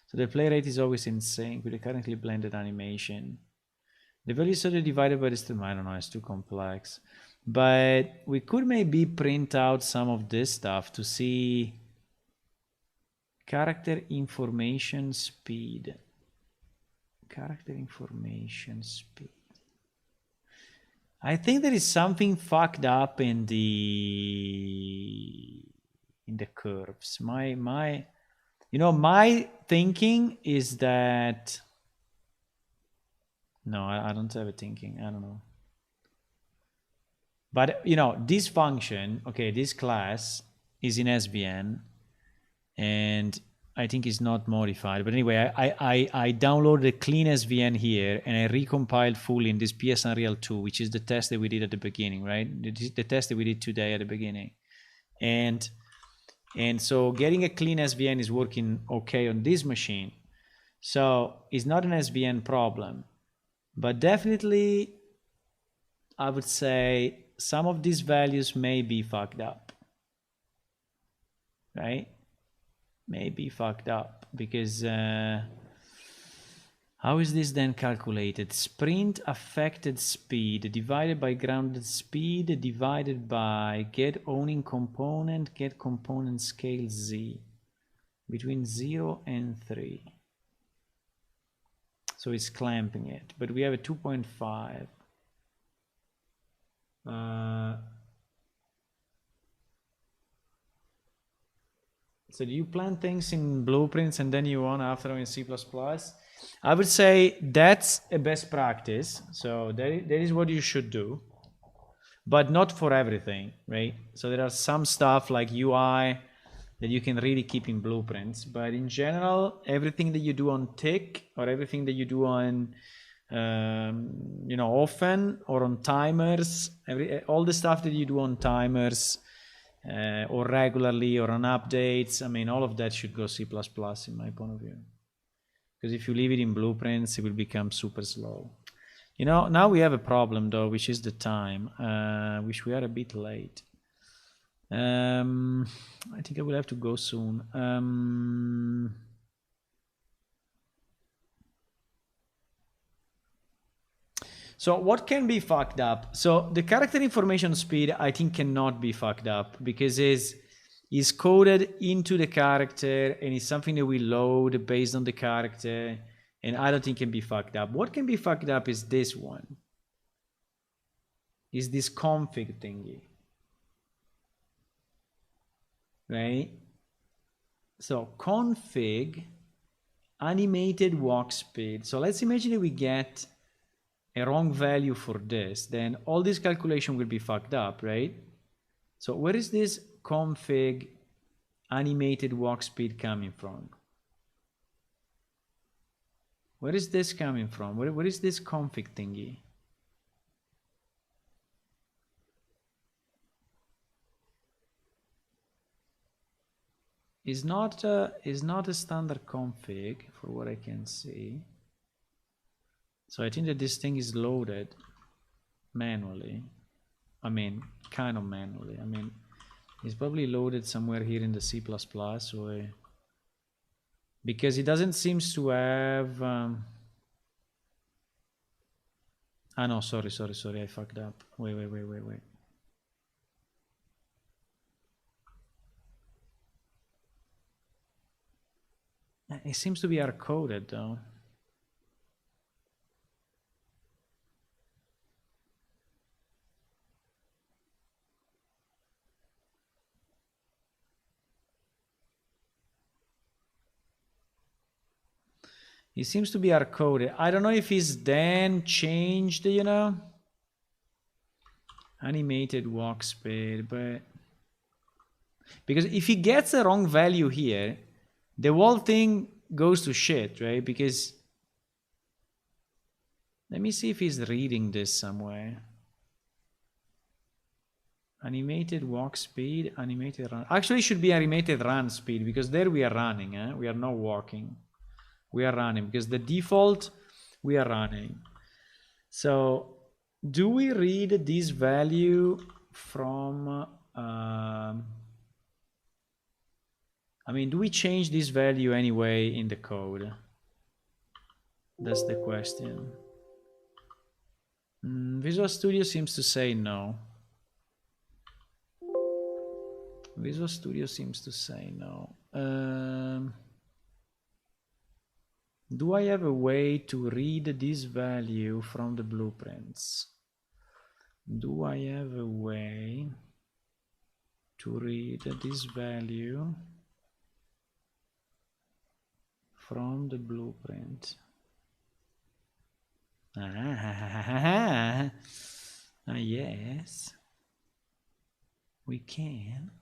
So the play rate is always in sync with the currently blended animation. The value is sort of divided by this, I don't know, it's too complex. But we could maybe print out some of this stuff to see character information speed. Character information speed. I think there is something fucked up in the curves. My thinking is that no, I don't have a thinking. I don't know. But this function, okay, this class is in SVN, and I think it's not modified. But anyway, I downloaded a clean SVN here, and I recompiled fully in this PS Unreal 2, which is the test that we did at the beginning, right? The test that we did today at the beginning. And so getting a clean SVN is working okay on this machine. So it's not an SVN problem. But definitely, I would say some of these values may be fucked up, right? May be fucked up because how is this then calculated? Sprint affected speed divided by grounded speed divided by get owning component, get component scale Z between 0 and 3. So it's clamping it, but we have a 2.5. So do you plan things in blueprints and then you run after in C++? I would say that's a best practice. So that is what you should do, but not for everything, right? So there are some stuff like UI that you can really keep in blueprints, but in general, everything that you do on tick or everything that you do on often or on timers, all the stuff that you do on timers or regularly or on updates, I mean, all of that should go C++ in my point of view. Because if you leave it in blueprints, it will become super slow. You know, now we have a problem though, which is the time, which we are a bit late. I think I will have to go soon. So what can be fucked up? So the character information speed, I think, cannot be fucked up because is coded into the character and is something that we load based on the character, and I don't think can be fucked up. What can be fucked up is this one. Is this config thingy. Right? So config animated walk speed. So let's imagine that we get a wrong value for this, then all this calculation will be fucked up, right? So where is this config animated walk speed coming from? Where is this coming from? Where is this config thingy? Is not a standard config for what I can see. So I think that this thing is loaded manually. I mean, kind of manually. I mean, it's probably loaded somewhere here in the C++, or because it doesn't seem to have. Ah no, sorry, I fucked up. Wait. It seems to be hard-coded though. It seems to be hard-coded. I don't know if he's then changed, you know, animated walk speed, but because if he gets the wrong value here, the whole thing goes to shit, right? Because let me see if he's reading this somewhere. Animated walk speed, animated run. Actually, it should be animated run speed because there we are running, eh? We are not walking. We are running because the default we are running. So do we read this value from I mean, do we change this value anyway in the code? That's the question. Visual Studio seems to say no. Visual Studio seems to say no. Do I have a way to read this value from the blueprints? Do I have a way to read this value from the blueprint? Yes, we can.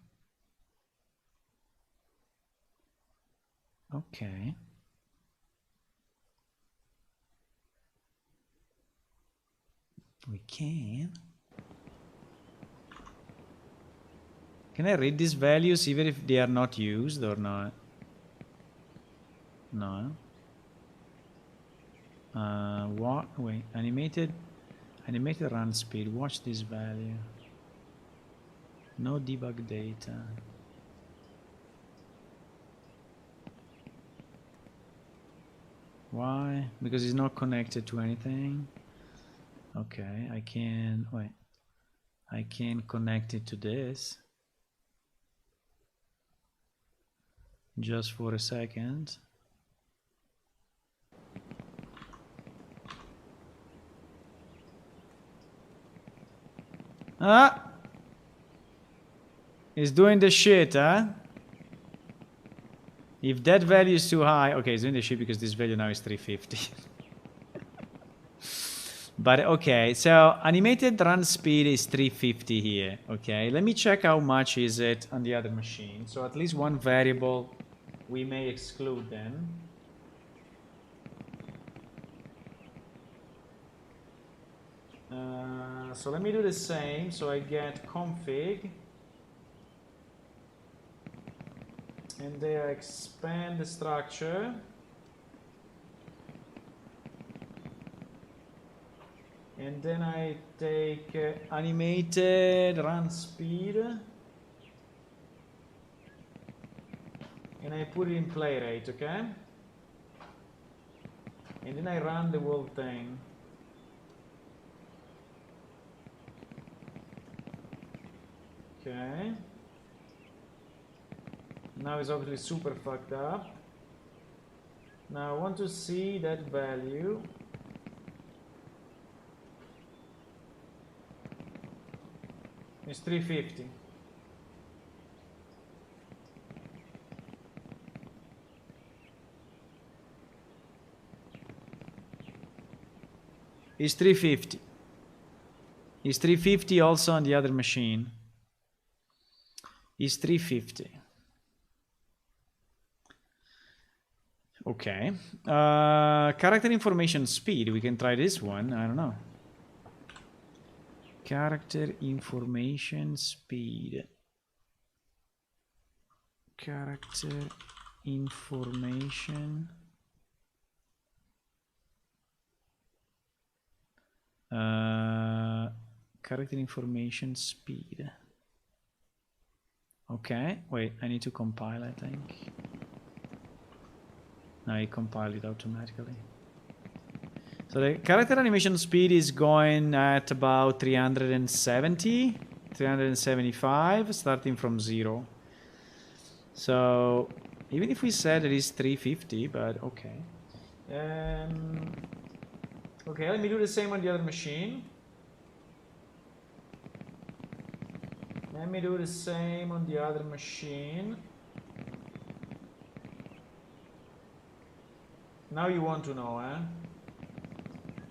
Okay. We can. Can I read these values even if they are not used or not? No. What? Wait. Animated run speed. Watch this value. No debug data. Why? Because it's not connected to anything. Okay, I can wait. I can connect it to this. Just for a second. Ah! It's doing the shit, huh? If that value is too high, okay, it's doing the shit because this value now is 350. But okay, so animated run speed is 350 here. Okay, let me check how much is it on the other machine. So at least one variable we may exclude then. So let me do the same. So I get config. And there I expand the structure. And then I take animated run speed, and I put it in play rate, okay? And then I run the whole thing. Okay. Now it's obviously super fucked up. Now I want to see that value. It's 350. It's 350. It's 350 also on the other machine. It's 350. Okay. Character information speed. We can try this one. I don't know. Character information speed. Character information. Character information speed. Okay. Wait, I need to compile, I think. Now you compile it automatically. So the character animation speed is going at about 370, 375, starting from 0. So even if we said it is 350, but okay. Okay, let me do the same on the other machine. Let me do the same on the other machine. Now you want to know, eh?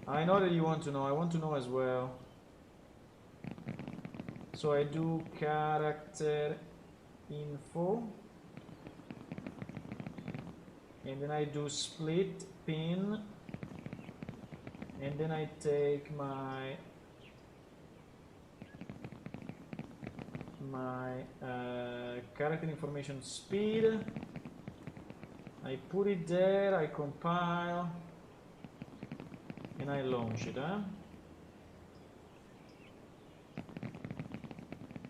I know that you want to know. I want to know as well. So I do character info. And then I do split pin. And then I take my character information speed. I put it there, I compile, and I launch it, huh?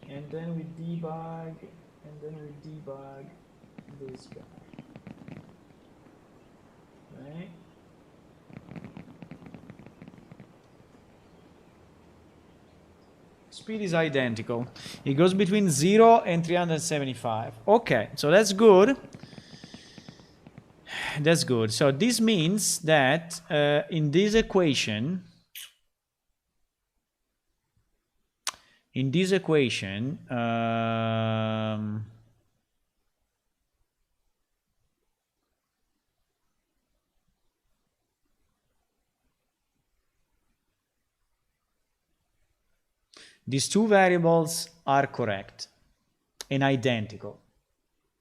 And then we debug, this guy. Right? Speed is identical. It goes between 0 and 375. Okay, so that's good. That's good. So this means that in this equation, these two variables are correct and identical,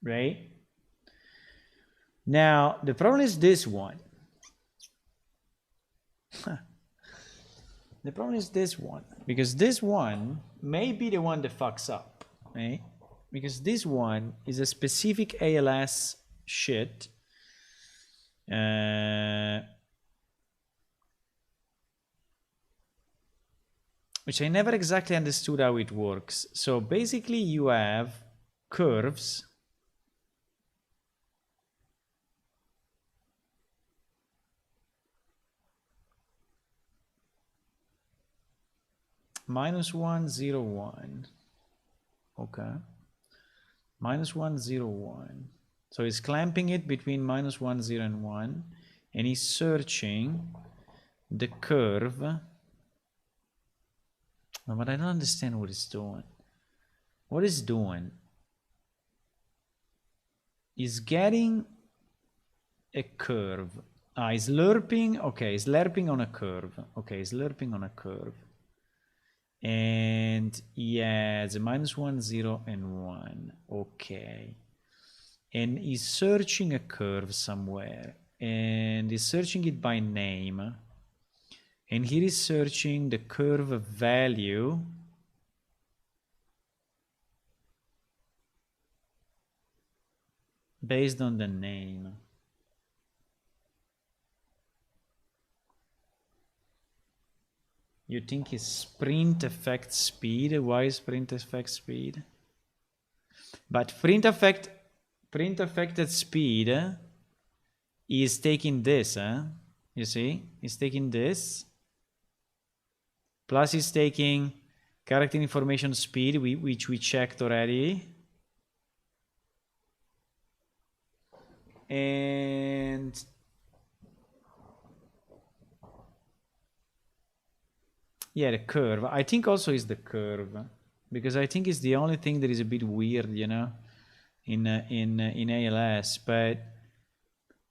right? Now, the problem is this one. The problem is this one, because this one may be the one that fucks up, right? Because this one is a specific ALS shit. Which I never exactly understood how it works. So basically you have curves -1, 0, 1. Okay. -1, 0, 1. So he's clamping it between -1, 0, and 1. And he's searching the curve. No, but I don't understand what it's doing. What it's doing is getting a curve. He's lerping. Okay, he's lerping on a curve. Okay, he's lerping on a curve. And yeah, it's a -1, 0, and 1. Okay. And he's searching a curve somewhere. And he's searching it by name. And here he's searching the curve value based on the name. You think is sprint affect speed? Why sprint affect speed? But sprint affected speed is taking this, you see? It's taking this. Plus it's taking character information speed, which we checked already. And yeah, the curve. I think also is the curve, because I think it's the only thing that is a bit weird, you know, in ALS. But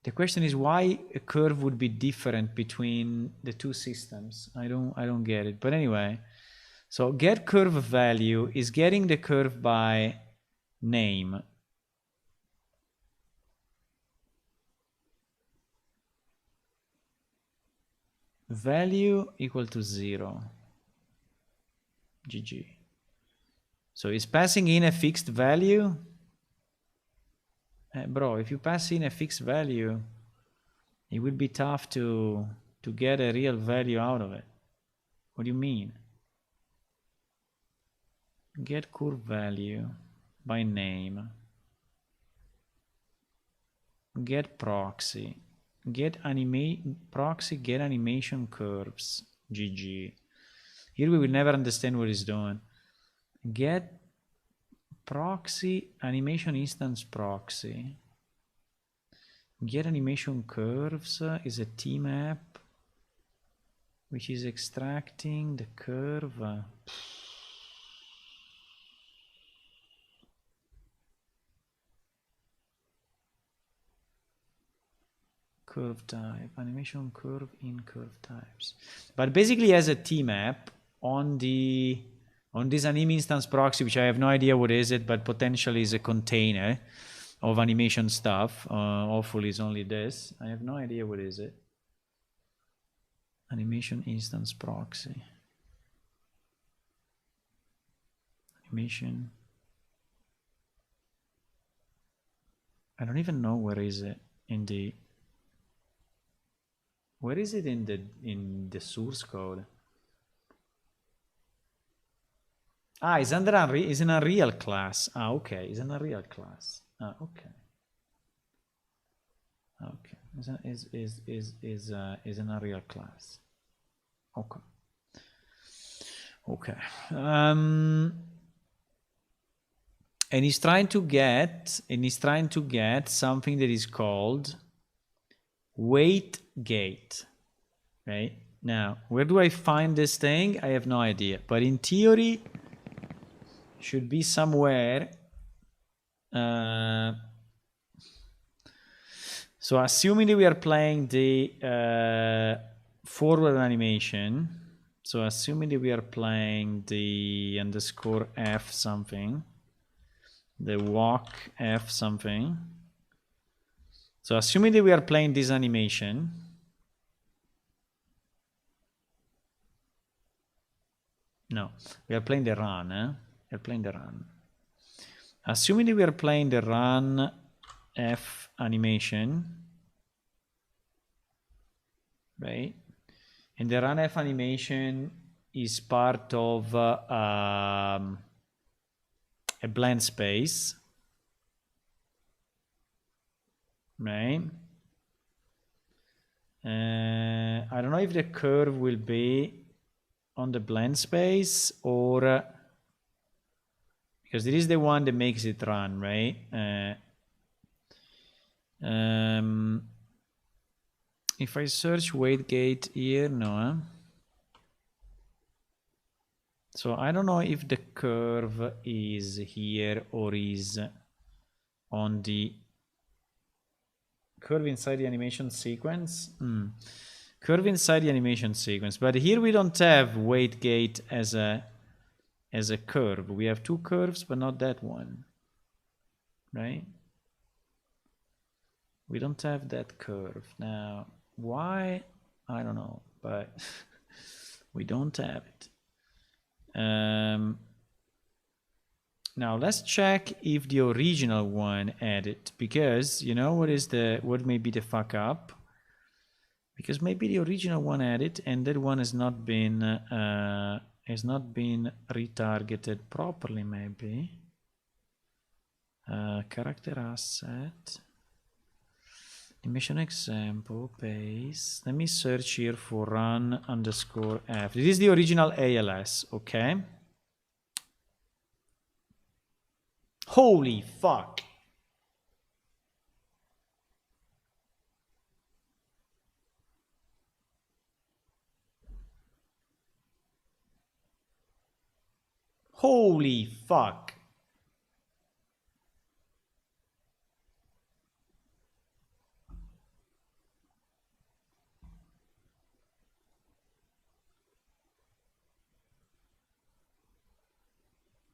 the question is why a curve would be different between the two systems. I don't get it. But anyway, so get curve value is getting the curve by name. Value equal to 0. GG. So it's passing in a fixed value. Bro, if you pass in a fixed value, it will be tough to get a real value out of it. What do you mean? Get curve value by name. Get proxy. Get proxy, get animation curves. GG. Here we will never understand what it's doing. Get proxy, animation instance proxy. Get animation curves is a T-map, which is extracting the curve. Curve type, animation curve in curve types. But basically as a T-map on this anim instance proxy, which I have no idea what is it, but potentially is a container of animation stuff. Hopefully it's only this. I have no idea what is it. Animation instance proxy. Animation. I don't even know where is it in the. Where is it in the source code? Ah, it's under it's in a real class. Ah, okay, it's in a real class. Ah, okay. Okay, is in a real class. Okay. Okay. And he's trying to get something that is called weight gate. Right? Now, where do I find this thing? I have no idea. But in theory, should be somewhere. So assuming that we are playing the forward animation, so assuming that we are playing the underscore F something, the walk F something. So assuming that we are playing this animation, no, we are playing the run, we are playing the run. Assuming that we are playing the run F animation, right? And the run F animation is part of a blend space, right? I don't know if the curve will be on the blend space or because this is the one that makes it run, right? If I search weight gate here, no. So I don't know if the curve is here or is on the curve inside the animation sequence. Curve inside the animation sequence, but here we don't have weight gate as a curve. We have two curves, but not that one, right? We don't have that curve. Now, why? I don't know, but we don't have it. Now let's check if the original one had it, because you know what may be the fuck up? Because maybe the original one had it and that one has not been retargeted properly, maybe. Character asset. Animation example, paste. Let me search here for run_f. This is the original ALS, okay? Holy fuck. Holy fuck.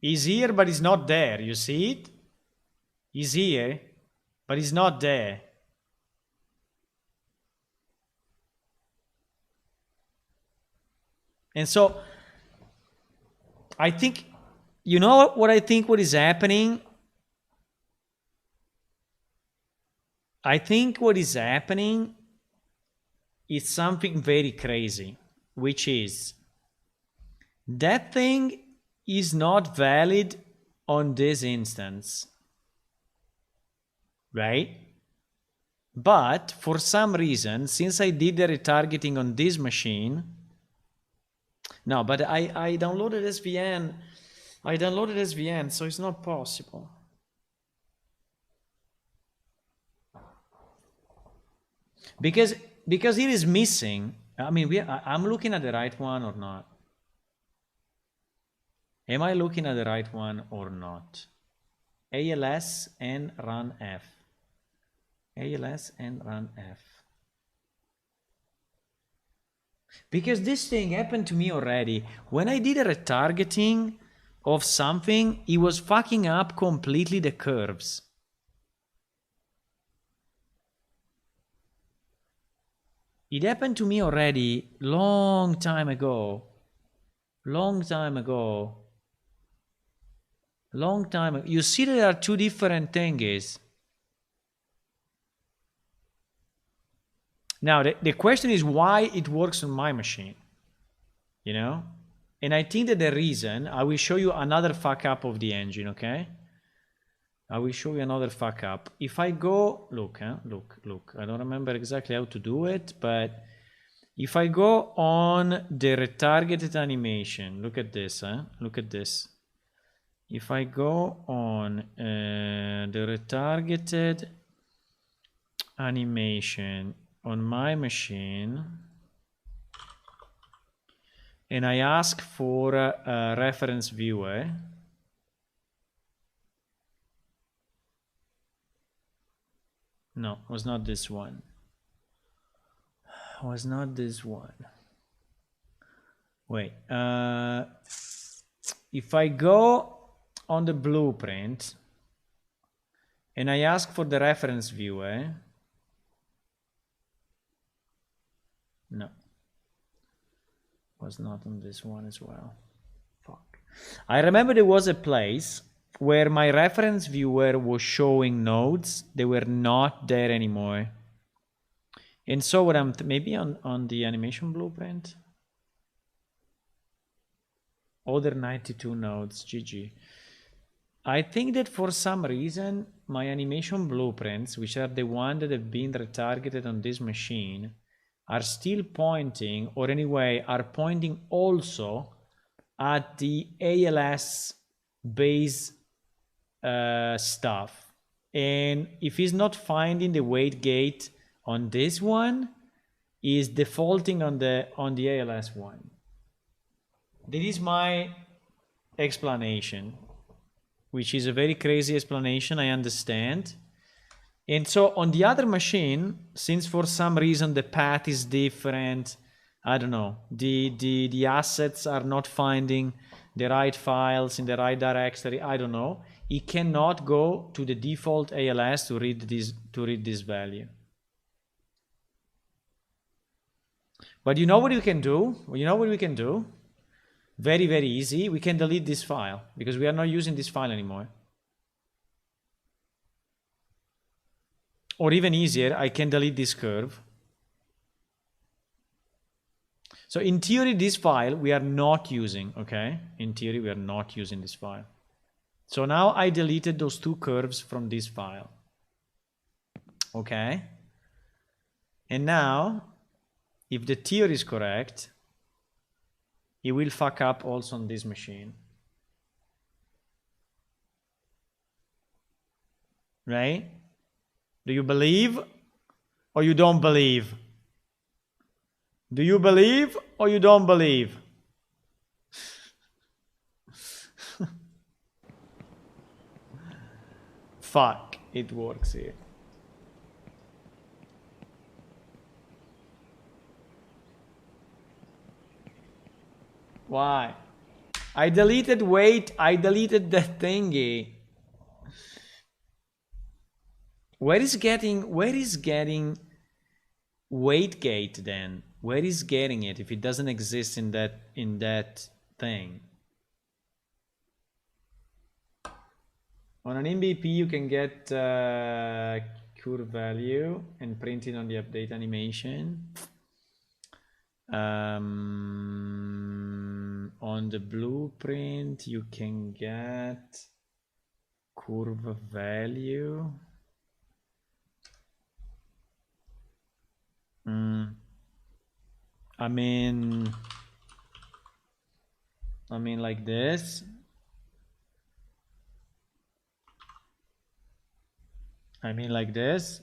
He's here, but he's not there. You see it? He's here, but he's not there. And so, I think, you know what I think what is happening? I think what is happening is something very crazy, which is that thing is not valid on this instance, right? But for some reason, since I did the retargeting on this machine, no, but I downloaded SVN. I downloaded SVN, so it's not possible. Because it is missing. I mean, I'm looking at the right one or not? Am I looking at the right one or not? ALS and run F. ALS and run F. Because this thing happened to me already. When I did a retargeting of something, it was fucking up completely the curves. It happened to me already long time ago. Long time ago. Long time ago. You see there are two different things. Now, the question is why it works on my machine. You know? And I think that the reason, I will show you another fuck up of the engine, okay? I will show you another fuck up. If I go, look, I don't remember exactly how to do it, but if I go on the retargeted animation, look at this, look at this. If I go on the retargeted animation on my machine, and I ask for a reference viewer, no, it was not this one. It was not this one. Wait, if I go on the blueprint and I ask for the reference viewer, no, was not on this one as well. Fuck. I remember there was a place where my reference viewer was showing nodes. They were not there anymore. And so what I'm maybe on the animation blueprint. Other 92 nodes, GG. I think that for some reason my animation blueprints, which are the ones that have been retargeted on this machine, are still pointing, or anyway, are pointing also at the ALS base stuff. And if it's not finding the weight gate on this one, is defaulting on the ALS one. This is my explanation, which is a very crazy explanation, I understand. And so on the other machine, since for some reason the path is different, I don't know, the assets are not finding the right files in the right directory, I don't know, it cannot go to the default ALS to read this value. But you know what you can do? You know what we can do? Very, very easy. We can delete this file because we are not using this file anymore. Or even easier, I can delete this curve. So in theory, this file we are not using, okay? In theory, we are not using this file. So now I deleted those two curves from this file. Okay? And now, if the theory is correct, it will fuck up also on this machine. Right? Do you believe or you don't believe? Do you believe or you don't believe? Fuck, it works here. Why? I deleted that thingy. Where is getting weight gate then? Where is getting it if it doesn't exist in that thing? On an MVP you can get curve value and print it on the update animation. On the blueprint you can get curve value. I mean like this. I mean like this.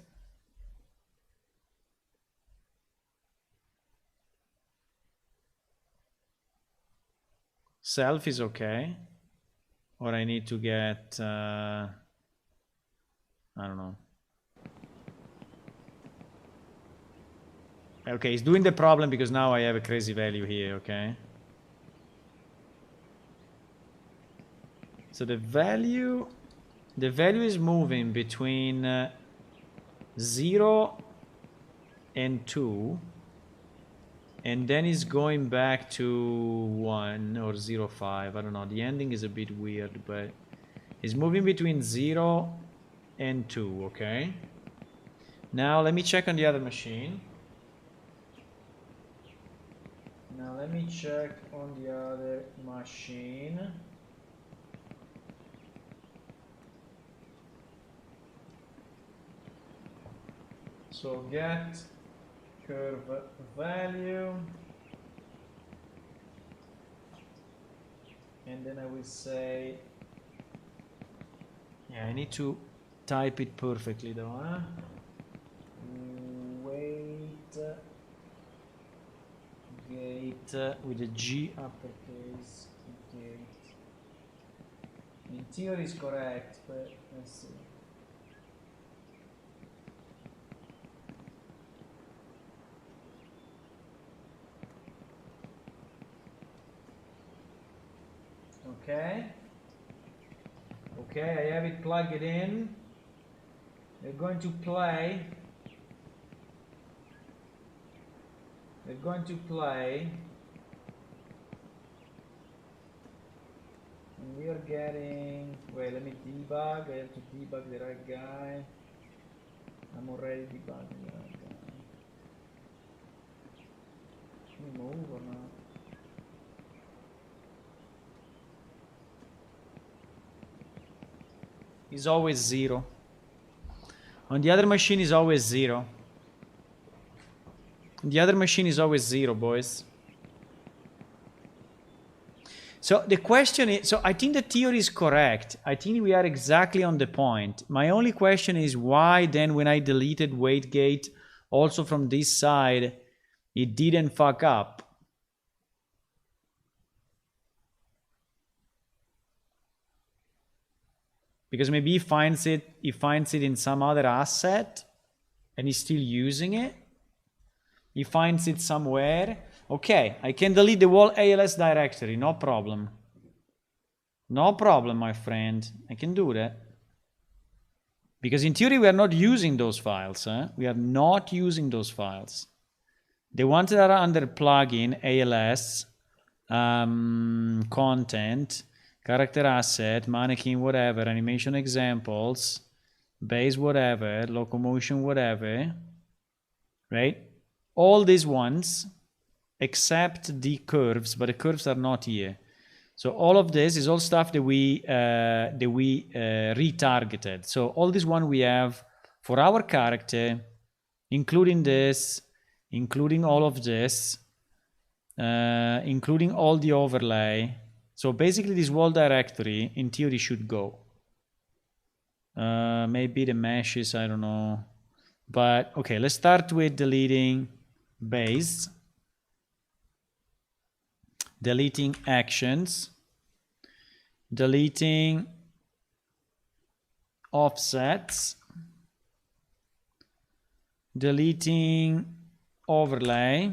Self is okay. Or I need to get, I don't know. Okay, it's doing the problem because now I have a crazy value here, okay? So the value is moving between 0 and 2. And then it's going back to 1 or 0, 5. I don't know. The ending is a bit weird, but it's moving between 0 and 2, okay? Now let me check on the other machine. Now let me check on the other machine. So get curve value, and then I will say, yeah, I need to type it perfectly though, huh? Weight gate with a G uppercase gate. In theory is correct, but let's see. Okay. Okay, I have it plugged in. We're going to play. We're going to play. And we are getting. Wait, let me debug. I have to debug the right guy. I'm already debugging the right guy. Should we move or not? Is always 0. On the other machine is always 0. The other machine is always 0, boys. So the question is, so I think the theory is correct. I think we are exactly on the point. My only question is why then when I deleted WaitGate also from this side, it didn't fuck up. Because maybe he finds it in some other asset and he's still using it. He finds it somewhere. Okay, I can delete the whole ALS directory, no problem. No problem, my friend. I can do that. Because in theory, we are not using those files. We are not using those files. The ones that are under plugin, ALS, content, character asset, mannequin, whatever, animation examples, base whatever, locomotion whatever, right? All these ones except the curves, but the curves are not here. So all of this is all stuff that we retargeted. So all this one we have for our character, including this, including all of this, including all the overlay. So basically this whole directory in theory should go. Maybe the meshes, I don't know. But okay, let's start with deleting base, deleting actions, deleting offsets, deleting overlay,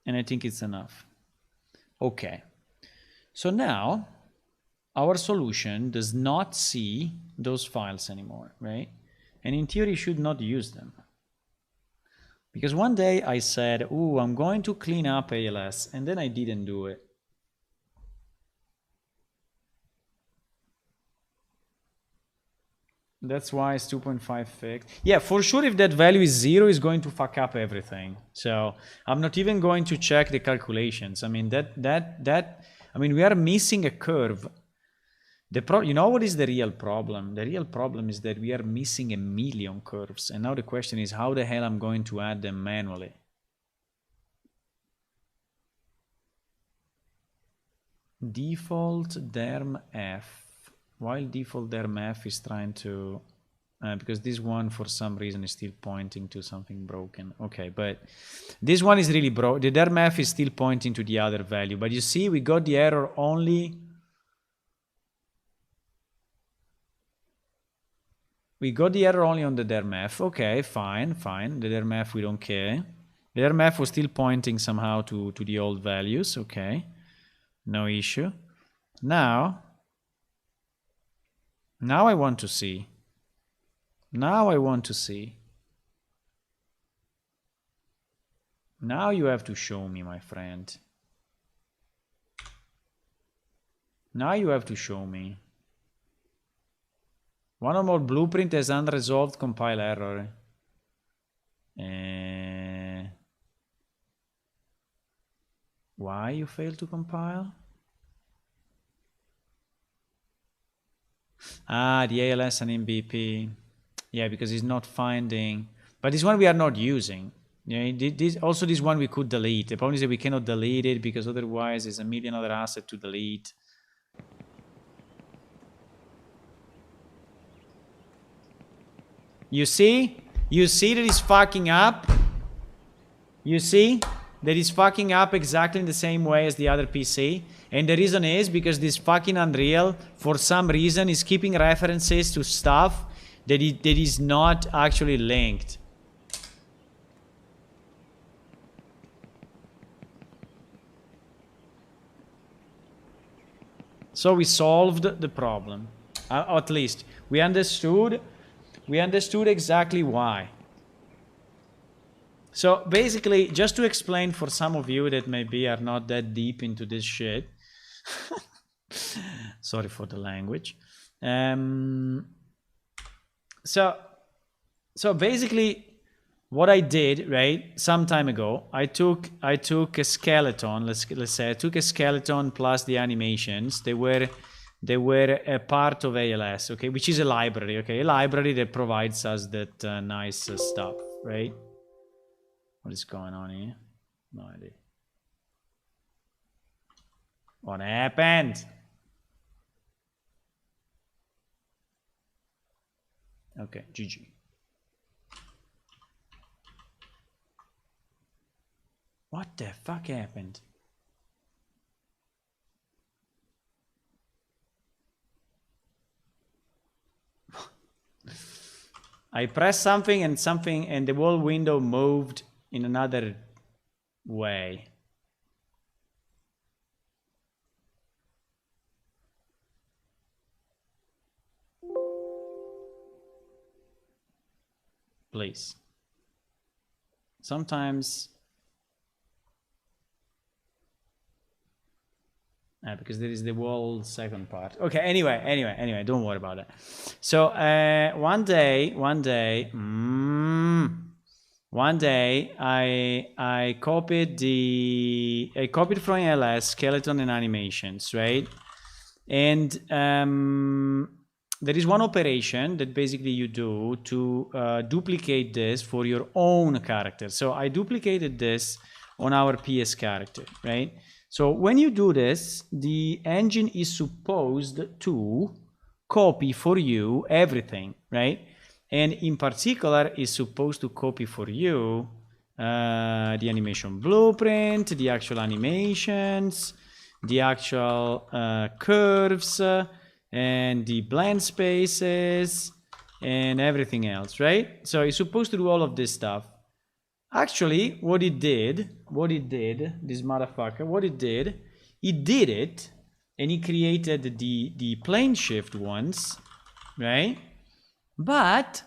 and I think it's enough. Okay, so now our solution does not see those files anymore, right? And in theory should not use them. Because one day I said, oh, I'm going to clean up ALS, and then I didn't do it. That's why it's 2.5 fixed. Yeah, for sure if that value is 0, it's going to fuck up everything. So I'm not even going to check the calculations. I mean, I mean, we are missing a curve. You know what is the real problem? The real problem is that we are missing 1 million curves. And now the question is how the hell I'm going to add them manually? Default derm f. While default derm f is trying to... because this one for some reason is still pointing to something broken. Okay, but this one is really broke. The derm f is still pointing to the other value. But you see, we got the error only... We got the error only on the dermf. Okay, fine. The dermf, we don't care. The dermf was still pointing somehow to the old values. Okay, no issue. Now I want to see. Now you have to show me, my friend. Now you have to show me. One or more blueprint has unresolved compile error. Why you failed to compile? Ah, the ALS and MBP. Yeah, because it's not finding. But this one we are not using. Yeah, this one we could delete. The problem is that we cannot delete it because otherwise there's 1 million other assets to delete. You see? You see that it's fucking up? You see? That it's fucking up exactly in the same way as the other PC. And the reason is because this fucking Unreal, for some reason, is keeping references to stuff that is not actually linked. So we solved the problem. At least we understood exactly why. So basically, just to explain for some of you that maybe are not that deep into this shit. Sorry for the language. So basically what I did, right, some time ago, I took a skeleton, let's say I took a skeleton plus the animations. They were a part of ALS, okay, which is a library, okay, a library that provides us that nice stuff, right? What is going on here? No idea. What happened? Okay, GG. What the fuck happened? I pressed something and the whole window moved in another way. Please. Sometimes because there is the whole second part. Okay, anyway, don't worry about it. So one day, one day I copied from LS skeleton and animations, right? And there is one operation that basically you do to duplicate this for your own character. So I duplicated this on our PS character, right? So when you do this, the engine is supposed to copy for you everything, right? And in particular is supposed to copy for you the animation blueprint, the actual animations, the actual curves, and the blend spaces, and everything else, right? So it's supposed to do all of this stuff. Actually, what it did, this motherfucker, it did it, and he created the plane shift ones, right? But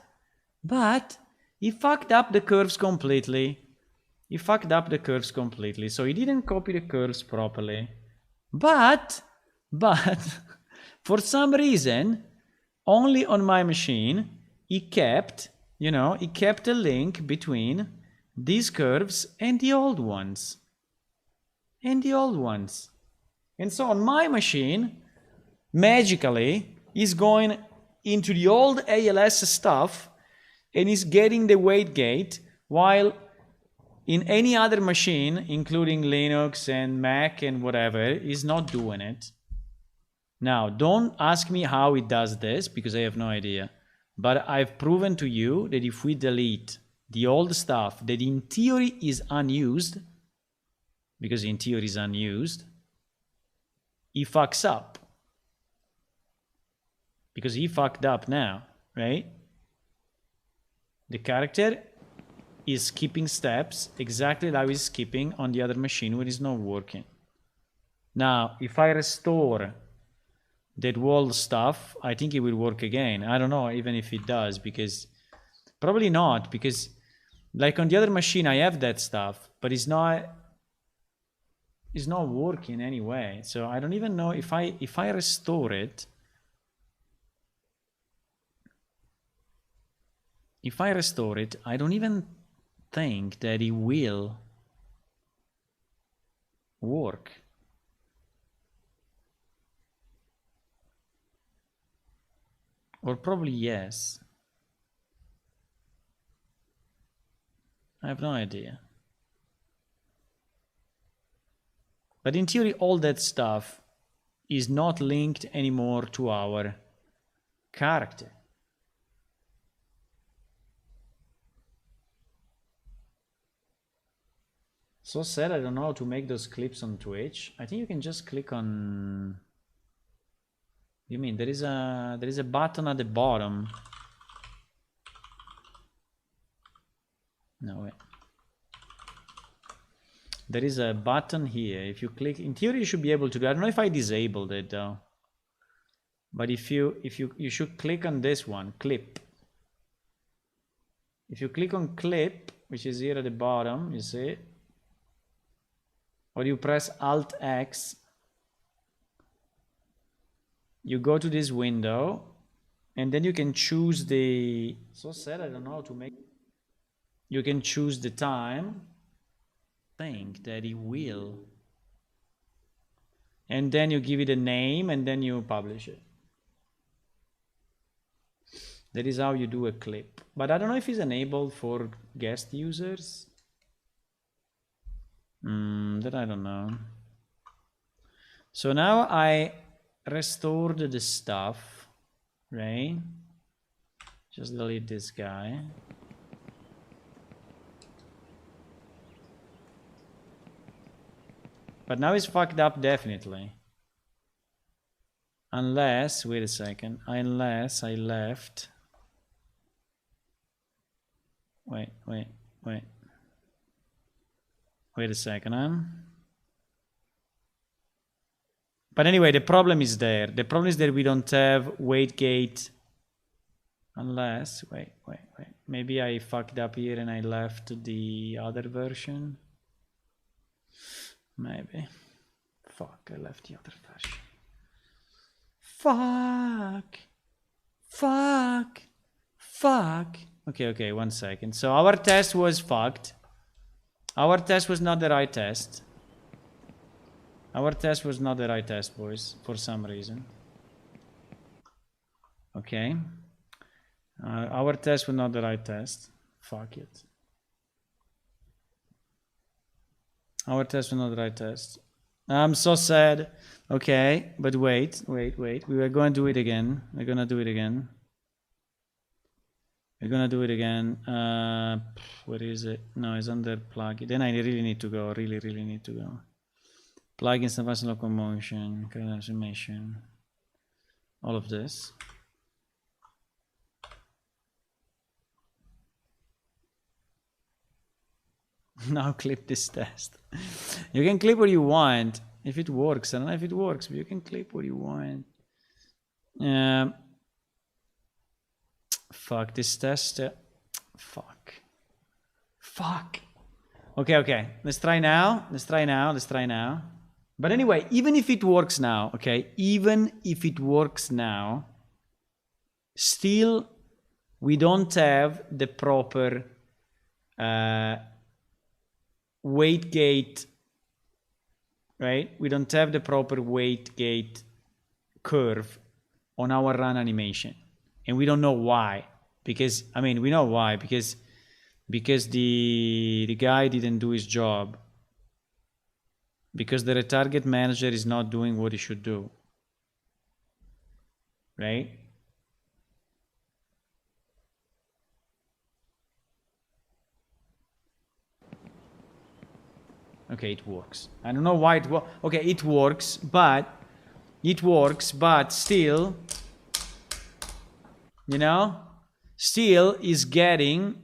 he fucked up the curves completely. So he didn't copy the curves properly. But for some reason, only on my machine, he kept a link between these curves and the old ones. And so on my machine, magically, he's going into the old ALS stuff and is getting the weight gate, while in any other machine, including Linux and Mac and whatever, is not doing it. Now, don't ask me how it does this, because I have no idea. But I've proven to you that if we delete the old stuff that in theory is unused, because in theory is unused, he fucks up. Because he fucked up now, right? The character is skipping steps exactly like he's skipping on the other machine when it's not working. Now, if I restore that wall stuff, I think it will work again. I don't know even if it does, because probably not, because like on the other machine I have that stuff, but it's not working anyway. So I don't even know if I restore it. If I restore it, I don't even think that it will work. Or probably yes. I have no idea. But in theory, all that stuff is not linked anymore to our character. So sad, I don't know how to make those clips on Twitch. I think you can just click on... You mean there is a button at the bottom? No, wait. There is a button here. If you click, in theory you should be able to do. I don't know if I disabled it though. But if you should click on this one, clip. If you click on clip, which is here at the bottom, you see, or you press Alt X, you go to this window, and then you can choose the... So sad, I don't know how to make... You can choose the time. Think that it will. And then you give it a name, and then you publish it. That is how you do a clip. But I don't know if it's enabled for guest users. That I don't know. So now I restored the stuff, right? Just delete this guy. But now it's fucked up definitely. Unless, wait a second, unless I left. Wait a second, But anyway, the problem is there. The problem is that we don't have weight gate. Unless, wait. Maybe I fucked up here and I left the other version. Maybe. Fuck, I left the other version. Fuck. Okay, 1 second. So our test was fucked. Our test was not the right test. Our test was not the right test, boys, for some reason. Okay. Our test was not the right test. Fuck it. Our test was not the right test. I'm so sad. Okay, but wait. We were going to do it again. We're gonna do it again. We're gonna do it again. Where is it? No, it's under plugin. Then I really need to go. Really need to go. Plugins, advanced locomotion, animation, all of this. Now clip this test. You can clip what you want if it works. I don't know if it works, but you can clip what you want. Fuck this test. Fuck. Okay. Let's try now. But anyway, even if it works now, okay, still we don't have the proper weight gate, right? We don't have the proper weight gate curve on our run animation, and we don't know why. Because I mean, we know why, because the guy didn't do his job, because the retarget manager is not doing what he should do, right? Okay, it works. I don't know why it works. Okay, it works, but still, you know, still is getting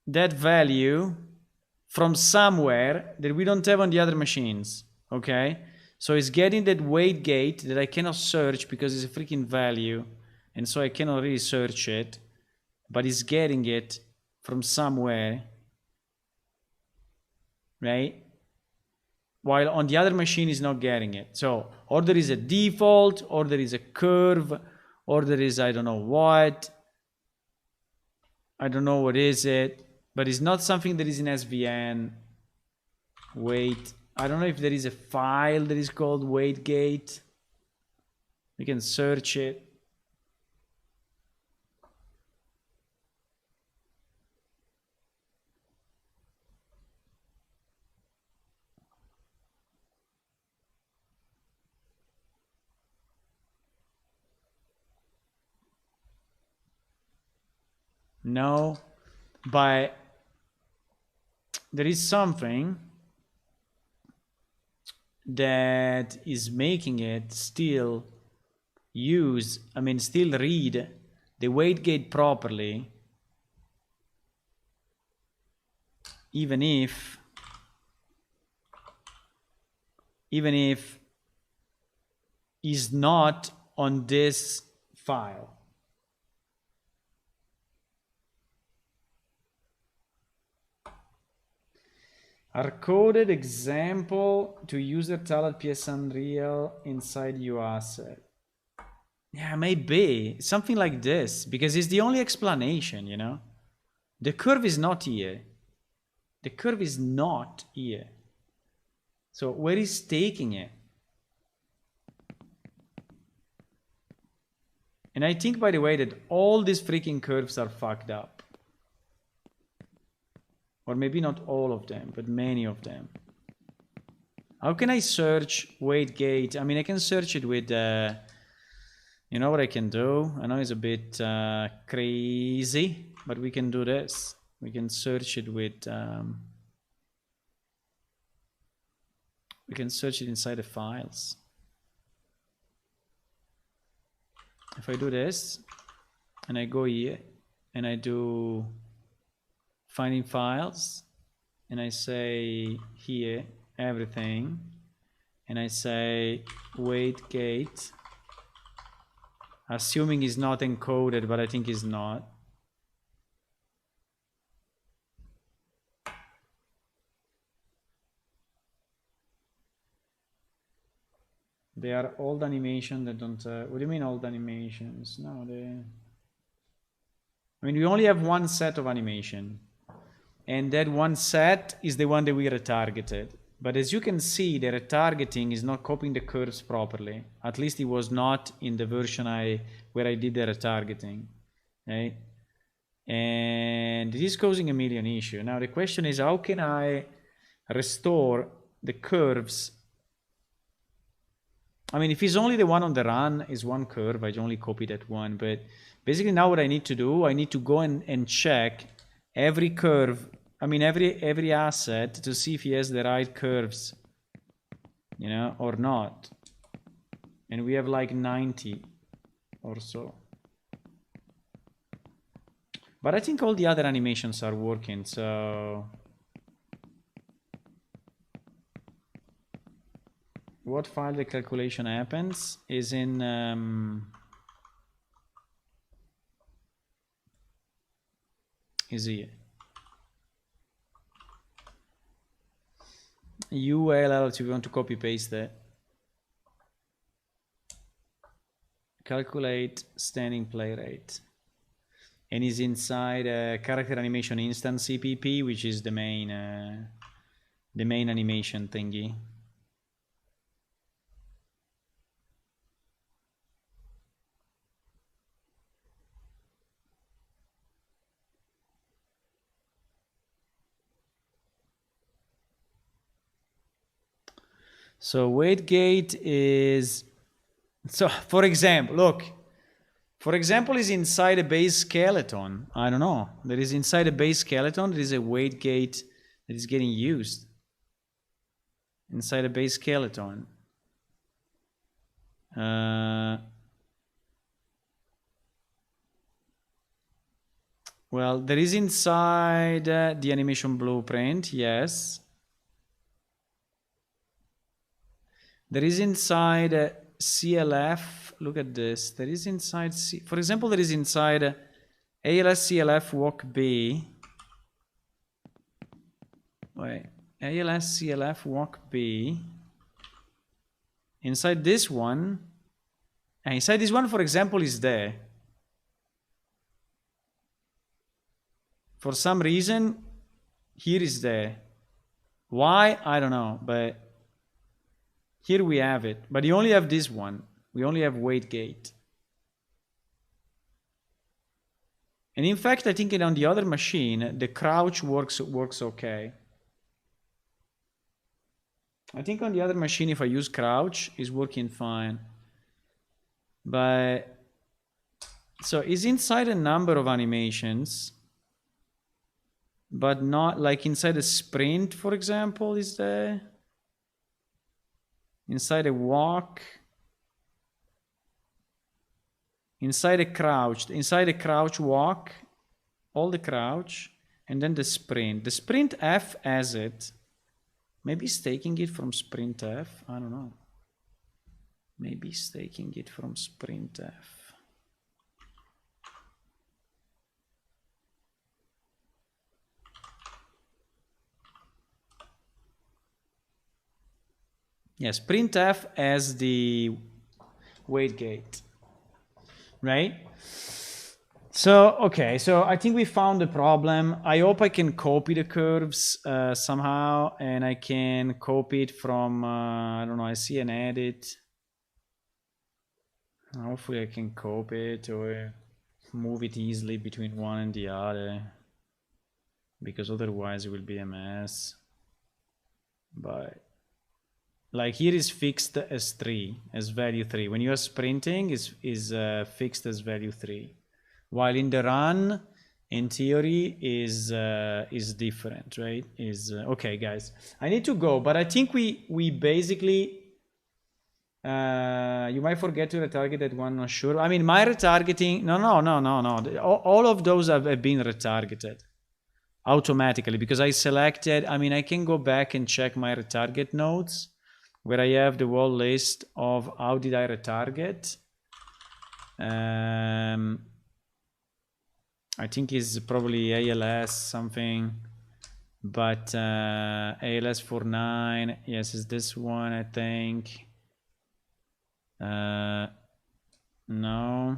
that value from somewhere that we don't have on the other machines. Okay, so it's getting that weight gate that I cannot search because it's a freaking value, and so I cannot really search it, but it's getting it from somewhere, right? While on the other machine is not getting it. So, or there is a default, or there is a curve, or there is I don't know what. I don't know what is it, but it's not something that is in SVN. Wait, I don't know if there is a file that is called WaitGate. We can search it. No, but there is something that is making it still still read the weight gate properly, even if is not on this file. Hard-coded example to user talent PS Unreal inside UAsset. Yeah, maybe something like this, because it's the only explanation, you know. The curve is not here. The curve is not here. So where is taking it? And I think, by the way, that all these freaking curves are fucked up. Or maybe not all of them, but many of them. How can I search weight gate? I mean, I can search it with, you know what I can do? I know it's a bit crazy, but we can do this. We can search it with, we can search it inside the files. If I do this, and I go here, and I do finding files, and I say here everything, and I say weight gate, assuming it's not encoded, but I think it's not. They are old animation that don't what do you mean old animations? No, they I mean, we only have one set of animation. And that one set is the one that we retargeted. But as you can see, the retargeting is not copying the curves properly. At least it was not in the version where I did the retargeting. Okay? And it is causing a million issues. Now the question is, how can I restore the curves? I mean, if it's only the one on the run is one curve, I only copy that one. But basically now what I need to do, I need to go and check every curve, I mean every asset to see if he has the right curves, you know, or not. And we have like 90 or so. But I think all the other animations are working, so... What file the calculation happens is in... is here. ULL, if you want to copy paste that. Calculate standing play rate. And is inside character animation instance CPP, which is the main animation thingy. So weight gate is, so for example, look, for example, is inside a base skeleton. I don't know. There is inside a base skeleton, there is a weight gate that is getting used. Inside a base skeleton. Well, there is inside the animation blueprint, yes. There is inside CLF, look at this, there is inside, for example, there is inside ALS CLF walk B. Wait, ALS CLF walk B. Inside this one, and inside this one, for example, is there. For some reason, here is there. Why? I don't know, but here we have it. But you only have this one. We only have weight gate. And in fact, I think on the other machine, the crouch works okay. I think on the other machine, if I use crouch, it's working fine. But, so it's inside a number of animations, but not like inside a sprint, for example, is there? Inside a walk, inside a crouch walk, all the crouch, and then the sprint. The sprint F has it. Maybe it's taking it from sprint F. I don't know. Maybe it's taking it from sprint F. Yes, printf as the weight gate, right? So, okay, so I think we found the problem. I hope I can copy the curves somehow, and I can copy it from, I don't know, I see an edit. Hopefully I can copy it or move it easily between one and the other, because otherwise it will be a mess. But like here is fixed as 3, as value 3. When you are sprinting, is fixed as value 3. While in the run, in theory, is different, right? Okay, guys. I need to go, but I think we basically you might forget to retarget that one, not sure. I mean, my retargeting, no. All of those have been retargeted automatically because I selected, I mean, I can go back and check my retarget nodes where I have the whole list of how did I retarget. I think it's probably ALS something, but ALS 49, yes, is this one, I think. No.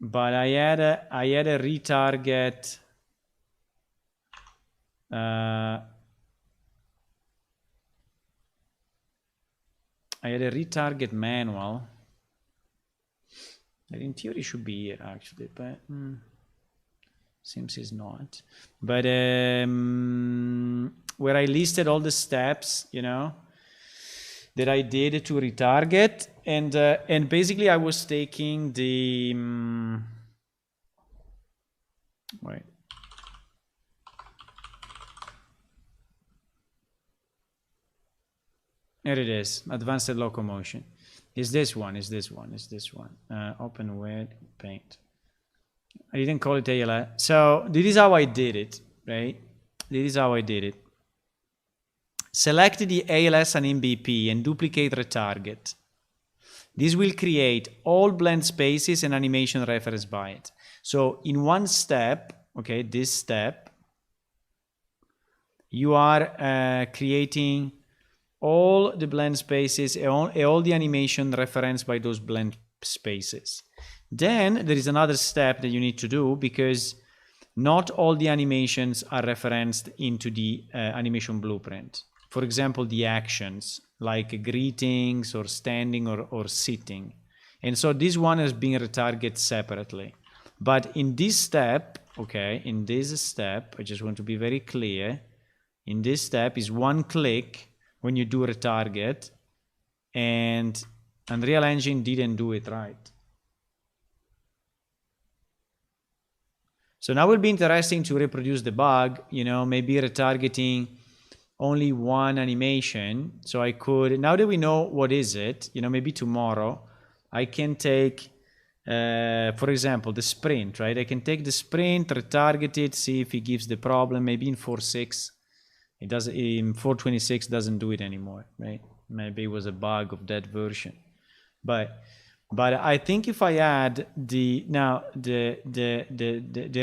but I had a retarget. I had a retarget manual that in theory should be here actually, but seems it's not. But where I listed all the steps, you know, that I did to retarget, and basically I was taking the wait. Here it is, advanced locomotion. Is this one, open with paint. I didn't call it ALS. So this is how I did it, right? This is how I did it. Select the ALS and MBP and duplicate retarget. This will create all blend spaces and animation referenced by it. So in one step, okay, this step, you are creating all the blend spaces and all the animation referenced by those blend spaces. Then there is another step that you need to do, because not all the animations are referenced into the animation blueprint. For example, the actions like greetings or standing or sitting. And so this one is being retargeted separately. But in this step, okay, in this step, I just want to be very clear, in this step is one click when you do retarget, and Unreal Engine didn't do it right. So now it will be interesting to reproduce the bug, you know, maybe retargeting only one animation. So I could, now that we know what is it, you know, maybe tomorrow I can take, for example, the sprint, right? I can take the sprint, retarget it, see if it gives the problem. Maybe in 4.6, it does. In 4.26 doesn't do it anymore, right? Maybe it was a bug of that version, but I think if I add the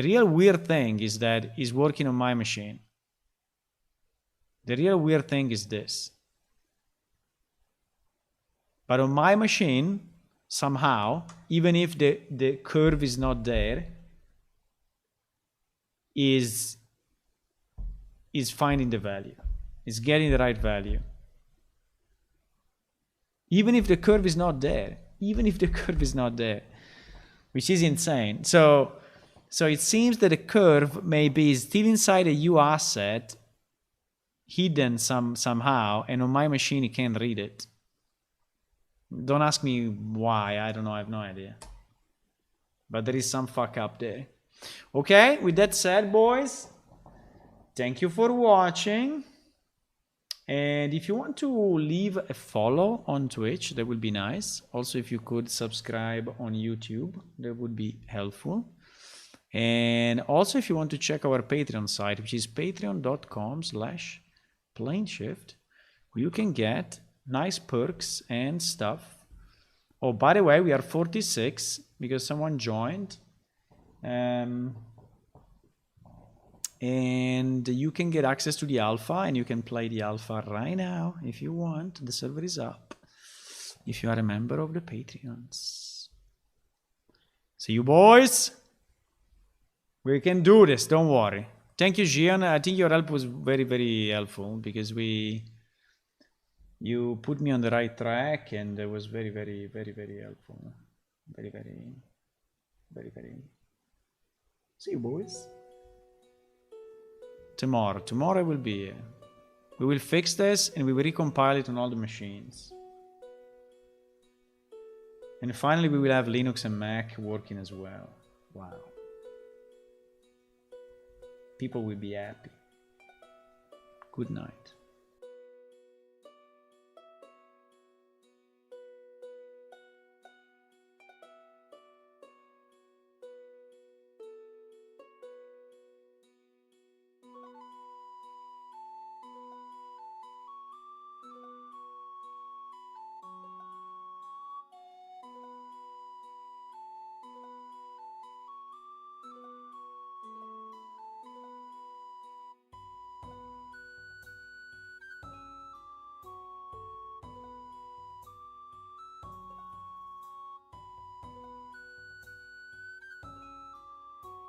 real weird thing is that it's working on my machine. The real weird thing is this. But on my machine, somehow, even if the curve is not there, is finding the value. Is getting the right value. Even if the curve is not there. Even if the curve is not there. Which is insane. So it seems that the curve may be still inside a U asset, hidden somehow, and on my machine it can't read it. Don't ask me why, I don't know, I have no idea. But there is some fuck up there. Okay, with that said, boys, thank you for watching. And if you want to leave a follow on Twitch, that would be nice. Also, if you could subscribe on YouTube, that would be helpful. And also, if you want to check our Patreon site, which is patreon.com/planeshift, where you can get nice perks and stuff. Oh, by the way, we are 46 because someone joined. And you can get access to the alpha, and you can play the alpha right now if you want. The server is up if you are a member of the Patreons. See you, boys. We can do this, don't worry. Thank you, Gian. I think your help was very, very helpful, because you put me on the right track, and it was very, very, very, very helpful. Very, very, very, very. See you, boys. Tomorrow I will be here. We will fix this, and we will recompile it on all the machines. And finally, we will have Linux and Mac working as well. Wow. People will be happy. Good night.